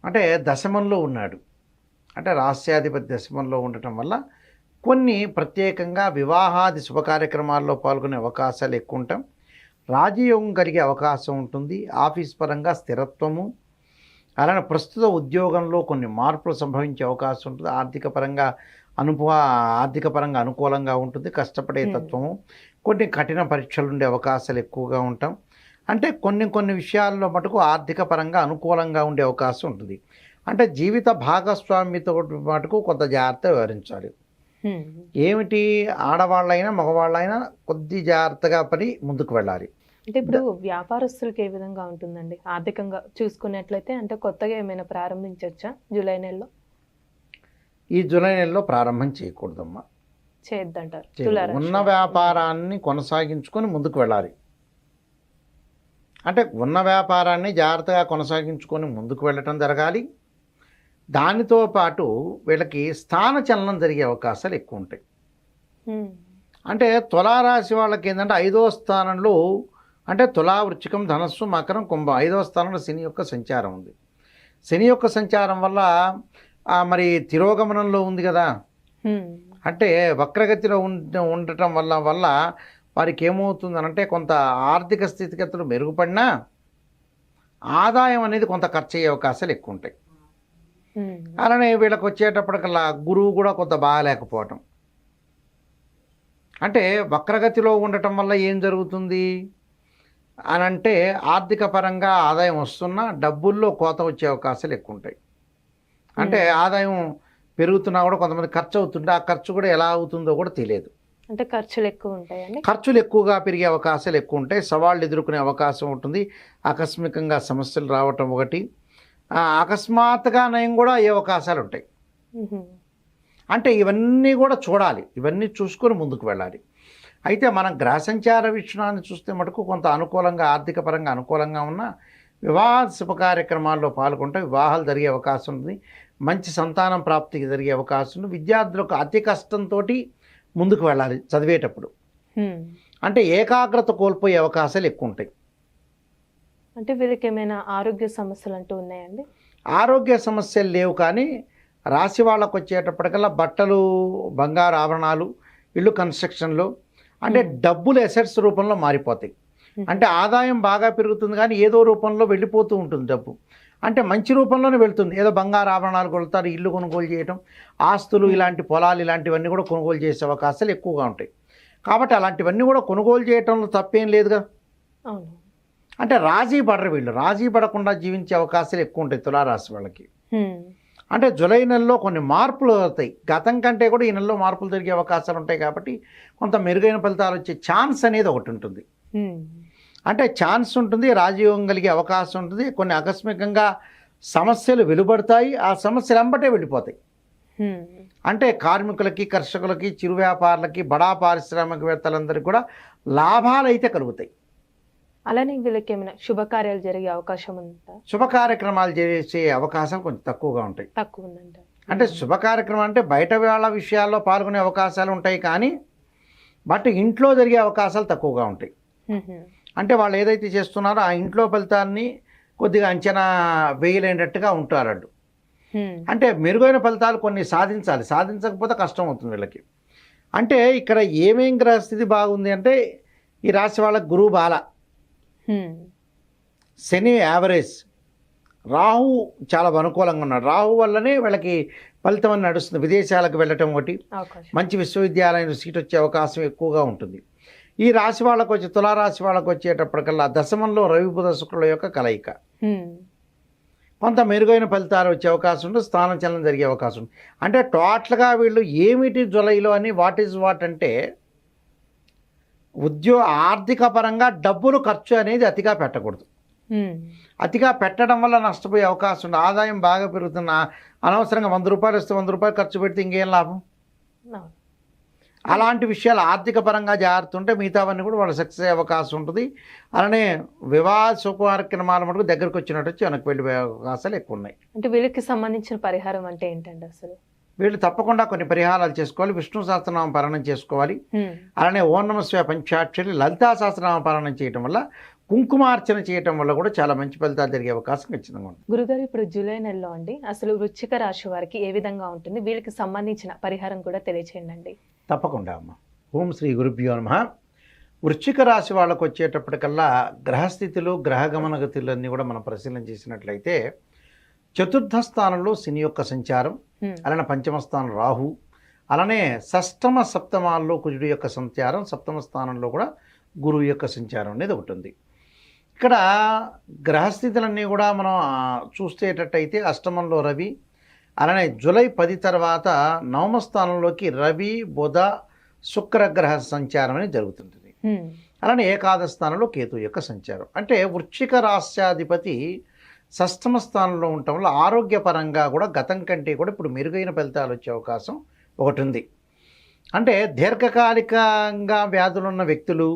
అంటే దశమంలో ఉన్నాడు, అంటే రాస్యాధిపతి దశమంలో ఉండటం వల్ల కొన్ని ప్రత్యేకంగా వివాహాది శుభ కార్యక్రమాల్లో పాల్గొనే అవకాశాలు ఎక్కువ ఉంటాం. రాజయోగం కలిగే అవకాశం ఉంటుంది. ఆఫీస్ పరంగా స్థిరత్వము, అలానే ప్రస్తుత ఉద్యోగంలో కొన్ని మార్పులు సంభవించే అవకాశం ఉంటుంది. ఆర్థిక పరంగా అనుకూలంగా ఉంటుంది. కష్టపడే తత్వము, కొన్ని కఠిన పరీక్షలు ఉండే అవకాశాలు ఎక్కువగా ఉంటాం. అంటే కొన్ని విషయాల్లో మటుకు ఆర్థిక పరంగా అనుకూలంగా ఉండే అవకాశం ఉంటుంది. అంటే జీవిత భాగస్వామితో మటుకు కొంత జాగ్రత్త వ్యవహరించాలి. ఏమిటి, ఆడవాళ్ళైనా మగవాళ్ళైనా కొద్ది జాగ్రత్తగా పని ముందుకు వెళ్ళాలి. అంటే ఇప్పుడు వ్యాపారస్తులకు ఏ విధంగా ఉంటుందండి ఆర్థికంగా చూసుకున్నట్లయితే? అంటే కొత్తగా ఏమైనా ప్రారంభించవచ్చా జూలై నెలలో? ఈ జూలై నెలలో ప్రారంభం చేయకూడదమ్మా, చేయొద్దంటారు. ఉన్న వ్యాపారాన్ని కొనసాగించుకొని ముందుకు వెళ్ళాలి. అంటే ఉన్న వ్యాపారాన్ని జాగ్రత్తగా కొనసాగించుకొని ముందుకు వెళ్ళటం జరగాలి. దానితో పాటు వీళ్ళకి స్థానచలనం జరిగే అవకాశాలు ఎక్కువ ఉంటాయి. అంటే తులారాశి వాళ్ళకి ఏంటంటే 5వ స్థానంలో, అంటే తులా, వృశ్చికం, ధనస్సు, మకరం, కుంభం 5వ స్థానంలో శని యొక్క సంచారం ఉంది. శని యొక్క సంచారం వల్ల మరి తిరోగమనంలో ఉంది కదా, అంటే వక్రగతిలో ఉండటం వల్ల వారికి ఏమవుతుందనంటే కొంత ఆర్థిక స్థితిగతులు మెరుగుపడినా ఆదాయం అనేది కొంత ఖర్చు అయ్యే అవకాశాలు ఎక్కువ ఉంటాయి. అలానే వీళ్ళకి వచ్చేటప్పటికల్లా గురువు కూడా కొంత బాగాలేకపోవటం, అంటే వక్రగతిలో ఉండటం వల్ల ఏం జరుగుతుంది, అని అంటే ఆర్థిక పరంగా ఆదాయం వస్తున్నా డబ్బుల్లో కోత వచ్చే అవకాశాలు ఎక్కువ ఉంటాయి. అంటే ఆదాయం పెరుగుతున్నా కూడా కొంతమంది ఖర్చు అవుతుంటే ఆ ఖర్చు కూడా ఎలా అవుతుందో కూడా తెలియదు. అంటే ఖర్చులు ఎక్కువ ఉంటాయండి. ఖర్చులు ఎక్కువగా పెరిగే అవకాశాలు ఎక్కువ ఉంటాయి. సవాళ్ళు ఎదుర్కొనే అవకాశం ఉంటుంది. ఆకస్మికంగా సమస్యలు రావటం ఒకటి, అకస్మాత్తుగా నయం కూడా అయ్యే అవకాశాలు ఉంటాయి. అంటే ఇవన్నీ కూడా చూడాలి, ఇవన్నీ చూసుకొని ముందుకు వెళ్ళాలి. అయితే మనం గ్రహ సంచార విషయాన్ని చూస్తే మటుకు కొంత అనుకూలంగా ఆర్థిక పరంగా అనుకూలంగా ఉన్న వివాహ శుభ కార్యక్రమాల్లో పాల్గొంటే వివాహాలు జరిగే అవకాశం ఉంది. మంచి సంతానం ప్రాప్తికి జరిగే అవకాశం ఉంది. విద్యార్థులకు అతి కష్టంతో ముందుకు వెళ్ళాలి చదివేటప్పుడు. అంటే ఏకాగ్రత కోల్పోయే అవకాశాలు ఎక్కువ ఉంటాయి. అంటే వీళ్ళకి ఏమైనా ఆరోగ్య సమస్యలు అంటూ ఉన్నాయండి? ఆరోగ్య సమస్యలు లేవు, కానీ రాశి వాళ్ళకు వచ్చేటప్పటికల్లా బట్టలు, బంగారు ఆభరణాలు, ఇల్లు కన్స్ట్రక్షన్లో అంటే డబ్బులు ఎసెట్స్ రూపంలో మారిపోతాయి. అంటే ఆదాయం బాగా పెరుగుతుంది కానీ ఏదో రూపంలో వెళ్ళిపోతూ ఉంటుంది డబ్బు. అంటే మంచి రూపంలోనే వెళ్తుంది. ఏదో బంగారు ఆభరణాలు కొలుతారు, ఇల్లు కొనుగోలు చేయటం, ఆస్తులు, ఇలాంటి పొలాలు ఇలాంటివన్నీ కూడా కొనుగోలు చేసే అవకాశాలు ఎక్కువగా ఉంటాయి. కాబట్టి అలాంటివన్నీ కూడా కొనుగోలు చేయటంలో తప్పేం లేదుగా. అవును. అంటే రాజీ పడరు వీళ్ళు, రాజీ పడకుండా జీవించే అవకాశాలు ఎక్కువ ఉంటాయి తులారాశి వాళ్ళకి. అంటే జూలై నెలలో కొన్ని మార్పులు అవుతాయి. గతం కంటే కూడా ఈ నెలలో మార్పులు జరిగే అవకాశాలు ఉంటాయి. కాబట్టి కొంత మెరుగైన ఫలితాలు వచ్చే ఛాన్స్ అనేది ఒకటి ఉంటుంది. అంటే ఛాన్స్ ఉంటుంది, రాజయోగం కలిగే అవకాశం ఉంటుంది. కొన్ని ఆకస్మికంగా సమస్యలు వెలువడతాయి, ఆ సమస్యలు వెంబటే వెళ్ళిపోతాయి. అంటే కార్మికులకి, కర్షకులకి, చిరు వ్యాపారులకి, బడా పారిశ్రామికవేత్తలందరికీ కూడా లాభాలు అయితే కలుగుతాయి. అలానే వీళ్ళకి ఏమైనా శుభకార్యాలు జరిగే అవకాశం ఉందా? శుభ కార్యక్రమాలు చేసే అవకాశాలు కొంచెం తక్కువగా ఉంటాయి. తక్కువ ఉందంట. అంటే శుభ కార్యక్రమం అంటే బయట వాళ్ళ విషయాల్లో పాల్గొనే అవకాశాలు ఉంటాయి, కానీ బట్ ఇంట్లో జరిగే అవకాశాలు తక్కువగా ఉంటాయి. అంటే వాళ్ళు ఏదైతే చేస్తున్నారో ఆ ఇంట్లో ఫలితాన్ని కొద్దిగా అంచనా వేయలేనట్టుగా ఉంటారు. అంటే మెరుగైన ఫలితాలు కొన్ని సాధించాలి, సాధించకపోతే కష్టం అవుతుంది వీళ్ళకి. అంటే ఇక్కడ ఏమేం గ్రహస్థితి బాగుంది అంటే ఈ రాశి వాళ్ళకి గురువు బాల, శని యావరేజ్, రాహు చాలా అనుకూలంగా ఉన్నాడు. రాహు వల్లనే వీళ్ళకి ఫలితం అని నడుస్తుంది. విదేశాలకు వెళ్ళటం ఒకటి, మంచి విశ్వవిద్యాలయం సీట్ వచ్చే అవకాశం ఎక్కువగా ఉంటుంది. ఈ రాశి వాళ్ళకు వచ్చి తులారాశి వాళ్ళకు వచ్చేటప్పటికల్లా దశమంలో రవి బుధ శుక్రుల యొక్క కలయిక, కొంత మెరుగైన ఫలితాలు వచ్చే అవకాశం ఉంటుంది. స్థానం చలనం జరిగే అవకాశం ఉంది. అంటే టోటల్గా వీళ్ళు ఏమిటి జూలైలో అని వాట్ ఈజ్ వాట్ అంటే ఆర్థిక పరంగా డబ్బులు ఖర్చు అనేది అతిగా పెట్టకూడదు. అతిగా పెట్టడం వల్ల నష్టపోయే అవకాశం ఉంది. ఆదాయం బాగా పెరుగుతున్న అనవసరంగా 100 రూపాయలు వస్తే 100 రూపాయలు ఖర్చు పెడితే ఇంకేం లాభం? అలాంటి విషయాలు ఆర్థిక పరంగా జాగ్రత్త ఉంటే మిగతావన్నీ కూడా వాళ్ళు సక్సెస్ అయ్యే అవకాశం ఉంటుంది. అలానే వివాహ శుభకార్యక్రమాల మటుకు దగ్గరకు వచ్చినట్టు వచ్చి వెనక్కి వెళ్ళిపోయే అవకాశాలు ఎక్కువ ఉన్నాయి. అంటే వీళ్ళకి సంబంధించిన పరిహారం అంటే ఏంటండి అసలు? వీళ్ళు తప్పకుండా కొన్ని పరిహారాలు చేసుకోవాలి. విష్ణు సహస్రనామ పారాయణం చేసుకోవాలి. అలానే ఓం నమః శివాయ పంచాక్షరి, లలితా సహస్రనామ పారాయణం చేయటం వల్ల, కుంకుమార్చన చేయటం వల్ల కూడా చాలా మంచి ఫలితాలు జరిగే అవకాశం ఖచ్చితంగా ఉంటుంది. గురుగారు, ఇప్పుడు జూలై నెలలో అండి అసలు వృశ్చిక రాశి వారికి ఏ విధంగా ఉంటుంది, వీళ్ళకి సంబంధించిన పరిహారం కూడా తెలియచేయండి. తప్పకుండా అమ్మ. ఓం శ్రీ గురుభ్యో నమః. వృశ్చిక రాశి వాళ్ళకు వచ్చేటప్పటికల్లా గ్రహస్థితులు, గ్రహగమన గతులన్నీ కూడా మనం పరిశీలన చేసినట్లయితే చతుర్థ స్థానంలో శని యొక్క సంచారం, అలానే పంచమ స్థానం రాహు, అలానే షష్టమ సప్తమాల్లో కుజుడు యొక్క సంచారం, సప్తమ స్థానంలో కూడా గురువు యొక్క సంచారం అనేది ఒకటి ఉంది. ఇక్కడ గ్రహస్థితులన్నీ కూడా మనం చూసేటట్టయితే అష్టమంలో రవి, అలానే జూలై 10 తర్వాత నవమ స్థానంలోకి రవి, బుధ, శుక్రగ్రహ సంచారం అనేది జరుగుతుంటుంది. అలానే ఏకాదశ స్థానంలో కేతు యొక్క సంచారం. అంటే వృశ్చిక రాశ్యాధిపతి షష్టమ స్థానంలో ఉండటం వల్ల ఆరోగ్యపరంగా కూడా గతం కంటే కూడా ఇప్పుడు మెరుగైన ఫలితాలు వచ్చే అవకాశం ఒకటి ఉంది. అంటే దీర్ఘకాలికంగా వ్యాధులున్న వ్యక్తులు,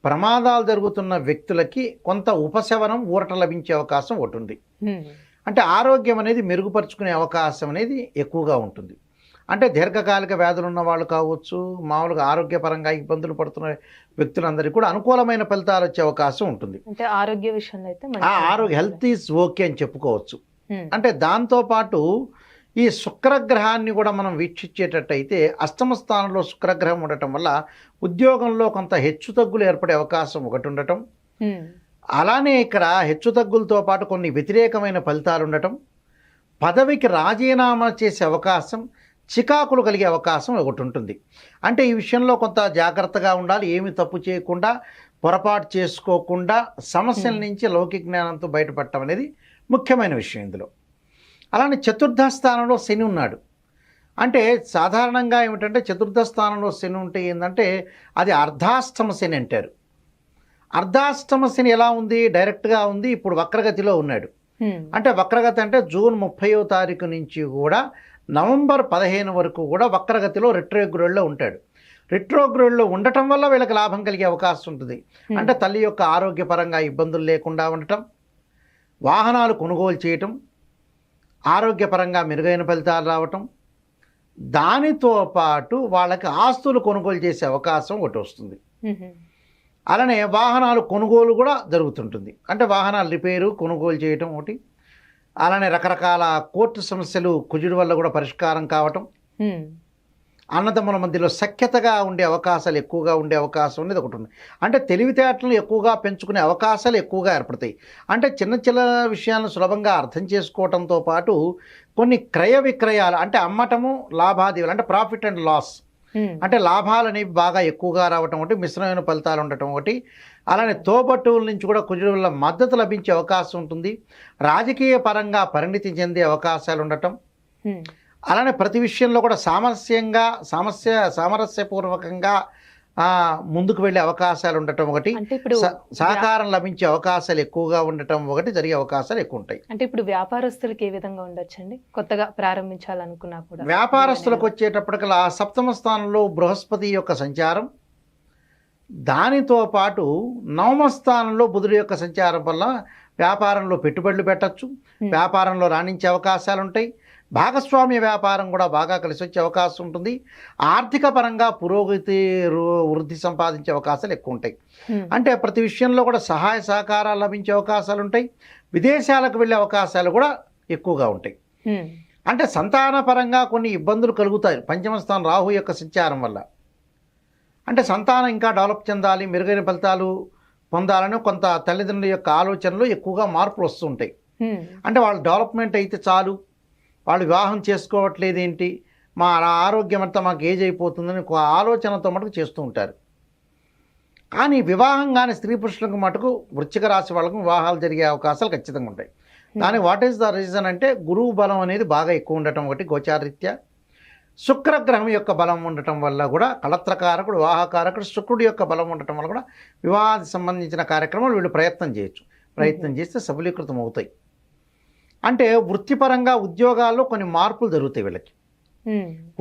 ప్రమాదాలు జరుగుతున్న వ్యక్తులకి కొంత ఉపశమనం, ఊరట లభించే అవకాశం ఒకటి ఉంది. అంటే ఆరోగ్యం అనేది మెరుగుపరుచుకునే అవకాశం అనేది ఎక్కువగా ఉంటుంది. అంటే దీర్ఘకాలిక వ్యాధులు ఉన్న వాళ్ళు కావచ్చు, మామూలుగా ఆరోగ్యపరంగా ఇబ్బందులు పడుతున్న వ్యక్తులందరికీ కూడా అనుకూలమైన ఫలితాలు వచ్చే అవకాశం ఉంటుంది. అంటే ఆరోగ్య విషయంలో అయితే ఆరోగ్య హెల్త్ ఈజ్ ఓకే అని చెప్పుకోవచ్చు. అంటే దాంతోపాటు ఈ శుక్రగ్రహాన్ని కూడా మనం వీక్షించేటట్టయితే అష్టమ స్థానంలో శుక్రగ్రహం ఉండటం వల్ల ఉద్యోగంలో కొంత హెచ్చుతగ్గులు ఏర్పడే అవకాశం ఒకటి ఉండటం, అలానే ఇక్కడ హెచ్చుతగ్గులతో పాటు కొన్ని వ్యతిరేకమైన ఫలితాలు ఉండటం, పదవికి రాజీనామా చేసే అవకాశం, చికాకులు కలిగే అవకాశం ఒకటి ఉంటుంది. అంటే ఈ విషయంలో కొంత జాగ్రత్తగా ఉండాలి. ఏమి తప్పు చేయకుండా పొరపాటు చేసుకోకుండా సమస్యల నుంచి లౌకిక జ్ఞానంతో బయటపడటం అనేది ముఖ్యమైన విషయం ఇందులో. అలానే చతుర్థ స్థానంలో శని ఉన్నాడు. అంటే సాధారణంగా ఏమిటంటే చతుర్థ స్థానంలో శని ఉంటే ఏంటంటే అది అర్ధాష్టమ శని అంటారు. అర్ధాష్టమ శని ఎలా ఉంది? డైరెక్ట్గా ఉంది, ఇప్పుడు వక్రగతిలో ఉన్నాడు. అంటే వక్రగతి అంటే జూన్ 30వ తారీఖు నుంచి కూడా నవంబర్ 15 వరకు కూడా వక్రగతిలో రెట్రోగ్రేడ్లో ఉంటాడు. రెట్రోగ్రేడ్లో ఉండటం వల్ల వీళ్ళకి లాభం కలిగే అవకాశం ఉంటుంది. అంటే తల్లి యొక్క ఆరోగ్యపరంగా ఇబ్బందులు లేకుండా ఉండటం, వాహనాలు కొనుగోలు చేయటం, ఆరోగ్యపరంగా మెరుగైన ఫలితాలు రావటం, దానితో పాటు వాళ్ళకి ఆస్తులు కొనుగోలు చేసే అవకాశం ఒకటి వస్తుంది. అలానే వాహనాలు కొనుగోలు కూడా జరుగుతుంటుంది. అంటే వాహనాలు రిపేరు కొనుగోలు చేయటం ఒకటి. అలానే రకరకాల కోర్టు సమస్యలు కుజుడి వల్ల కూడా పరిష్కారం కావటం, అన్నదమ్ముల మధ్యలో సఖ్యతగా ఉండే అవకాశాలు ఎక్కువగా ఉండే అవకాశం అనేది ఒకటి ఉంది. అంటే తెలివితేటలను ఎక్కువగా పెంచుకునే అవకాశాలు ఎక్కువగా ఏర్పడతాయి. అంటే చిన్న చిన్న విషయాలను సులభంగా అర్థం చేసుకోవటంతో పాటు కొన్ని క్రయ విక్రయాలు అంటే అమ్మటము లాభాదేవులు అంటే ప్రాఫిట్ అండ్ లాస్ అంటే లాభాలు అనేవి బాగా ఎక్కువగా రావటం ఒకటి, మిశ్రమైన ఫలితాలు ఉండటం ఒకటి. అలానే తోబట్టువుల నుంచి కూడా కుజుడు వల్ల మద్దతు లభించే అవకాశం ఉంటుంది. రాజకీయ పరంగా పరిణితి చెందే అవకాశాలు ఉండటం, అలానే ప్రతి విషయంలో కూడా సామరస్యపూర్వకంగా ముందుకు వెళ్ళే అవకాశాలు ఉండటం ఒకటి, సహకారం లభించే అవకాశాలు ఎక్కువగా ఉండటం ఒకటి, జరిగే అవకాశాలు ఎక్కువ ఉంటాయి. అంటే ఇప్పుడు వ్యాపారస్తులకు ఏ విధంగా ఉండొచ్చండి? కొత్తగా ప్రారంభించాలనుకున్నా కూడా వ్యాపారస్తులకు వచ్చేటప్పటికల్లా సప్తమ స్థానంలో బృహస్పతి యొక్క సంచారం, దానితో పాటు నవమ స్థానంలో బుధుడి యొక్క సంచారం వల్ల వ్యాపారంలో పెట్టుబడులు పెట్టచ్చు, వ్యాపారంలో రాణించే అవకాశాలు ఉంటాయి. భాగస్వామ్య వ్యాపారం కూడా బాగా కలిసి వచ్చే అవకాశం ఉంటుంది. ఆర్థిక పరంగా పురోగతి వృద్ధి సంపాదించే అవకాశాలు ఎక్కువ ఉంటాయి. అంటే ప్రతి విషయంలో కూడా సహాయ సహకారాలు లభించే అవకాశాలు ఉంటాయి. విదేశాలకు వెళ్ళే అవకాశాలు కూడా ఎక్కువగా ఉంటాయి. అంటే సంతాన పరంగా కొన్ని ఇబ్బందులు కలుగుతాయి పంచమ స్థానం రాహు యొక్క సంచారం వల్ల. అంటే సంతానం ఇంకా డెవలప్ చెందాలి, మెరుగైన ఫలితాలు పొందాలని కొంత తల్లిదండ్రుల యొక్క ఆలోచనలు ఎక్కువగా మార్పులు వస్తుంటాయి. అంటే వాళ్ళ డెవలప్మెంట్ అయితే చాలు, వాళ్ళు వివాహం చేసుకోవట్లేదు ఏంటి, మా ఆరోగ్యం అంతా మాకు ఏజ్ అయిపోతుందని ఒక ఆలోచనతో మటుకు చేస్తూ ఉంటారు. కానీ వివాహం కానీ స్త్రీ పురుషులకు మటుకు వృశ్చిక రాశి వాళ్ళకు వివాహాలు జరిగే అవకాశాలు ఖచ్చితంగా ఉంటాయి. దాని వాట్ ఈస్ ద రీజన్ అంటే గురువు బలం అనేది బాగా ఎక్కువ ఉండటం ఒకటి, గోచారీత్యా శుక్రగ్రహం యొక్క బలం ఉండటం వల్ల కూడా కళత్రకారకుడు వివాహకారకుడు శుక్రుడి యొక్క బలం ఉండటం వల్ల కూడా వివాహానికి సంబంధించిన కార్యక్రమాలు వీళ్ళు ప్రయత్నం చేయొచ్చు. ప్రయత్నం చేస్తే సఫలీకృతం అవుతాయి. అంటే వృత్తిపరంగా ఉద్యోగాల్లో కొన్ని మార్పులు జరుగుతాయి వీళ్ళకి.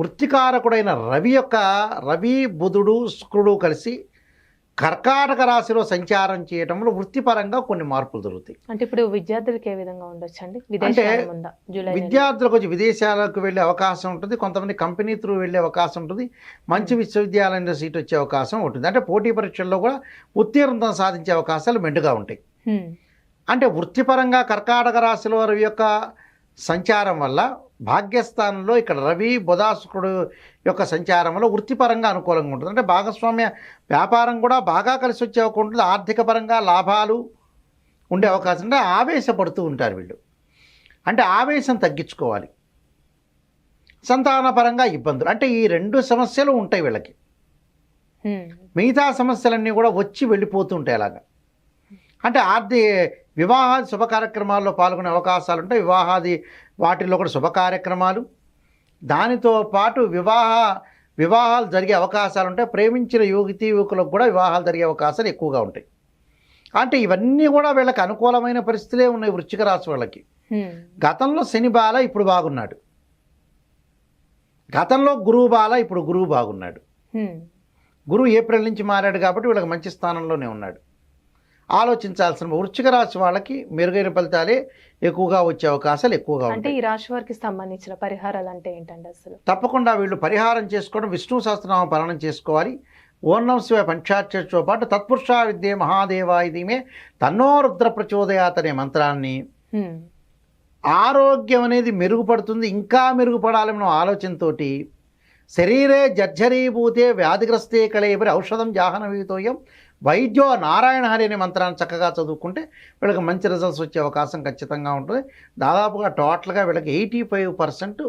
వృత్తికారకుడైన రవి బుధుడు శుక్రుడు కలిసి కర్కాటక రాశిలో సంచారం చేయడంలో వృత్తిపరంగా కొన్ని మార్పులు జరుగుతాయి. అంటే ఇప్పుడు విద్యార్థులకు ఏ విధంగా ఉండొచ్చు అండి? అంటే విద్యార్థులకు వచ్చి విదేశాలకు వెళ్ళే అవకాశం ఉంటుంది, కొంతమంది కంపెనీ త్రూ వెళ్ళే అవకాశం ఉంటుంది, మంచి విశ్వవిద్యాలయంలో సీట్ వచ్చే అవకాశం ఉంటుంది. అంటే పోటీ పరీక్షల్లో కూడా ఉత్తీర్ణత సాధించే అవకాశాలు మెండుగా ఉంటాయి. అంటే వృత్తిపరంగా కర్కాటక రాశిలో రవి యొక్క సంచారం వల్ల భాగ్యస్థానంలో ఇక్కడ రవి బుధ శుక్రుడు యొక్క సంచారం వల్ల వృత్తిపరంగా అనుకూలంగా ఉంటుంది. అంటే భాగస్వామ్య వ్యాపారం కూడా బాగా కలిసి వచ్చే అవకాశం ఉంటుంది. ఆర్థిక పరంగా లాభాలు ఉండే అవకాశం అంటే ఆవేశపడుతూ ఉంటారు వీళ్ళు. అంటే ఆవేశం తగ్గించుకోవాలి. సంతానపరంగా ఇబ్బందులు అంటే ఈ రెండు సమస్యలు ఉంటాయి వీళ్ళకి. మిగతా సమస్యలన్నీ కూడా వచ్చి వెళ్ళిపోతూ ఉంటాయి అలాగా. అంటే వివాహాది శుభ కార్యక్రమాల్లో పాల్గొనే అవకాశాలు ఉంటాయి. వాటిల్లో కూడా శుభ కార్యక్రమాలు, దానితో పాటు వివాహాలు జరిగే అవకాశాలు ఉంటాయి. ప్రేమించిన యువకులకు కూడా వివాహాలు జరిగే అవకాశాలు ఎక్కువగా ఉంటాయి. అంటే ఇవన్నీ కూడా వీళ్ళకి అనుకూలమైన పరిస్థితులే ఉన్నాయి వృశ్చిక రాశి వాళ్ళకి. గతంలో శని బాల, ఇప్పుడు బాగున్నాడు. గతంలో గురువు బాల, ఇప్పుడు గురువు బాగున్నాడు. గురువు ఏప్రిల్ నుంచి మారాడు కాబట్టి వీళ్ళకి మంచి స్థానంలోనే ఉన్నాడు. ఆలోచించాల్సిన వృశ్చిక రాశి వాళ్ళకి మెరుగైన ఫలితాలే ఎక్కువగా వచ్చే అవకాశాలు ఎక్కువగా ఉంటాయి. అంటే ఈ రాశి వారికి సంబంధించిన పరిహారాలు అంటే ఏంటండి అసలు? తప్పకుండా వీళ్ళు పరిహారం చేసుకోవడం, విష్ణు సహస్రనామ పారాయణం చేసుకోవాలి. ఓం నమః శివాయ పంచాక్షరితో పాటు తత్పురుషా విద్యే మహాదేవాయ ధీమే తన్నో రుద్ర ప్రచోదయాత్ అనే మంత్రాన్ని, ఆరోగ్యం అనేది మెరుగుపడుతుంది, ఇంకా మెరుగుపడాలన్న ఆలోచనతో శరీరే జర్జరీభూతే వ్యాధిగ్రస్తే కళేబరి ఔషధం జాహ్నవీతోయం వైద్యో నారాయణ హరి అనే మంత్రాన్ని చక్కగా చదువుకుంటే వీళ్ళకి మంచి రిజల్ట్స్ వచ్చే అవకాశం ఖచ్చితంగా ఉంటుంది. దాదాపుగా టోటల్గా వీళ్ళకి 85%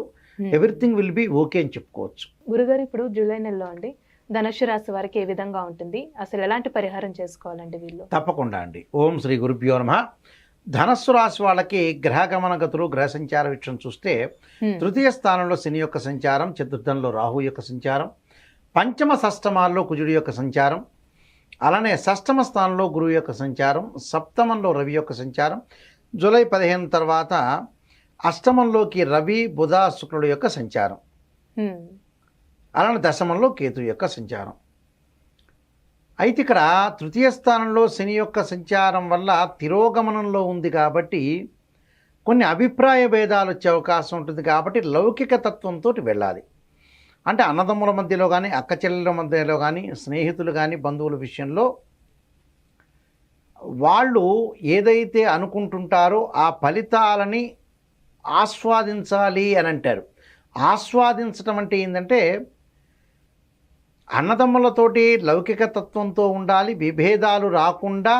ఎవ్రీథింగ్ విల్ బి ఓకే అని చెప్పుకోవచ్చు. గురుగారు ఇప్పుడు జూలై నెలలో అండి ధనుస్సు రాశి వారికి ఏ విధంగా ఉంటుంది, అసలు ఎలాంటి పరిహారం చేసుకోవాలండి వీళ్ళు? తప్పకుండా అండి. ఓం శ్రీ గురుభ్యో నమః. ధనస్సు రాశి వాళ్ళకి గ్రహగమన గతులు, గ్రహ సంచార విషయం చూస్తే తృతీయ స్థానంలో శని యొక్క సంచారం, చతుర్థంలో రాహు యొక్క సంచారం, పంచమ షష్టమాల్లో కుజుడి యొక్క సంచారం, అలానే షష్టమ స్థానంలో గురువు యొక్క సంచారం, సప్తమంలో రవి యొక్క సంచారం, జూలై 15 తర్వాత అష్టమంలోకి రవి బుధ శుక్రుడు యొక్క సంచారం, అలానే దశమంలో కేతు యొక్క సంచారం. అయితే ఇక్కడ తృతీయ స్థానంలో శని యొక్క సంచారం వల్ల తిరోగమనంలో ఉంది కాబట్టి కొన్ని అభిప్రాయ భేదాలు వచ్చే అవకాశం ఉంటుంది. కాబట్టి లౌకిక తత్వంతో వెళ్ళాలి. అంటే అన్నదమ్ముల మధ్యలో కానీ, అక్క చెల్లెల మధ్యలో కానీ, స్నేహితులు కానీ, బంధువుల విషయంలో వాళ్ళు ఏదైతే అనుకుంటుంటారో ఆ ఫలితాలని ఆస్వాదించాలి అని అంటారు. ఆస్వాదించడం అంటే ఏంటంటే అన్నదమ్ములతోటి లౌకిక తత్వంతో ఉండాలి, విభేదాలు రాకుండా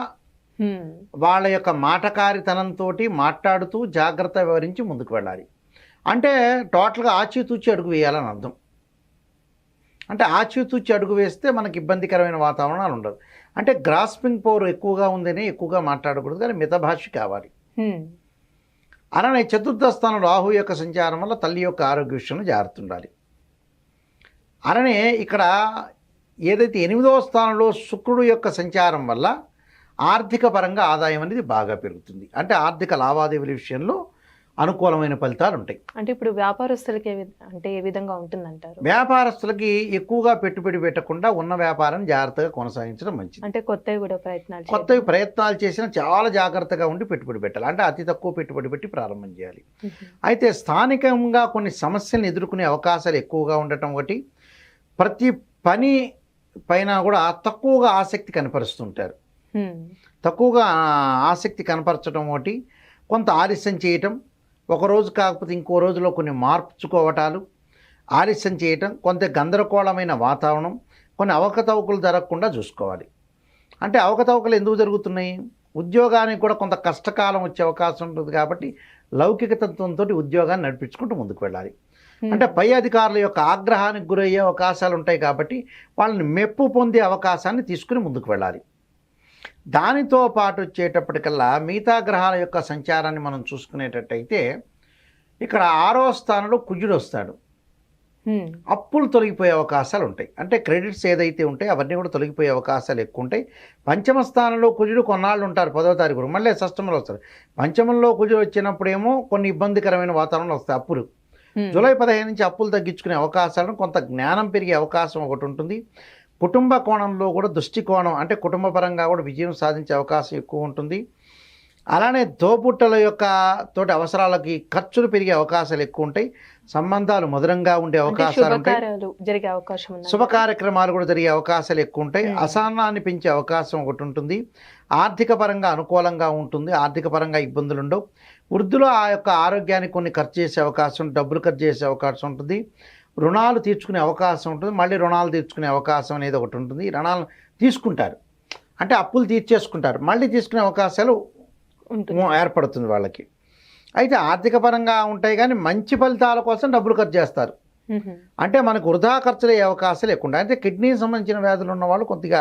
వాళ్ళ యొక్క మాటకారితనంతో మాట్లాడుతూ జాగ్రత్త వివరించి ముందుకు వెళ్ళాలి. అంటే టోటల్గా ఆచితూచి అడుగు వేయాలని అర్థం. అంటే ఆచితూచి అడుగు వేస్తే మనకి ఇబ్బందికరమైన వాతావరణాలు ఉండదు. అంటే గ్రాస్పింగ్ పవర్ ఎక్కువగా ఉందనే ఎక్కువగా మాట్లాడకూడదు, కానీ మితభాష కావాలి. అలానే చతుర్థ స్థానం రాహు యొక్క సంచారం వల్ల తల్లి యొక్క ఆరోగ్య విషయంలో జాగ్రత్త ఉండాలి. అలానే ఇక్కడ ఏదైతే 8వ స్థానంలో శుక్రుడు యొక్క సంచారం వల్ల ఆర్థిక పరంగా ఆదాయం అనేది బాగా పెరుగుతుంది. అంటే ఆర్థిక లావాదేవీల విషయంలో అనుకూలమైన ఫలితాలు ఉంటాయి. అంటే ఇప్పుడు వ్యాపారస్తులకి అంటే ఏ విధంగా ఉంటుందంటారు? వ్యాపారస్తులకి ఎక్కువగా పెట్టుబడి పెట్టకుండా ఉన్న వ్యాపారం జాగ్రత్తగా కొనసాగించడం మంచిది. అంటే కొత్తవి ప్రయత్నాలు చేసినా చాలా జాగ్రత్తగా ఉండి పెట్టుబడి పెట్టాలి. అంటే అతి తక్కువ పెట్టుబడి పెట్టి ప్రారంభం చేయాలి. అయితే స్థానికంగా కొన్ని సమస్యలను ఎదుర్కొనే అవకాశాలు ఎక్కువగా ఉండటం ఒకటి, ప్రతి పని పైన కూడా తక్కువగా ఆసక్తి కనపరుస్తుంటారు. తక్కువగా ఆసక్తి కనపరచడం ఒకటి, కొంత ఆలస్యం చేయటం, ఒకరోజు కాకపోతే ఇంకో రోజులో కొన్ని మార్చుకోవటాలు, ఆలస్యం చేయటం, కొంత గందరగోళమైన వాతావరణం, కొన్ని అవకతవకలు జరగకుండా చూసుకోవాలి. అంటే అవకతవకలు ఎందుకు జరుగుతున్నాయి? ఉద్యోగానికి కూడా కొంత కష్టకాలం వచ్చే అవకాశం ఉంటుంది. కాబట్టి లౌకిక తత్వంతో ఉద్యోగాన్ని నడిపించుకుంటూ ముందుకు వెళ్ళాలి. అంటే పై అధికారుల యొక్క ఆగ్రహానికి గురయ్యే అవకాశాలు ఉంటాయి. కాబట్టి వాళ్ళని మెప్పు పొందే అవకాశాన్ని తీసుకుని ముందుకు వెళ్ళాలి. దానితో పాటు వచ్చేటప్పటికల్లా మిగతా గ్రహాల యొక్క సంచారాన్ని మనం చూసుకునేటట్టయితే ఇక్కడ 6వ స్థానంలో కుజుడు వస్తాడు. అప్పులు తొలగిపోయే అవకాశాలు ఉంటాయి. అంటే క్రెడిట్స్ ఏదైతే ఉంటాయో అవన్నీ కూడా తొలగిపోయే అవకాశాలు ఎక్కువ ఉంటాయి. పంచమ స్థానంలో కుజుడు కొన్నాళ్ళు ఉంటారు, 10వ తారీఖు మళ్ళీ షష్టమంలో వస్తారు. పంచమంలో కుజుడు వచ్చినప్పుడేమో కొన్ని ఇబ్బందికరమైన వాతావరణం వస్తాయి. అప్పులు జూలై 15 నుంచి అప్పులు తగ్గించుకునే అవకాశాలను, కొంత జ్ఞానం పెరిగే అవకాశం ఒకటి ఉంటుంది. కుటుంబ కోణంలో కూడా దృష్టికోణం, అంటే కుటుంబ పరంగా కూడా విజయం సాధించే అవకాశం ఎక్కువ ఉంటుంది. అలానే తోబుట్టల యొక్క తోటి అవసరాలకి ఖర్చులు పెరిగే అవకాశాలు ఎక్కువ ఉంటాయి. సంబంధాలు మధురంగా ఉండే అవకాశాలు ఉంటాయి. శుభ కార్యక్రమాలు కూడా జరిగే అవకాశాలు ఎక్కువ ఉంటాయి. అసహనాన్ని పెంచే అవకాశం ఒకటి ఉంటుంది. ఆర్థిక పరంగా అనుకూలంగా ఉంటుంది, ఆర్థిక పరంగా ఇబ్బందులు ఉండవు. వృద్ధులు ఆ యొక్క ఆరోగ్యానికి కొన్ని ఖర్చు చేసే అవకాశం, డబ్బులు ఖర్చు చేసే అవకాశం ఉంటుంది. రుణాలు తీర్చుకునే అవకాశం ఉంటుంది. మళ్ళీ రుణాలు తీర్చుకునే అవకాశం అనేది ఒకటి ఉంటుంది. రుణాలు తీసుకుంటారు, అంటే అప్పులు తీర్చేసుకుంటారు, మళ్ళీ తీసుకునే అవకాశాలు ఏర్పడుతుంది వాళ్ళకి. అయితే ఆర్థిక పరంగా ఉంటాయి, కానీ మంచి ఫలితాల కోసం డబ్బులు ఖర్చు చేస్తారు. అంటే మనకు వృధా ఖర్చులు అయ్యే అవకాశాలు ఎక్కువ ఉంటాయి. అయితే కిడ్నీకి సంబంధించిన వ్యాధులు ఉన్న వాళ్ళు కొద్దిగా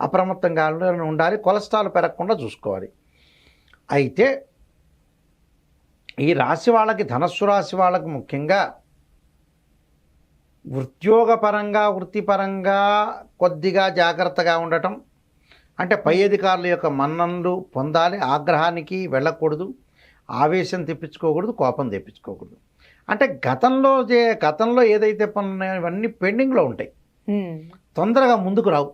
అప్రమత్తంగా ఉండాలి, కొలెస్ట్రాల్ పెరగకుండా చూసుకోవాలి. అయితే ఈ రాశి వాళ్ళకి, ధనస్సు రాశి వాళ్ళకి ముఖ్యంగా ఉద్యోగపరంగా, వృత్తిపరంగా కొద్దిగా జాగ్రత్తగా ఉండటం. అంటే పై అధికారుల యొక్క మన్ననలు పొందాలి, ఆగ్రహానికి వెళ్ళకూడదు, ఆవేశం తెప్పించుకోకూడదు, కోపం తెప్పించుకోకూడదు. అంటే గతంలో ఏదైతే పనులు ఉన్నాయో ఇవన్నీ పెండింగ్లో ఉంటాయి, తొందరగా ముందుకు రావు,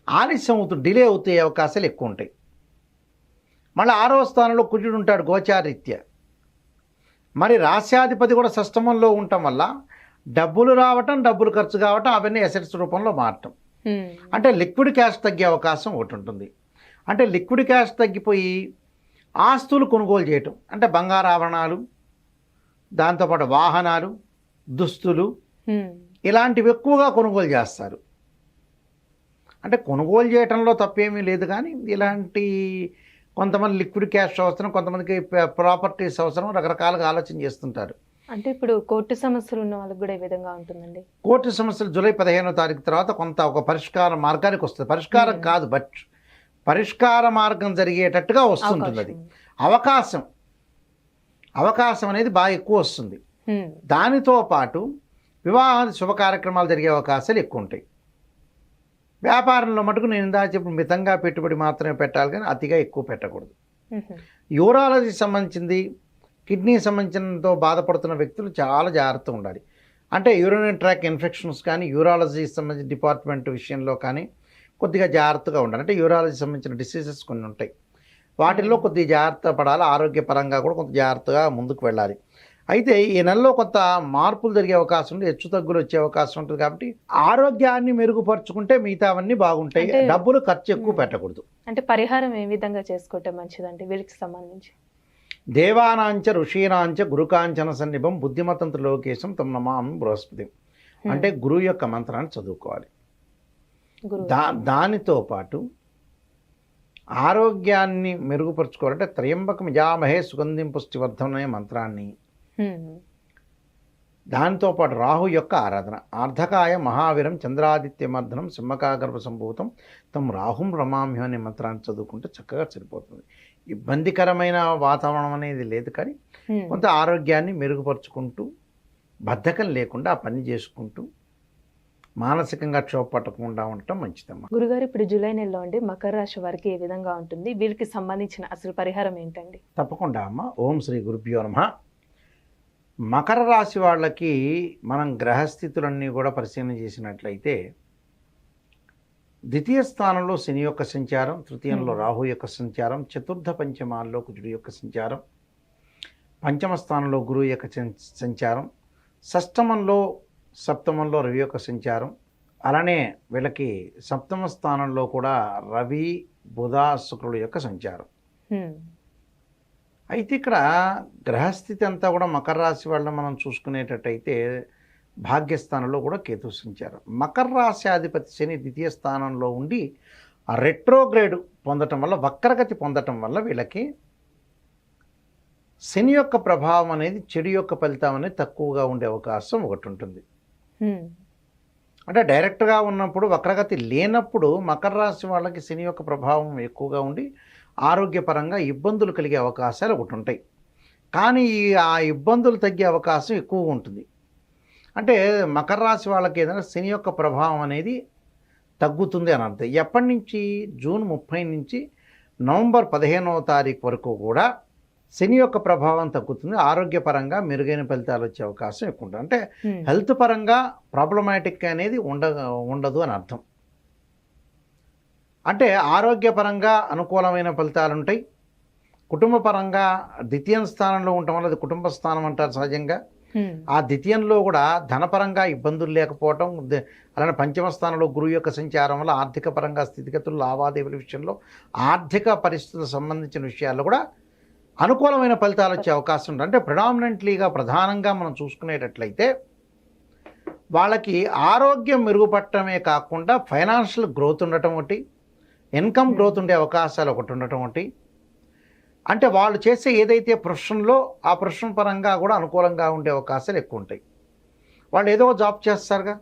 ఆలస్యం అవుతుంది, డిలే అవుతాయి అవకాశాలు ఎక్కువ ఉంటాయి. మళ్ళీ 6వ స్థానంలో కుజుడు ఉంటాడు గోచారీత్యా. మరి రాశ్యాధిపతి కూడా షష్టమంలో ఉండటం వల్ల డబ్బులు రావటం, డబ్బులు ఖర్చు కావటం, అవన్నీ అసెట్స్ రూపంలో మారటం. అంటే లిక్విడ్ క్యాష్ తగ్గే అవకాశం ఒకటి ఉంటుంది. అంటే లిక్విడ్ క్యాష్ తగ్గిపోయి ఆస్తులు కొనుగోలు చేయటం, అంటే బంగారు ఆభరణాలు, దాంతోపాటు వాహనాలు, దుస్తులు, ఇలాంటివి ఎక్కువగా కొనుగోలు చేస్తారు. అంటే కొనుగోలు చేయటంలో తప్పేమీ లేదు, కానీ ఇలాంటి కొంతమంది లిక్విడ్ క్యాష్ అవసరం, కొంతమందికి ప్రాపర్టీస్ అవసరం, రకరకాలుగా ఆలోచన చేస్తుంటారు. అంటే ఇప్పుడు కోర్టు సమస్యలు ఉన్న వాళ్ళకి కూడా ఈ విధంగా ఉంటుందండి. కోర్టు సమస్యలు జూలై 15వ తారీఖు తర్వాత కొంత ఒక పరిష్కార మార్గానికి వస్తుంది. పరిష్కారం కాదు, బట్ పరిష్కార మార్గం జరిగేటట్టుగా వస్తుంటుంది. అది అవకాశం అనేది బాగా ఎక్కువ వస్తుంది. దానితో పాటు వివాహాది శుభ కార్యక్రమాలు జరిగే అవకాశాలు ఎక్కువ ఉంటాయి. వ్యాపారంలో మటుకు నేను ఇందాక చెప్పిన మితంగా పెట్టుబడి మాత్రమే పెట్టాలి, కానీ అతిగా ఎక్కువ పెట్టకూడదు. యూరాలజీ సంబంధించింది, కిడ్నీ సంబంధించినతో బాధపడుతున్న వ్యక్తులు చాలా జాగ్రత్తగా ఉండాలి. అంటే యూరినరీ ట్రాక్ ఇన్ఫెక్షన్స్ కానీ యూరాలజీ సంబంధించిన డిపార్ట్మెంట్ విషయంలో కానీ కొద్దిగా జాగ్రత్తగా ఉండాలి. అంటే యూరాలజీ సంబంధించిన డిసీజెస్ కొన్ని ఉంటాయి, వాటిల్లో కొద్దిగా జాగ్రత్త పడాలి. ఆరోగ్యపరంగా కూడా కొంత జాగ్రత్తగా ముందుకు వెళ్ళాలి. అయితే ఈ నెలలో కొంత మార్పులు జరిగే అవకాశం ఉంది, హెచ్చు తగ్గులు వచ్చే అవకాశం ఉంటుంది. కాబట్టి ఆరోగ్యాన్ని మెరుగుపరుచుకుంటే మిగతావన్నీ బాగుంటాయి. డబ్బులు ఖర్చు ఎక్కువ పెట్టకూడదు. అంటే పరిహారం ఏ విధంగా చేసుకుంటే మంచిదండి వీళ్ళకి సంబంధించి? దేవానాంచ ఋషీనాంచ గురుకాంచన సన్నిభం బుద్ధిమతంత్ర లోకేశం తమ నమామి బృహస్పతి. అంటే గురువు యొక్క మంత్రాన్ని చదువుకోవాలి. దానితో పాటు ఆరోగ్యాన్ని మెరుగుపరుచుకోవాలంటే త్రయంబకం యజామహే సుగంధిం పుష్టివర్ధనం అనే మంత్రాన్ని, దానితో పాటు రాహు యొక్క ఆరాధన, అర్ధకాయ మహావీరం చంద్రాదిత్యమర్ధనం సింహకాగర్భ సంభూతం తమ రాహుం రమామ్యం అనే మంత్రాన్ని చదువుకుంటే చక్కగా సరిపోతుంది. ఇబ్బందికరమైన వాతావరణం అనేది లేదు, కానీ కొంత ఆరోగ్యాన్ని మెరుగుపరుచుకుంటూ బద్ధకం లేకుండా ఆ పని చేసుకుంటూ మానసికంగా క్షోభ పట్టకుండా ఉండటం మంచిదమ్మా. గురుగారు, ఇప్పుడు జూలై నెలలో అండి మకర రాశి వారికి ఏ విధంగా ఉంటుంది, వీళ్ళకి సంబంధించిన అసలు పరిహారం ఏంటండి? తప్పకుండా అమ్మ. ఓం శ్రీ గురుభ్యో నమః. మకర రాశి వాళ్ళకి మనం గ్రహస్థితులన్నీ కూడా పరిశీలన చేసినట్లయితే ద్వితీయ స్థానంలో శని యొక్క సంచారం, తృతీయంలో రాహు యొక్క సంచారం, చతుర్థ పంచమాల్లో కుజుడు యొక్క సంచారం, పంచమ స్థానంలో గురువు యొక్క సంచారం, షష్టమంలో సప్తమంలో రవి యొక్క సంచారం, అలానే వీళ్ళకి సప్తమ స్థానంలో కూడా రవి బుధ శుక్రుడు యొక్క సంచారం. అయితే ఇక్కడ గ్రహస్థితి అంతా కూడా మకర రాశి వాళ్ళని మనం చూసుకునేటట్టయితే భాగ్యస్థానంలో కూడా కేతు సంచారం. మకర రాశి అధిపతి శని ద్వితీయ స్థానంలో ఉండి ఆ రెట్రోగ్రేడ్ పొందటం వల్ల, వక్రగతి పొందటం వల్ల వీళ్ళకి శని యొక్క ప్రభావం అనేది, చెడు యొక్క ఫలితం అనేది తక్కువగా ఉండే అవకాశం ఒకటి ఉంటుంది. అంటే డైరెక్ట్గా ఉన్నప్పుడు, వక్రగతి లేనప్పుడు మకర రాశి వాళ్ళకి శని యొక్క ప్రభావం ఎక్కువగా ఉండి ఆరోగ్యపరంగా ఇబ్బందులు కలిగే అవకాశాలు ఒకటి ఉంటాయి. కానీ ఆ ఇబ్బందులు తగ్గే అవకాశం ఎక్కువగా ఉంటుంది. అంటే మకర రాశి వాళ్ళకి ఏదైనా శని యొక్క ప్రభావం అనేది తగ్గుతుంది అని అర్థం. ఎప్పటి నుంచి? జూన్ 30 నుంచి నవంబర్ 15వ తారీఖు వరకు కూడా శని యొక్క ప్రభావం తగ్గుతుంది. ఆరోగ్యపరంగా మెరుగైన ఫలితాలు వచ్చే అవకాశం ఎక్కువ ఉంటుంది. అంటే హెల్త్ పరంగా ప్రాబ్లమాటిక్ అనేది ఉండదు అని అర్థం. అంటే ఆరోగ్యపరంగా అనుకూలమైన ఫలితాలు ఉంటాయి. కుటుంబ పరంగా ద్వితీయ స్థానంలో ఉండటం వల్ల, అది కుటుంబ స్థానం అంటారు సహజంగా. ఆ ద్వితీయంలో కూడా ధనపరంగా ఇబ్బందులు లేకపోవటం, అలానే పంచమ స్థానంలో గురువు యొక్క సంచారం వల్ల ఆర్థిక పరంగా స్థితిగతులు, లావాదేవీల విషయంలో, ఆర్థిక పరిస్థితులకు సంబంధించిన విషయాల్లో కూడా అనుకూలమైన ఫలితాలు వచ్చే అవకాశం ఉంటుంది. అంటే ప్రధానంగా మనం చూసుకునేటట్లయితే వాళ్ళకి ఆరోగ్యం మెరుగుపడటమే కాకుండా ఫైనాన్షియల్ గ్రోత్ ఉండటం ఒకటి, ఇన్కమ్ గ్రోత్ ఉండే అవకాశాలు ఒకటి ఉండటం ఒకటి. అంటే వాళ్ళు చేసే ఏదైతే ప్రొఫెషన్లో ఆ ప్రొఫెషన్ పరంగా కూడా అనుకూలంగా ఉండే అవకాశాలు ఎక్కువ ఉంటాయి. వాళ్ళు ఏదో జాబ్ చేస్తారుగా,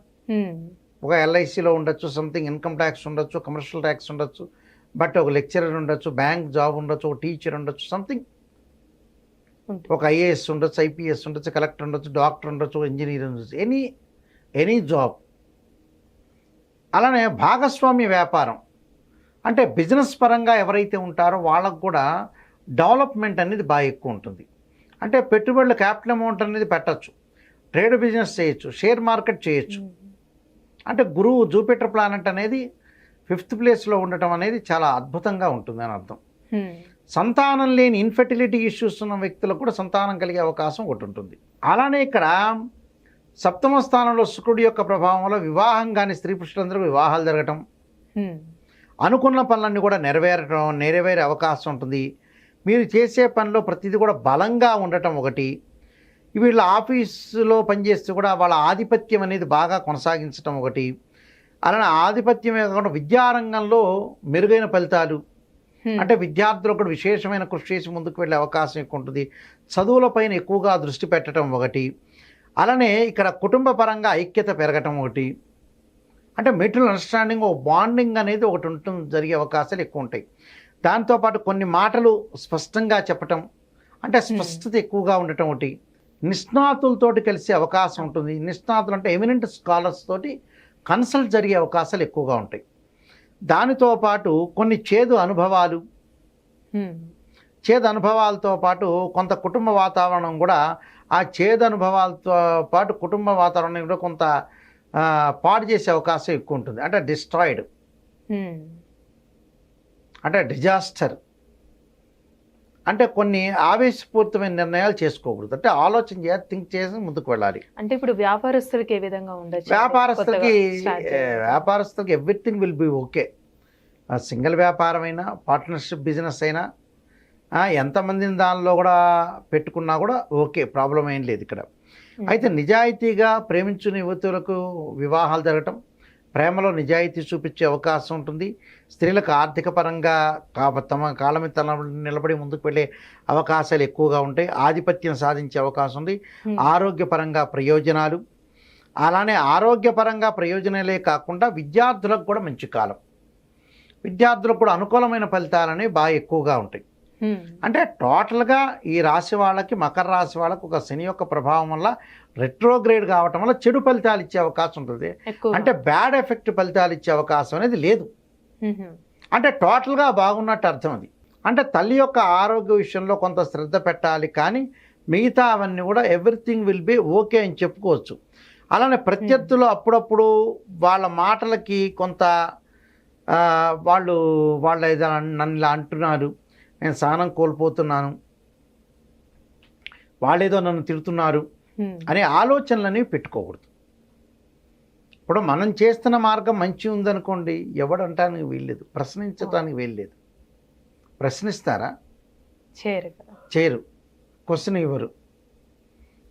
ఒక ఎల్ఐసిలో ఉండొచ్చు, సంథింగ్ ఇన్కమ్ ట్యాక్స్ ఉండొచ్చు, కమర్షియల్ ట్యాక్స్ ఉండొచ్చు, బట్ ఒక లెక్చరర్ ఉండొచ్చు, బ్యాంక్ జాబ్ ఉండొచ్చు, ఒక టీచర్ ఉండొచ్చు, సంథింగ్ ఒక ఐఏఎస్ ఉండొచ్చు, ఐపీఎస్ ఉండొచ్చు, కలెక్టర్ ఉండొచ్చు, డాక్టర్ ఉండొచ్చు, ఇంజనీర్ ఉండొచ్చు, ఎనీ జాబ్. అలానే భాగస్వామ్య వ్యాపారం అంటే బిజినెస్ పరంగా ఎవరైతే ఉంటారో వాళ్ళకు కూడా డెవలప్మెంట్ అనేది బాగా ఎక్కువ ఉంటుంది. అంటే పెట్టుబడుల క్యాపిటల్ అమౌంట్ అనేది పెట్టచ్చు, ట్రేడ్ బిజినెస్ చేయొచ్చు, షేర్ మార్కెట్ చేయొచ్చు. అంటే గురువు జూపిటర్ ప్లానెట్ అనేది 5th ప్లేస్లో ఉండటం అనేది చాలా అద్భుతంగా ఉంటుంది అని అర్థం. సంతానం లేని ఇన్ఫెర్టిలిటీ ఇష్యూస్ ఉన్న వ్యక్తులకు కూడా సంతానం కలిగే అవకాశం ఒకటి ఉంటుంది. అలానే ఇక్కడ సప్తమ స్థానంలో శుక్రుడి యొక్క ప్రభావం వల్ల వివాహం కానీ స్త్రీ పురుషులందరూ వివాహాలు జరగటం, అనుకున్న పనులన్నీ కూడా నెరవేరే అవకాశం ఉంటుంది. మీరు చేసే పనిలో ప్రతిదీ కూడా బలంగా ఉండటం ఒకటి. వీళ్ళ ఆఫీసులో పనిచేస్తూ కూడా వాళ్ళ ఆధిపత్యం అనేది బాగా కొనసాగించడం ఒకటి. అలానే ఆధిపత్యమే కాకుండా విద్యారంగంలో మెరుగైన ఫలితాలు, అంటే విద్యార్థులు కూడా విశేషమైన కృషి చేసి ముందుకు వెళ్ళే అవకాశం ఎక్కువ ఉంటుంది. చదువులపైన ఎక్కువగా దృష్టి పెట్టడం ఒకటి, అలానే ఇక్కడ కుటుంబ పరంగా ఐక్యత పెరగటం ఒకటి, అంటే మెటీరియల్ అండర్స్టాండింగ్, ఒక బాండింగ్ అనేది ఒకటి ఉంటుంది, జరిగే అవకాశాలు ఎక్కువ ఉంటాయి. దాంతోపాటు కొన్ని మాటలు స్పష్టంగా చెప్పటం, అంటే స్పష్టత ఎక్కువగా ఉండటం ఒకటి, నిష్ణాతులతోటి కలిసే అవకాశం ఉంటుంది. నిష్ణాతులు అంటే ఎమినెంట్ స్కాలర్స్ తోటి కన్సల్ట్ జరిగే అవకాశాలు ఎక్కువగా ఉంటాయి. దానితో పాటు కొన్ని చేదు అనుభవాలతో పాటు కొంత కుటుంబ వాతావరణం కూడా, ఆ చేదు అనుభవాలతో పాటు కుటుంబ వాతావరణం కూడా కొంత పాడు చేసే అవకాశం ఎక్కువ ఉంటుంది. అంటే డిస్ట్రాయిడ్, అంటే డిజాస్టర్, అంటే కొన్ని ఆవేశపూరితమైన నిర్ణయాలు చేసుకోకూడదు. అంటే ఆలోచన చేయాలి, థింక్ చేసి ముందుకు వెళ్ళాలి. అంటే ఇప్పుడు వ్యాపారస్తులకి ఏ విధంగా ఉండొచ్చు? వ్యాపారస్తులకి everything will be okay. Single వ్యాపారం అయినా, పార్ట్నర్షిప్ బిజినెస్ అయినా, ఎంతమందిని దానిలో కూడా పెట్టుకున్నా కూడా ఓకే, ప్రాబ్లం ఏం లేదు ఇక్కడ. అయితే నిజాయితీగా ప్రేమించిన యువతులకు వివాహాలు జరగటం, ప్రేమలో నిజాయితీ చూపించే అవకాశం ఉంటుంది. స్త్రీలకు ఆర్థిక పరంగా తమ కాళ్ళ మీద నిలబడి ముందుకు వెళ్ళే అవకాశాలు ఎక్కువగా ఉంటాయి. ఆధిపత్యం సాధించే అవకాశం ఉంది. ఆరోగ్యపరంగా ప్రయోజనాలు, అలానే ఆరోగ్యపరంగా ప్రయోజనాలే కాకుండా విద్యార్థులకు కూడా మంచి కాలం. విద్యార్థులకు కూడా అనుకూలమైన ఫలితాలని బాగా ఎక్కువగా ఉంటాయి. అంటే టోటల్గా ఈ రాశి వాళ్ళకి, మకర రాశి వాళ్ళకి ఒక శని యొక్క ప్రభావం వల్ల రెట్రోగ్రేడ్ కావటం వల్ల చెడు ఫలితాలు ఇచ్చే అవకాశం ఉంటుంది. అంటే బ్యాడ్ ఎఫెక్ట్ ఫలితాలు ఇచ్చే అవకాశం అనేది లేదు. అంటే టోటల్గా బాగున్నట్టు అర్థం అది. అంటే తల్లి యొక్క ఆరోగ్య విషయంలో కొంత శ్రద్ధ పెట్టాలి, కానీ మిగతా అవన్నీ కూడా ఎవ్రీథింగ్ విల్ బి ఓకే అని చెప్పుకోవచ్చు. అలానే ప్రత్యర్థులు అప్పుడప్పుడు వాళ్ళ మాటలకి కొంత వాళ్ళు ఏదైనా నన్ను ఇలా అంటున్నారు, నేను సహనం కోల్పోతున్నాను, వాళ్ళేదో నన్ను తిడుతున్నారు అనే ఆలోచనలని పెట్టుకోకూడదు. ఇప్పుడు మనం చేస్తున్న మార్గం మంచి ఉందనుకోండి, ఎవడంటానికి వీల్లేదు, ప్రశ్నించడానికి వీల్లేదు. ప్రశ్నిస్తారా? చేయరు, క్వశ్చన్ ఇవ్వరు.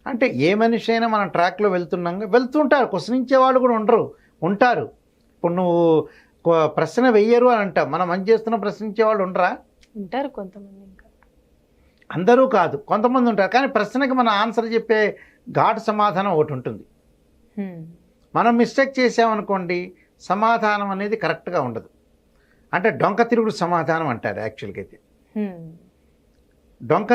అంటే ఏ మనిషి అయినా మనం ట్రాక్లో వెళ్తుంటారు, క్వశ్చనించే వాళ్ళు కూడా ఉంటారు. ఇప్పుడు నువ్వు ప్రశ్న వెయ్యరు అని అంటావు, మనం మంచి చేస్తున్న ప్రశ్నించే వాళ్ళు ఉంటారు కొంతమంది. ఇంకా అందరూ కాదు, కొంతమంది ఉంటారు. కానీ ప్రశ్నకి మన ఆన్సర్ చెప్పే ఘాటు సమాధానం ఒకటి ఉంటుంది. మనం మిస్టేక్ చేసామనుకోండి, సమాధానం అనేది కరెక్ట్గా ఉండదు. అంటే డొంక తిరుగుడు సమాధానం అంటారు యాక్చువల్గా అయితే. డొంక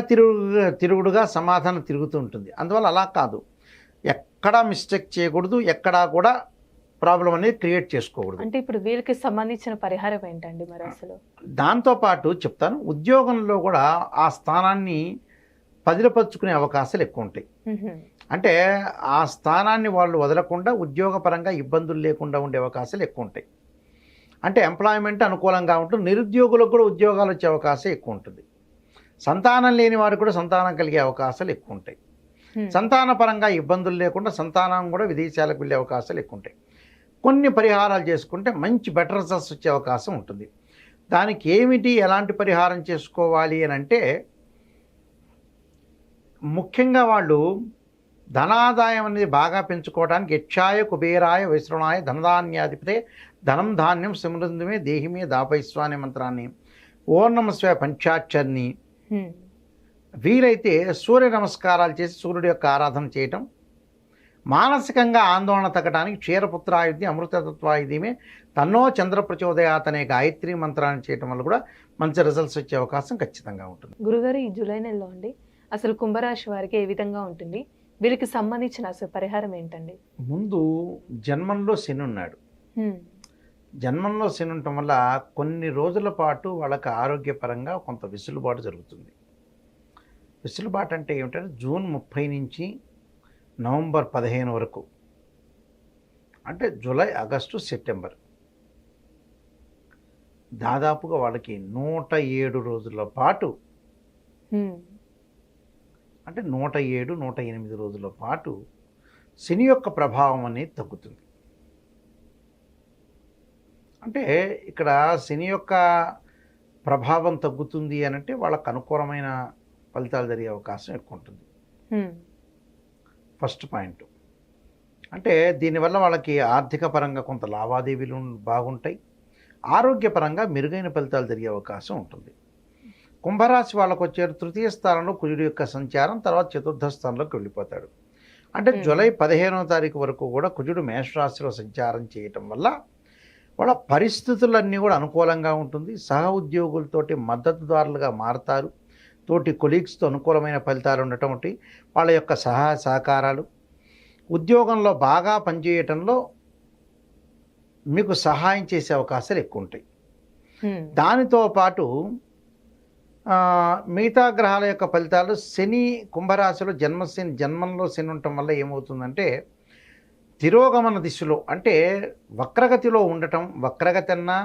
తిరుగుడుగా సమాధానం తిరుగుతూ ఉంటుంది. అందువల్ల అలా కాదు, ఎక్కడా మిస్టేక్ చేయకూడదు, ఎక్కడా కూడా ప్రాబ్లం అనేది క్రియేట్ చేసుకోకూడదు. అంటే ఇప్పుడు వీళ్ళకి సంబంధించిన పరిహారం ఏంటండి మరి అసలు? దాంతోపాటు చెప్తాను, ఉద్యోగంలో కూడా ఆ స్థానాన్ని పదిలపరుచుకునే అవకాశాలు ఎక్కువ ఉంటాయి. అంటే ఆ స్థానాన్ని వాళ్ళు వదలకుండా ఉద్యోగపరంగా ఇబ్బందులు లేకుండా ఉండే అవకాశాలు ఎక్కువ ఉంటాయి. అంటే ఎంప్లాయ్మెంట్ అనుకూలంగా ఉంటుంది. నిరుద్యోగులకు కూడా ఉద్యోగాలు వచ్చే అవకాశం ఎక్కువ ఉంటుంది. సంతానం లేని వారికి కూడా సంతానం కలిగే అవకాశాలు ఎక్కువ ఉంటాయి. సంతాన పరంగా ఇబ్బందులు లేకుండా సంతానం కూడా విదేశాలకు వెళ్ళే అవకాశాలు ఎక్కువ ఉంటాయి. కొన్ని పరిహారాలు చేసుకుంటే మంచి బెటర్ రిజల్ట్స్ వచ్చే అవకాశం ఉంటుంది. దానికి ఏమిటి, ఎలాంటి పరిహారం చేసుకోవాలి అని అంటే, ముఖ్యంగా వాళ్ళు ధనాదాయం అనేది బాగా పెంచుకోవడానికి యక్షాయ కుబేరాయ వైశ్రవణాయ ధనధాన్యాధిపతే ధనం ధాన్యం సమృద్ధిమే దేహిమే దాపైస్వ అనే మంత్రాన్ని, ఓం నమః శివాయ పంచాక్షరిని, వీలైతే సూర్య నమస్కారాలు చేసి సూర్యుడి యొక్క ఆరాధన చేయటం, మానసికంగా ఆందోళన తగ్గడానికి క్షీరపుత్రాయుధి అమృతతత్వాయుధిమే తన్నో చంద్ర ప్రచోదయాత్ అనే గాయత్రి మంత్రాన్ని చేయటం వల్ల కూడా మంచి రిజల్ట్స్ వచ్చే అవకాశం ఖచ్చితంగా ఉంటుంది. గురుగారు, ఈ జూలై నెలలో అండి అసలు కుంభరాశి వారికి ఏ విధంగా ఉంటుంది? వీరికి సంబంధించిన అసలు పరిహారం ఏంటండి? ముందు జన్మంలో శని ఉన్నాడు. జన్మంలో శని ఉండటం వల్ల కొన్ని రోజుల పాటు వాళ్ళకి ఆరోగ్యపరంగా కొంత వెసులుబాటు జరుగుతుంది. వెసులుబాటు అంటే ఏమిటంటే జూన్ 30 నుంచి నవంబర్ 15 వరకు, అంటే జూలై, ఆగస్టు, సెప్టెంబర్, దాదాపుగా వాళ్ళకి 107 రోజుల పాటు, అంటే 107, 108 రోజుల పాటు శని యొక్క ప్రభావం అనేది తగ్గుతుంది. అంటే ఇక్కడ శని యొక్క ప్రభావం తగ్గుతుంది అని అంటే వాళ్ళకు అనుకూలమైన ఫలితాలు జరిగే అవకాశం ఎక్కువ ఉంటుంది. First point. అంటే దీనివల్ల వాళ్ళకి ఆర్థిక పరంగా కొంత లావాదేవీలు బాగుంటాయి. ఆరోగ్యపరంగా మెరుగైన ఫలితాలు జరిగే అవకాశం ఉంటుంది. కుంభరాశి వాళ్ళకు వచ్చారు తృతీయ స్థానంలో కుజుడి యొక్క సంచారం, తర్వాత చతుర్థ స్థానంలోకి వెళ్ళిపోతాడు. అంటే జూలై 15వ తారీఖు వరకు కూడా కుజుడు మేషరాశిలో సంచారం చేయటం వల్ల వాళ్ళ పరిస్థితులన్నీ కూడా అనుకూలంగా ఉంటుంది. సహ ఉద్యోగులతోటి మద్దతుదారులుగా మారతారు. తోటి కొలీగ్స్తో అనుకూలమైన ఫలితాలు ఉండటం ఒకటి, వాళ్ళ యొక్క సహాయ సహకారాలు, ఉద్యోగంలో బాగా పనిచేయటంలో మీకు సహాయం చేసే అవకాశాలు ఎక్కువ ఉంటాయి. దానితో పాటు మిగతా గ్రహాల యొక్క ఫలితాలు, శని కుంభరాశిలో జన్మంలో శని ఉండటం వల్ల ఏమవుతుందంటే తిరోగమన దిశలో, అంటే వక్రగతిలో ఉండటం, వక్రగతి అన్నా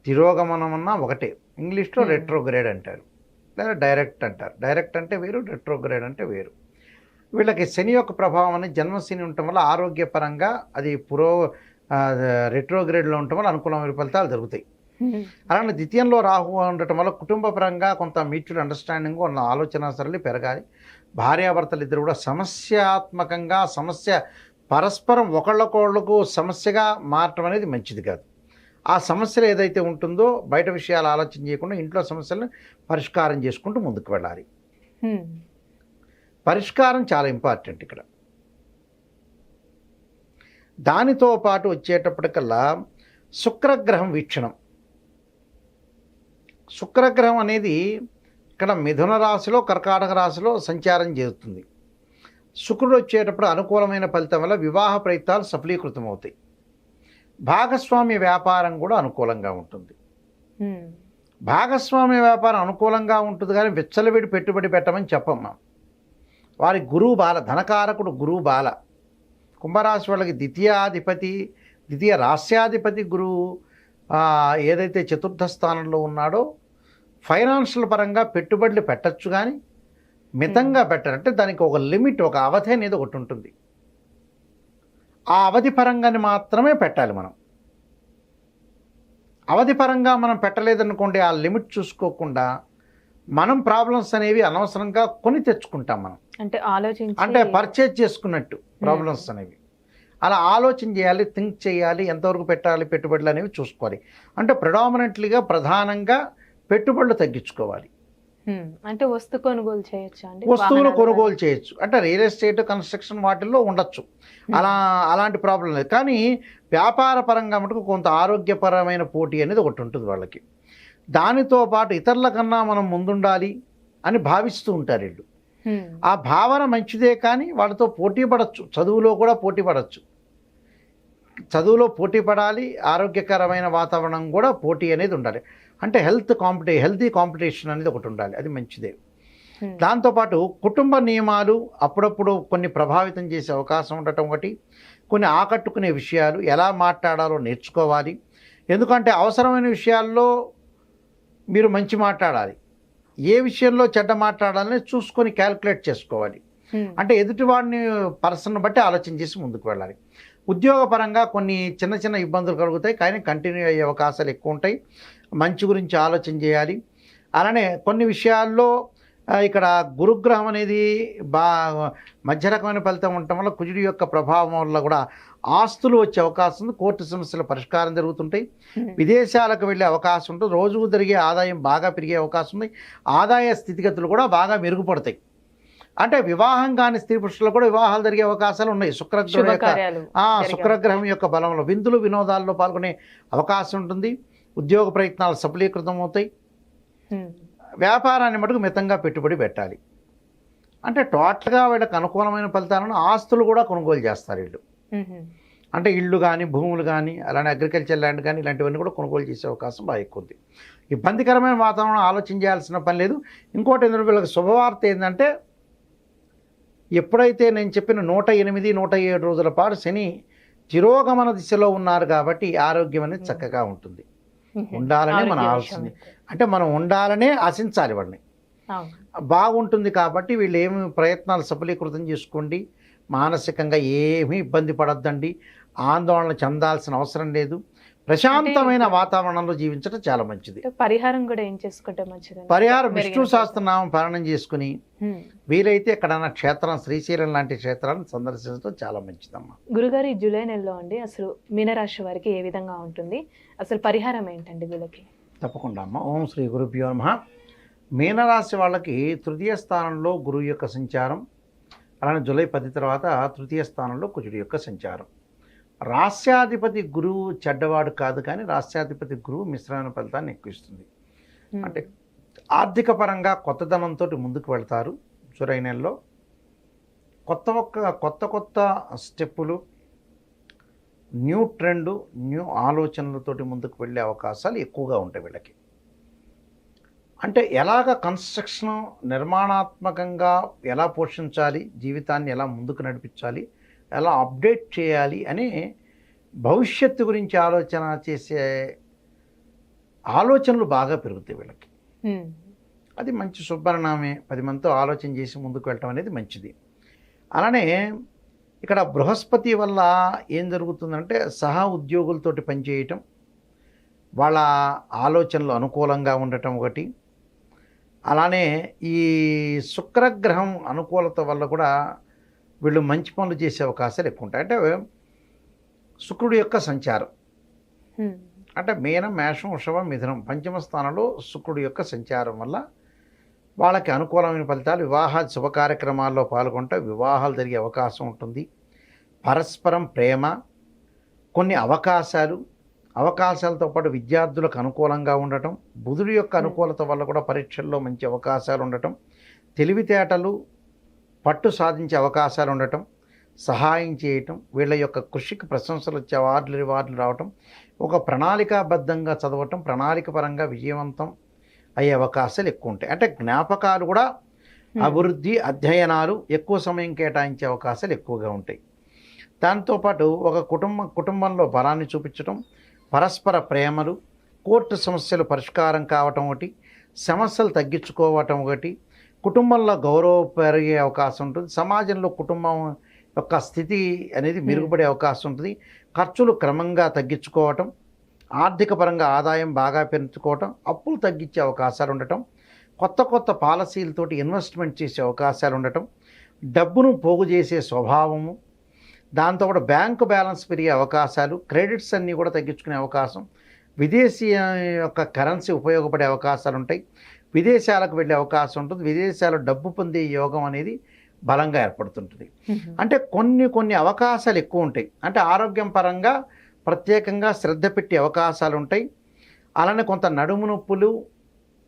తిరోగమనం అన్నా ఒకటే. ఇంగ్లీష్లో రెట్రోగ్రేడ్ అంటారు, లేదా డైరెక్ట్ అంటారు. డైరెక్ట్ అంటే వేరు, రెట్రోగ్రేడ్ అంటే వేరు. వీళ్ళకి శని యొక్క ప్రభావం అనేది జన్మశని ఉండటం వల్ల ఆరోగ్యపరంగా అది రెట్రోగ్రేడ్లో ఉండటం వల్ల అనుకూలమైన ఫలితాలు జరుగుతాయి. అలానే ద్వితీయంలో రాహు ఉండటం వల్ల కుటుంబ పరంగా కొంత మ్యూచువల్ అండర్స్టాండింగ్, ఉన్న ఆలోచన సరళి పెరగాలి. భార్యాభర్తలు ఇద్దరు కూడా సమస్యాత్మకంగా పరస్పరం ఒకళ్ళకొళ్ళకు సమస్యగా మారటం అనేది మంచిది కాదు. ఆ సమస్యలు ఏదైతే ఉంటుందో బయట విషయాలు ఆలోచన చేయకుండా ఇంట్లో సమస్యలను పరిష్కారం చేసుకుంటూ ముందుకు వెళ్ళాలి. పరిష్కారం చాలా ఇంపార్టెంట్ ఇక్కడ. దానితో పాటు వచ్చేటప్పటికల్లా శుక్రగ్రహం వీక్షణం. శుక్రగ్రహం అనేది ఇక్కడ మిథున రాశిలో కర్కాటక రాశిలో సంచారం చేస్తుంది. శుక్రుడు వచ్చేటప్పుడు అనుకూలమైన ఫలితం వల్ల వివాహ ప్రయత్నాలు సఫలీకృతం అవుతాయి. భాగస్వామ్య వ్యాపారం కూడా అనుకూలంగా ఉంటుంది. భాగస్వామ్య వ్యాపారం అనుకూలంగా ఉంటుంది, కానీ విచ్చలవిడి పెట్టుబడి పెట్టమని చెప్పమ్మా. వారి గురువు బాల, ధనకారకుడు గురువు బాల. కుంభరాశి వాళ్ళకి ద్వితీయ రాస్యాధిపతి గురువు ఏదైతే చతుర్థ స్థానంలో ఉన్నాడో ఫైనాన్షియల్ పరంగా పెట్టుబడులు పెట్టచ్చు, కానీ మితంగా పెట్టారు. అంటే దానికి ఒక లిమిట్, ఒక అవధి అనేది ఒకటి ఉంటుంది. ఆ అవధి పరంగానే మాత్రమే పెట్టాలి. మనం అవధి పరంగా మనం పెట్టలేదనుకోండి, ఆ లిమిట్ చూసుకోకుండా మనం ప్రాబ్లమ్స్ అనేవి అనవసరంగా కొని తెచ్చుకుంటాం. మనం అంటే పర్చేజ్ చేసుకున్నట్టు ప్రాబ్లమ్స్ అనేవి. అలా ఆలోచన చేయాలి, థింక్ చేయాలి, ఎంతవరకు పెట్టాలి పెట్టుబడులు అనేవి చూసుకోవాలి. అంటే ప్రధానంగా పెట్టుబడులు తగ్గించుకోవాలి. అంటే వస్తువులు కొనుగోలు చేయొచ్చు. అంటే రియల్ ఎస్టేట్, కన్స్ట్రక్షన్ వాటిల్లో ఉండొచ్చు. అలాంటి ప్రాబ్లం లేదు. కానీ వ్యాపార పరంగా మటుకు కొంత ఆరోగ్యపరమైన పోటీ అనేది ఒకటి ఉంటుంది వాళ్ళకి. దానితో పాటు ఇతరుల కన్నా మనం ముందుండాలి అని భావిస్తూ ఉంటారు వీళ్ళు. ఆ భావన మంచిదే, కానీ వాళ్ళతో పోటీ పడవచ్చు. చదువులో కూడా పోటీ పడవచ్చు. చదువులో పోటీ పడాలి, ఆరోగ్యకరమైన వాతావరణం కూడా పోటీ అనేది ఉండాలి. అంటే హెల్తీ కాంపిటీషన్ అనేది ఒకటి ఉండాలి, అది మంచిదే. దాంతోపాటు కుటుంబ నియమాలు అప్పుడప్పుడు కొన్ని ప్రభావితం చేసే అవకాశం ఉండటం ఒకటి. కొన్ని ఆకట్టుకునే విషయాలు ఎలా మాట్లాడాలో నేర్చుకోవాలి. ఎందుకంటే అవసరమైన విషయాల్లో మీరు మంచి మాట్లాడాలి, ఏ విషయంలో చెడ్డ మాట్లాడాలని చూసుకొని క్యాల్కులేట్ చేసుకోవాలి. అంటే ఎదుటివాడిని పర్సన్ బట్టి ఆలోచన చేసి ముందుకు వెళ్ళాలి. ఉద్యోగపరంగా కొన్ని చిన్న ఇబ్బందులు కలుగుతాయి, కానీ కంటిన్యూ అయ్యే అవకాశాలు ఎక్కువ ఉంటాయి. మంచి గురించి ఆలోచన చేయాలి. అలానే కొన్ని విషయాల్లో ఇక్కడ గురుగ్రహం అనేది మధ్య రకమైన ఫలితం ఉండటం వల్ల కుజుడి యొక్క ప్రభావం వల్ల కూడా ఆస్తులు వచ్చే అవకాశం ఉంది. కోర్టు సమస్యల పరిష్కారం జరుగుతుంటాయి. విదేశాలకు వెళ్ళే అవకాశం ఉంటుంది. రోజుకు జరిగే ఆదాయం బాగా పెరిగే అవకాశం ఉంది. ఆదాయ స్థితిగతులు కూడా బాగా మెరుగుపడతాయి. అంటే వివాహం కాని స్త్రీ పురుషులు కూడా వివాహాలు జరిగే అవకాశాలు ఉన్నాయి. శుక్రగ్రహం యొక్క బలంలో విందులు వినోదాల్లో పాల్గొనే అవకాశం ఉంటుంది. ఉద్యోగ ప్రయత్నాలు సఫలీకృతం అవుతాయి. వ్యాపారాన్ని మటుకు మితంగా పెట్టుబడి పెట్టాలి. అంటే టోటల్గా వీళ్ళకి అనుకూలమైన ఫలితాలను ఆస్తులు కూడా కొనుగోలు చేస్తారు వీళ్ళు. అంటే ఇళ్ళు కానీ, భూములు కానీ, అలానే అగ్రికల్చర్ ల్యాండ్ కానీ, ఇలాంటివన్నీ కూడా కొనుగోలు చేసే అవకాశం బాగా ఎక్కువ ఉంది. ఇబ్బందికరమైన వాతావరణం ఆలోచన చేయాల్సిన పని లేదు. ఇంకోటి ఏంటంటే వీళ్ళకి శుభవార్త ఏంటంటే, ఎప్పుడైతే నేను చెప్పిన 108, 107 రోజుల పాటు శని తిరోగమన దిశలో ఉన్నారు కాబట్టి ఆరోగ్యం అనేది చక్కగా ఉంటుంది. ఉండాలనే మనం ఆలోచన, అంటే మనం ఉండాలనే ఆశించాలి. వాడిని బాగుంటుంది కాబట్టి వీళ్ళు ఏమి ప్రయత్నాలు సఫలీకృతం చేసుకోండి. మానసికంగా ఏమీ ఇబ్బంది పడద్దండి, ఆందోళన చెందాల్సిన అవసరం లేదు. ప్రశాంతమైన వాతావరణంలో జీవించడం చాలా మంచిది. పరిహారం కూడా ఏం చేసుకుంటే మంచిది? పరిహారం విష్ణు సహస్రనామం పారాయణం చేసుకుని వీలైతే ఎక్కడైనా క్షేత్రం, శ్రీశైలం లాంటి క్షేత్రాలను సందర్శించడం చాలా మంచిదమ్మా. గురుగారు, ఈ జూలై నెలలో అండి అసలు మీనరాశి వారికి ఏ విధంగా ఉంటుంది, అసలు పరిహారం ఏంటండి వీళ్ళకి? తప్పకుండా అమ్మ. ఓం శ్రీ గురుభ్యో నమః. మీనరాశి వాళ్ళకి తృతీయ స్థానంలో గురువు యొక్క సంచారం, అలానే జూలై 10 తర్వాత తృతీయ స్థానంలో కుజుడి యొక్క సంచారం. రాస్యాధిపతి గురువు చెడ్డవాడు కాదు, కానీ రాస్యాధిపతి గురువు మిశ్రమైన ఫలితాన్ని ఎక్కువ ఇస్తుంది. అంటే ఆర్థిక పరంగా కొత్తదనంతో ముందుకు వెళ్తారు. జూలై నెలలో కొత్త స్టెప్పులు, న్యూ ట్రెండ్, న్యూ ఆలోచనలతోటి ముందుకు వెళ్ళే అవకాశాలు ఎక్కువగా ఉంటాయి వీళ్ళకి. అంటే ఎలాగ కన్స్ట్రక్షన్, నిర్మాణాత్మకంగా ఎలా పోషించాలి, జీవితాన్ని ఎలా ముందుకు నడిపించాలి, ఎలా అప్డేట్ చేయాలి అనే భవిష్యత్తు గురించి ఆలోచన చేసే ఆలోచనలు బాగా పెరుగుతాయి వీళ్ళకి. అది మంచి శుభపరిణామే. 10 మందితో ఆలోచన చేసి ముందుకు వెళ్ళటం అనేది మంచిది. అలానే ఇక్కడ బృహస్పతి వల్ల ఏం జరుగుతుందంటే సహా ఉద్యోగులతోటి పనిచేయటం, వాళ్ళ ఆలోచనలు అనుకూలంగా ఉండటం ఒకటి. అలానే ఈ శుక్రగ్రహం అనుకూలత వల్ల కూడా వీళ్ళు మంచి పనులు చేసే అవకాశాలు ఎక్కువ ఉంటాయి. అంటే శుక్రుడి యొక్క సంచారం అంటే మీనం, మేషం, వృషభం, మిథునం పంచమ స్థానంలో శుక్రుడి యొక్క సంచారం వల్ల వాళ్ళకి అనుకూలమైన ఫలితాలు. వివాహాది శుభ కార్యక్రమాల్లో పాల్గొంటే వివాహాలు జరిగే అవకాశం ఉంటుంది. పరస్పరం ప్రేమ, కొన్ని అవకాశాలతో పాటు విద్యార్థులకు అనుకూలంగా ఉండటం, బుధుడి యొక్క అనుకూలత వల్ల కూడా పరీక్షల్లో మంచి అవకాశాలు ఉండటం, తెలివితేటలు, పట్టు సాధించే అవకాశాలు ఉండటం, సహాయం చేయటం, వీళ్ళ యొక్క కృషికి ప్రశంసలు వచ్చే రివార్డులు రావటం, ఒక ప్రణాళికాబద్ధంగా చదవటం, ప్రణాళిక పరంగా విజయవంతం అయ్యే అవకాశాలు ఎక్కువ ఉంటాయి. అంటే జ్ఞాపకాలు కూడా అభివృద్ధి, అధ్యయనాలు, ఎక్కువ సమయం కేటాయించే అవకాశాలు ఎక్కువగా ఉంటాయి. దాంతోపాటు ఒక కుటుంబంలో బలాన్ని చూపించడం, పరస్పర ప్రేమలు, కోర్టు సమస్యలు పరిష్కారం కావటం ఒకటి, సమస్యలు తగ్గించుకోవటం ఒకటి, కుటుంబంలో గౌరవం పెరిగే అవకాశం ఉంటుంది. సమాజంలో కుటుంబం యొక్క స్థితి అనేది మెరుగుపడే అవకాశం ఉంటుంది. ఖర్చులు క్రమంగా తగ్గించుకోవటం, ఆర్థిక పరంగా ఆదాయం బాగా పెంచుకోవటం, అప్పులు తగ్గించే అవకాశాలు ఉండటం, కొత్త పాలసీలతోటి ఇన్వెస్ట్మెంట్ చేసే అవకాశాలు ఉండటం, డబ్బును పోగు చేసే స్వభావము, దాంతో కూడా బ్యాంకు బ్యాలెన్స్ పెరిగే అవకాశాలు, క్రెడిట్స్ అన్నీ కూడా తగ్గించుకునే అవకాశం, విదేశీ యొక్క కరెన్సీ ఉపయోగపడే అవకాశాలు ఉంటాయి, విదేశాలకు వెళ్ళే అవకాశం ఉంటుంది, విదేశాల్లో డబ్బు పొందే యోగం అనేది బలంగా ఏర్పడుతుంటుంది. అంటే కొన్ని అవకాశాలు ఎక్కువ ఉంటాయి. అంటే ఆరోగ్యం పరంగా ప్రత్యేకంగా శ్రద్ధ పెట్టే అవకాశాలు ఉంటాయి. అలానే కొంత నడుము నొప్పులు,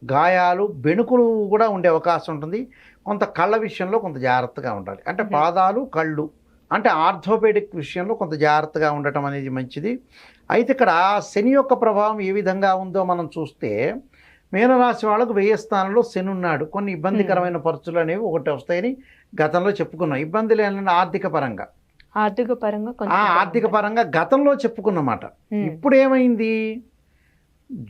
గాయాలు, బెణుకులు కూడా ఉండే అవకాశం ఉంటుంది. కొంత కళ్ళ విషయంలో కొంత జాగ్రత్తగా ఉండాలి. అంటే పాదాలు, కళ్ళు, అంటే ఆర్థోపెడిక్ విషయంలో కొంత జాగ్రత్తగా ఉండటం అనేది మంచిది. అయితే ఇక్కడ శని యొక్క ప్రభావం ఏ విధంగా ఉందో మనం చూస్తే, మీనరాశి వాళ్ళకు 1000 స్థానంలో శని ఉన్నాడు. కొన్ని ఇబ్బందికరమైన పరిస్థితులు అనేవి ఒకటి వస్తాయని గతంలో చెప్పుకున్నాం. ఇబ్బందులు ఏంటంటే ఆర్థిక పరంగా గతంలో చెప్పుకున్నమాట. ఇప్పుడు ఏమైంది,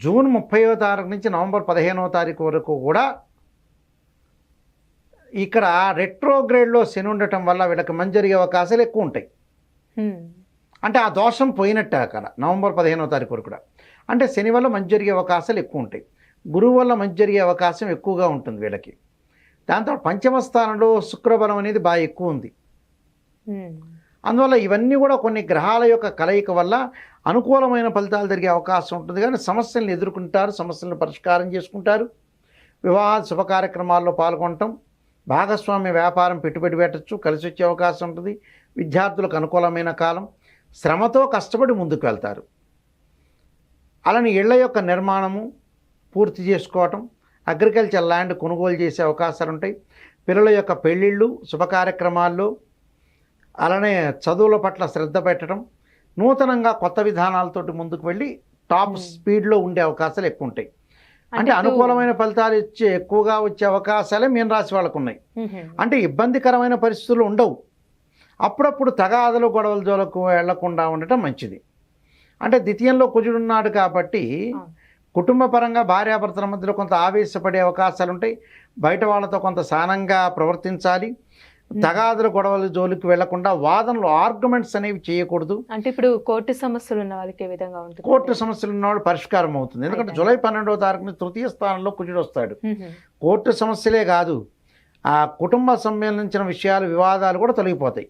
జూన్ 30వ తారీఖు నుంచి నవంబర్ 15వ తారీఖు వరకు కూడా ఇక్కడ రెట్రోగ్రేడ్లో శని ఉండటం వల్ల వీళ్ళకి మంచి జరిగే అవకాశాలు ఎక్కువ ఉంటాయి. అంటే ఆ దోషం పోయినట్టే అక్కడ నవంబర్ 15వ తారీఖు వరకు కూడా. అంటే శని వల్ల మంచి జరిగే అవకాశాలు ఎక్కువ ఉంటాయి. గురువు వల్ల మంచి జరిగే అవకాశం ఎక్కువగా ఉంటుంది వీళ్ళకి. దాంతో పంచమ స్థానంలో శుక్రబలం అనేది బాగా ఎక్కువ ఉంది. అందువల్ల ఇవన్నీ కూడా కొన్ని గ్రహాల యొక్క కలయిక వల్ల అనుకూలమైన ఫలితాలు జరిగే అవకాశం ఉంటుంది. కానీ సమస్యలను ఎదుర్కొంటారు, సమస్యలను పరిష్కారం చేసుకుంటారు, వివాహ శుభ కార్యక్రమాల్లో పాల్గొనటం, భాగస్వామ్య వ్యాపారం పెట్టుబడి పెట్టచ్చు, కలిసి వచ్చే అవకాశం ఉంటుంది. విద్యార్థులకు అనుకూలమైన కాలం, శ్రమతో కష్టపడి ముందుకు వెళ్తారు. అలానే ఇళ్ల యొక్క నిర్మాణము పూర్తి చేసుకోవటం, అగ్రికల్చర్ ల్యాండ్ కొనుగోలు చేసే అవకాశాలు ఉంటాయి. పిల్లల యొక్క పెళ్ళిళ్ళు, శుభ కార్యక్రమాల్లో, అలానే చదువుల పట్ల శ్రద్ధ పెట్టడం, నూతనంగా కొత్త విధానాలతోటి ముందుకు వెళ్ళి టాప్ స్పీడ్లో ఉండే అవకాశాలు ఎక్కువ ఉంటాయి. అంటే అనుకూలమైన ఫలితాలు ఎక్కువగా వచ్చే అవకాశాలే మీన రాశి వాళ్ళకు ఉన్నాయి. అంటే ఇబ్బందికరమైన పరిస్థితులు ఉండవు. అప్పుడప్పుడు తగాదలు, గొడవల జోలకు వెళ్లకుండా ఉండటం మంచిది. అంటే ద్వితీయంలో కుజుడున్నాడు కాబట్టి కుటుంబ పరంగా భార్యాభర్తల మధ్యలో కొంత ఆవేశపడే అవకాశాలు ఉంటాయి. బయట వాళ్ళతో కొంత సహనంగా ప్రవర్తించాలి. తగాదులు గొడవలు జోలికి వెళ్లకుండా వాదనలు ఆర్గ్యుమెంట్స్ అనేవి చేయకూడదు. అంటే ఇప్పుడు కోర్టు సమస్యలు ఉన్న వాళ్ళకి ఏ విధంగా ఉంటుంది? కోర్టు సమస్యలు ఉన్నవాడు పరిష్కారం అవుతుంది. ఎందుకంటే జూలై 12వ తారీఖున తృతీయ స్థానంలో కుజుడు వస్తాడు. కోర్టు సమస్యలే కాదు, ఆ కుటుంబ సంబంధించిన విషయాలు వివాదాలు కూడా తొలగిపోతాయి.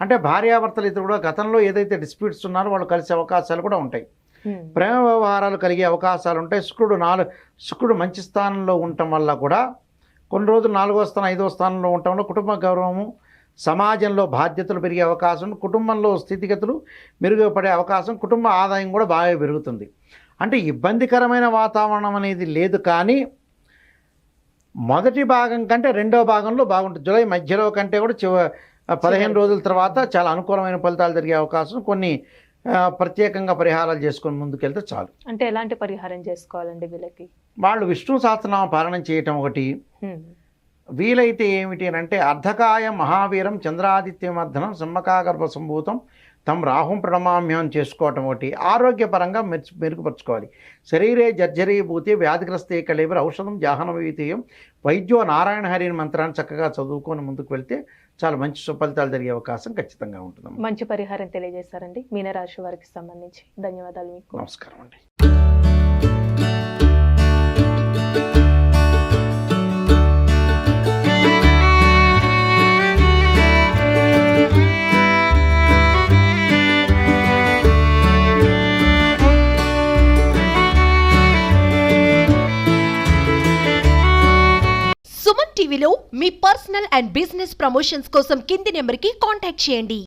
అంటే భార్యాభర్తలు ఇద్దరు కూడా గతంలో ఏదైతే డిస్ప్యూట్స్ ఉన్నారో వాళ్ళు కలిసే అవకాశాలు కూడా ఉంటాయి. ప్రేమ వ్యవహారాలు కలిగే అవకాశాలు ఉంటాయి. శుక్రుడు మంచి స్థానంలో ఉండటం వల్ల కూడా కొన్ని రోజులు 4వ స్థానం 5వ స్థానంలో ఉండటం వల్ల కుటుంబ గౌరవము, సమాజంలో బాధ్యతలు పెరిగే అవకాశం, కుటుంబంలో స్థితిగతులు మెరుగుపడే అవకాశం, కుటుంబ ఆదాయం కూడా బాగా పెరుగుతుంది. అంటే ఇబ్బందికరమైన వాతావరణం అనేది లేదు. కానీ మొదటి భాగం కంటే రెండో భాగంలో బాగుంటుంది. జూలై మధ్యలో కంటే కూడా 15 రోజుల తర్వాత చాలా అనుకూలమైన ఫలితాలు జరిగే అవకాశం. కొన్ని ప్రత్యేకంగా పరిహారాలు చేసుకొని ముందుకెళ్తే చాలు. అంటే ఎలాంటి పరిహారం చేసుకోవాలండి వీళ్ళకి? వాళ్ళు విష్ణు సహస్రనామ పారాయణం చేయటం ఒకటి. వీలైతే ఏమిటి అని అంటే అర్ధకాయ మహావీరం చంద్రాదిత్యమర్ధనం సమ్మకాగర్భ సంభూతం తం రాహుం ప్రణమామ్యం చేసుకోవటం ఒకటి. ఆరోగ్యపరంగా మెరుగుపరుచుకోవాలి. శరీరే జర్జరీభూతి వ్యాధిగ్రస్తే కళేవర ఔషధం జాహ్నవీతీయం వైద్యో నారాయణ హరి మంత్రాన్ని చక్కగా చదువుకొని ముందుకు వెళ్తే చాలా మంచి సుఫలితాలు జరిగే అవకాశం ఖచ్చితంగా ఉంటుంది. మంచి పరిహారం తెలియజేశారండి మీనరాశి వారికి సంబంధించి. ధన్యవాదాలు మీకు. నమస్కారం అండి. సుమన్ టీవీలో మీ పర్సనల్ అండ్ బిజినెస్ ప్రమోషన్స్ కోసం కింది నెంబర్కి కాంటాక్ట్ చేయండి.